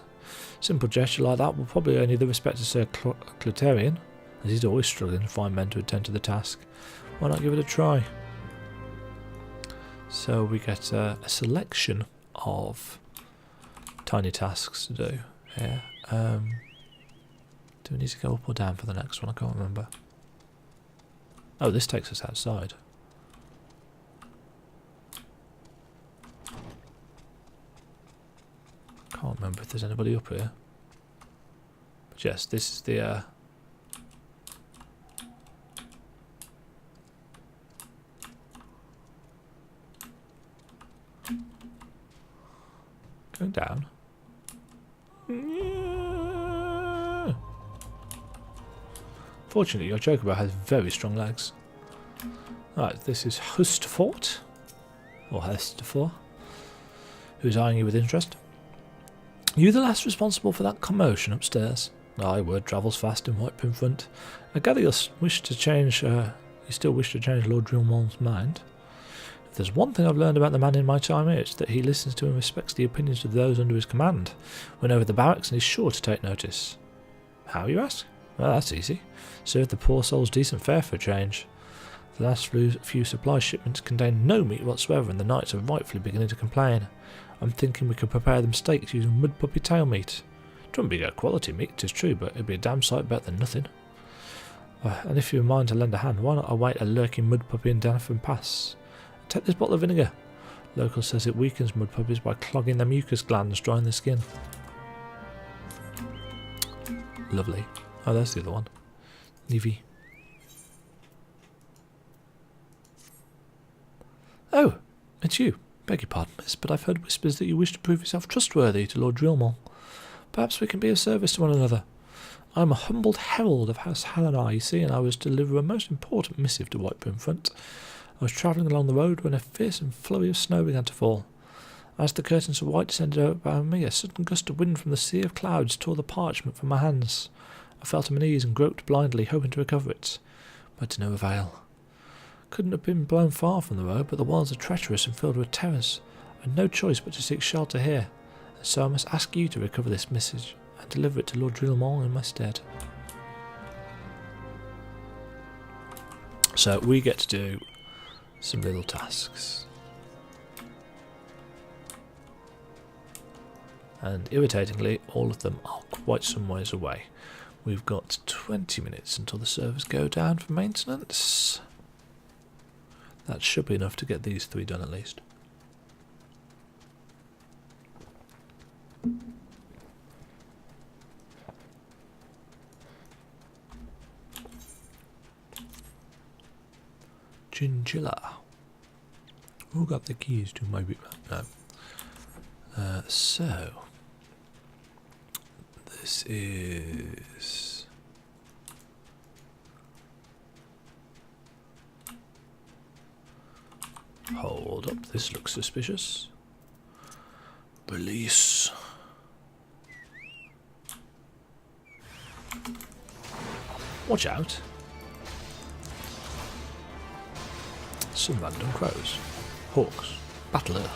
Simple gesture like that will probably earn you the respect of Sir Cluterian, as he's always struggling to find men to attend to the task. Why not give it a try? So we get a selection of tiny tasks to do here. Do we need to go up or down for the next one? I can't remember. Oh, this takes us outside. Can't remember if there's anybody up here. But yes, this is the... going down. Fortunately, your chocobo has very strong legs. Right, this is Hustfort, or Hustfor, who's eyeing you with interest. You the last responsible for that commotion upstairs? Aye, word travels fast in White Pin Front. I gather you still wish to change Lord Drillmon's mind. If there's one thing I've learned about the man in my time here, it's that he listens to and respects the opinions of those under his command. Went over the barracks and is sure to take notice. How, you ask? Well, that's easy. Serve the poor souls decent fare for a change. The last few supply shipments contained no meat whatsoever, and the knights are rightfully beginning to complain. I'm thinking we could prepare them steaks using mud puppy tail meat. It wouldn't be good quality meat, 'tis true, but it'd be a damn sight better than nothing. And if you're in mind to lend a hand, why not await a lurking mud puppy in Danafin Pass? Take this bottle of vinegar. Local says it weakens mud puppies by clogging their mucus glands, drying the skin. Lovely. Oh, there's the other one. Levy. Oh, it's you. Beg your pardon, miss, but I've heard whispers that you wish to prove yourself trustworthy to Lord Drillmon. Perhaps we can be of service to one another. I am a humbled herald of House Halanar, you see, and I was to deliver a most important missive to White Pin Front. I was travelling along the road when a fearsome flurry of snow began to fall. As the curtains of white descended over me, a sudden gust of wind from the sea of clouds tore the parchment from my hands. I fell to my knees and groped blindly, hoping to recover it, but to no avail. Couldn't have been blown far from the road, but the walls are treacherous and filled with terrors. I had no choice but to seek shelter here, and so I must ask you to recover this message and deliver it to Lord Drillmon in my stead. So we get to do some little tasks. And irritatingly, all of them are quite some ways away. We've got 20 minutes until the servers go down for maintenance. That should be enough to get these 3 done at least. Chinchilla. Who got the keys to my boot? No. So this is hold up, this looks suspicious. Release. Watch out. Some random crows. Hawks. Battler.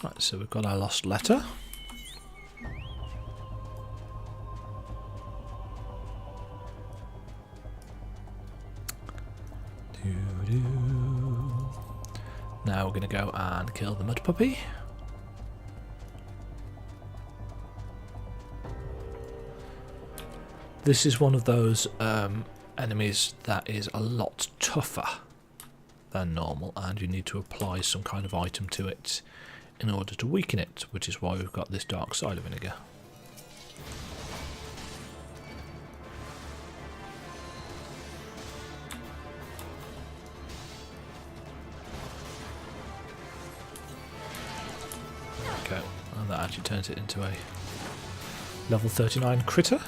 Right, so we've got our lost letter. Now we're going to go and kill the mud puppy. This is one of those enemies that is a lot tougher than normal, and you need to apply some kind of item to it in order to weaken it, which is why we've got this dark cider vinegar. Okay, and that actually turns it into a level 39 critter.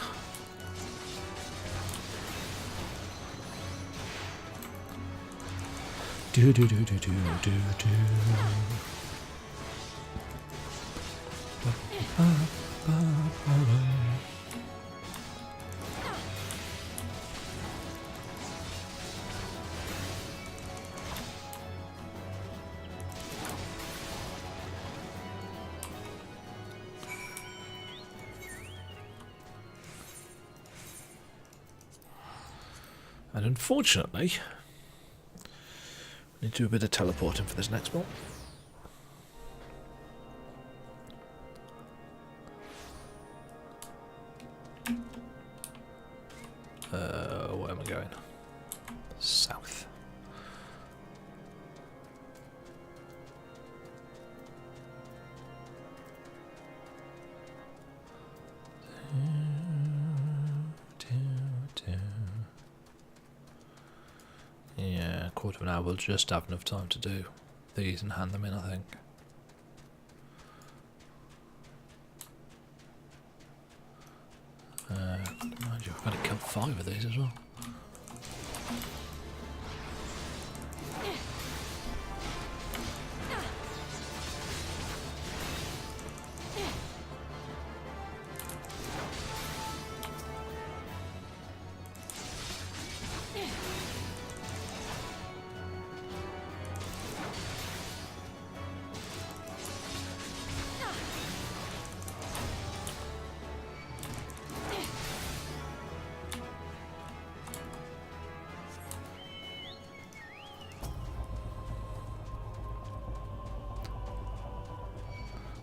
Do do do do do do do. And unfortunately, we need to do a bit of teleporting for this next one. Where am I going? South. Yeah, a quarter of an hour will just have enough time to do these and hand them in, I think. Mind you, I've got to kill 5 of these as well.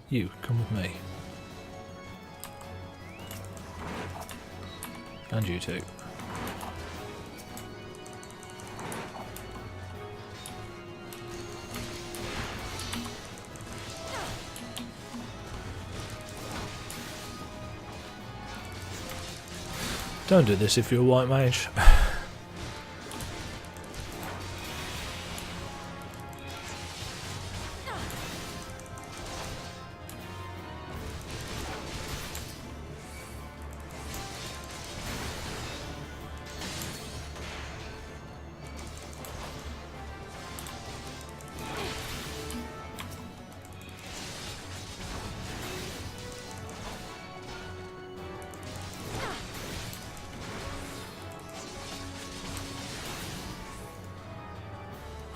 You, come with me. And you too. Don't do this if you're a white mage.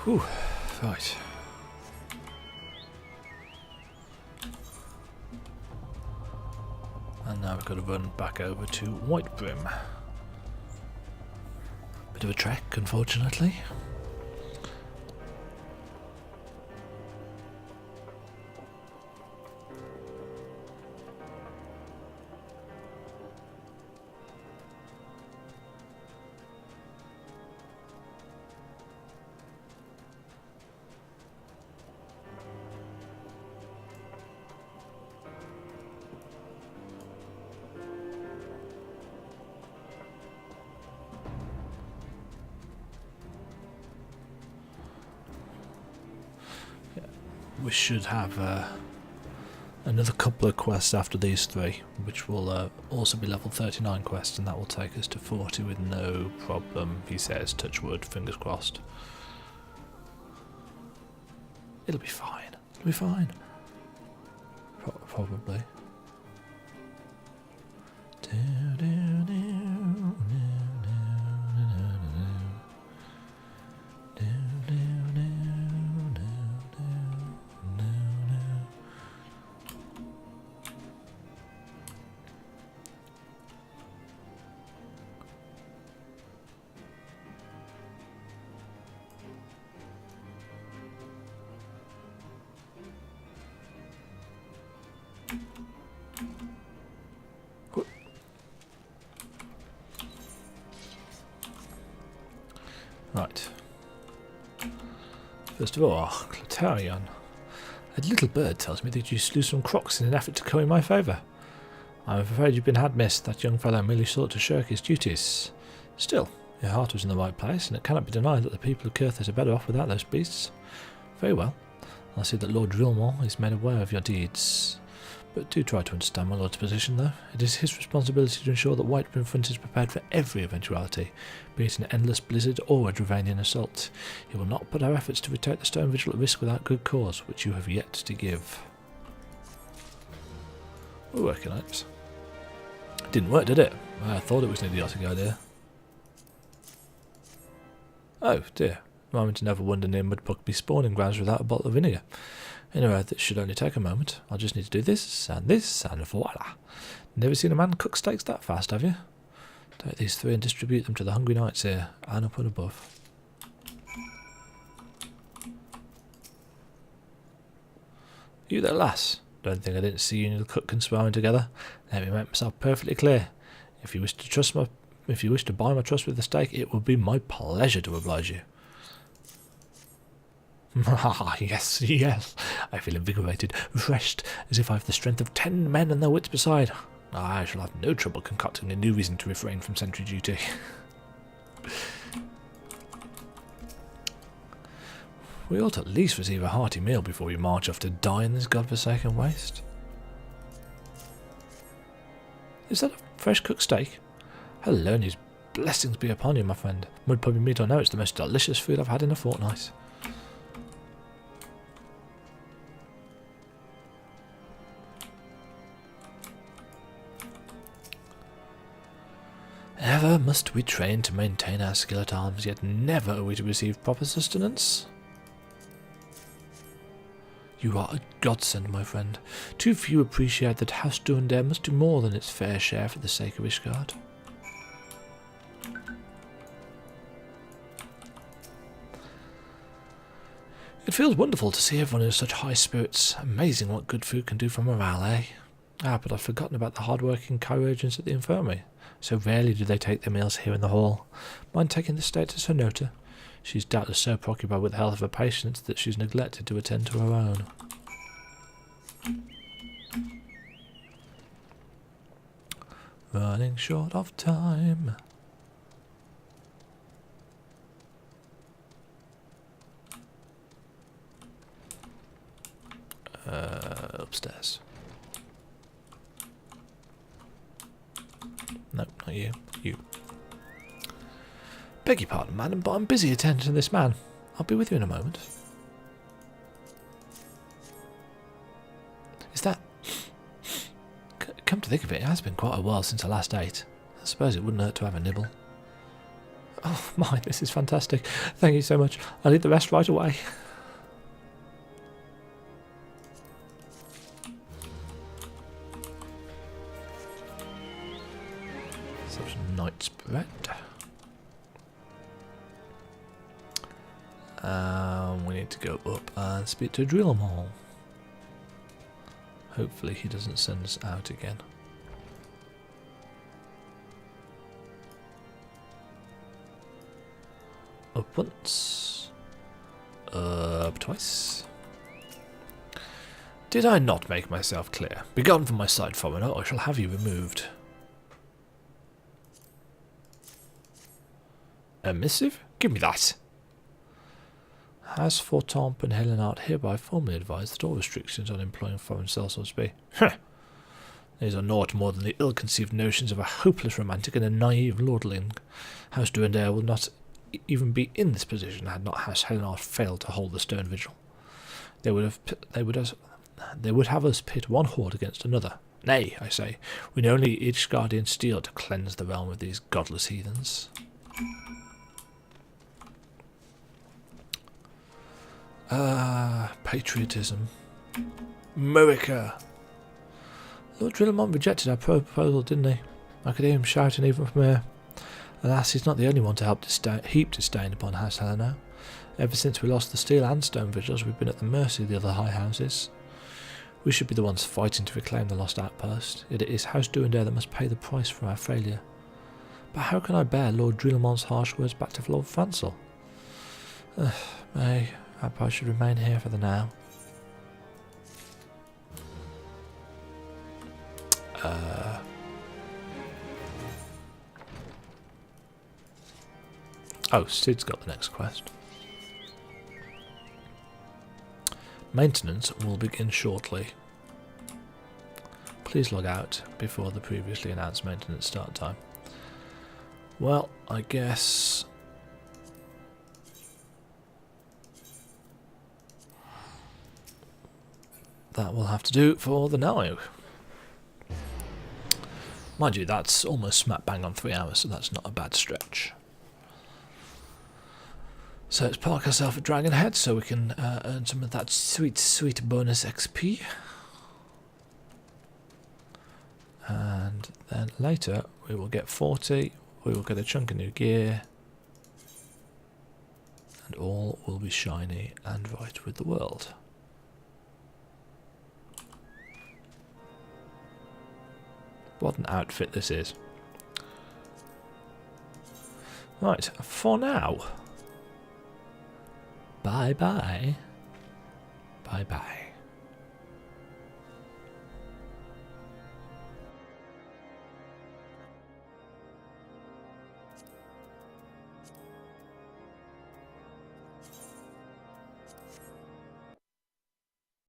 Whew, right. And now we've got to run back over to White Brim. Bit of a trek, unfortunately. we should have another couple of quests after these 3, which will also be level 39 quests, and that will take us to 40 with no problem, he says, touch wood, fingers crossed. It'll be fine, it'll be fine. Probably. Right. First of all, Clatarion. A little bird tells me that you slew some crocs in an effort to go in my favour. I'm afraid you've been had, miss. That young fellow merely sought to shirk his duties. Still, your heart was in the right place, and it cannot be denied that the people of Curthis are better off without those beasts. Very well. I see that Lord Drillmore is made aware of your deeds. But do try to understand my lord's position, though. It is his responsibility to ensure that Whiteburn Front is prepared for every eventuality, be it an endless blizzard or a Dravanian assault. He will not put our efforts to retake the Stone Vigil at risk without good cause, which you have yet to give. We're working on it. Didn't work, did it? I thought it was an idiotic idea. Oh dear. Moment to never wonder near Mudpuck be spawning grounds without a bottle of vinegar. Anyway, this should only take a moment. I'll just need to do this, and voila. Never seen a man cook steaks that fast, have you? Take these 3 and distribute them to the hungry knights here, and up and above. You there, lass? Don't think I didn't see you and your cook conspiring together. Let me make myself perfectly clear. If you wish to buy my trust with the steak, it would be my pleasure to oblige you. Ah, yes, yes. I feel invigorated, refreshed, as if I have the strength of 10 men and their wits beside. I shall have no trouble concocting a new reason to refrain from sentry duty. We ought at least receive a hearty meal before we march off to die in this godforsaken waste. Is that a fresh cooked steak? Hellonies, blessings be upon you, my friend. Mud puppy meat or no, it's the most delicious food I've had in a fortnight. Ever must we train to maintain our skill at arms, yet never are we to receive proper sustenance. You are a godsend, my friend. Too few appreciate that House Durandare must do more than its fair share for the sake of Ishgard. It feels wonderful to see everyone in such high spirits. Amazing what good food can do for morale, eh? Ah, but I've forgotten about the hard-working chirurgeons at the infirmary. So rarely do they take their meals here in the hall. Mind taking this state to Sonota? She's doubtless so preoccupied with the health of her patients that she's neglected to attend to her own. Running short of time. Upstairs. No, not you. You. Beg your pardon, madam, but I'm busy attending to this man. I'll be with you in a moment. Is that... Come to think of it, it has been quite a while since I last ate. I suppose it wouldn't hurt to have a nibble. Oh my, this is fantastic. Thank you so much. I'll eat the rest right away. Such knight's bread. We need to go up and speak to Drillmore. Hopefully he doesn't send us out again. Up once. Up twice. Did I not make myself clear? Begone from my sight, foreigner, or I shall have you removed. A missive? Give me that. Has Fortemps and Helenart hereby formally advised that all restrictions on employing foreign sellswords be... These are naught more than the ill-conceived notions of a hopeless romantic and a naive lordling. House Duendare will not even be in this position had not House Helenart failed to hold the stone vigil. They would have us pit one horde against another. Nay, I say, we need only each guardian steel to cleanse the realm of these godless heathens. Patriotism. America! Lord Drillamont rejected our proposal, didn't he? I could hear him shouting even from here. Alas, he's not the only one to heap disdain upon House Helena. Ever since we lost the steel and stone vigils, we've been at the mercy of the other high houses. We should be the ones fighting to reclaim the lost outpost, yet it is House Duendare that must pay the price for our failure. But how can I bear Lord Drillamont's harsh words back to Lord Fansel? May, I should remain here for the now. Oh, Sid's got the next quest. Maintenance will begin shortly. Please log out before the previously announced maintenance start time. Well, I guess that will have to do for the now. Mind you, that's almost smack bang on 3 hours, so that's not a bad stretch. So let's park ourselves at Dragonhead so we can earn some of that sweet, sweet bonus XP. And then later we will get 40, we will get a chunk of new gear, and all will be shiny and right with the world. What an outfit this is. Right, for now, bye bye. Bye bye.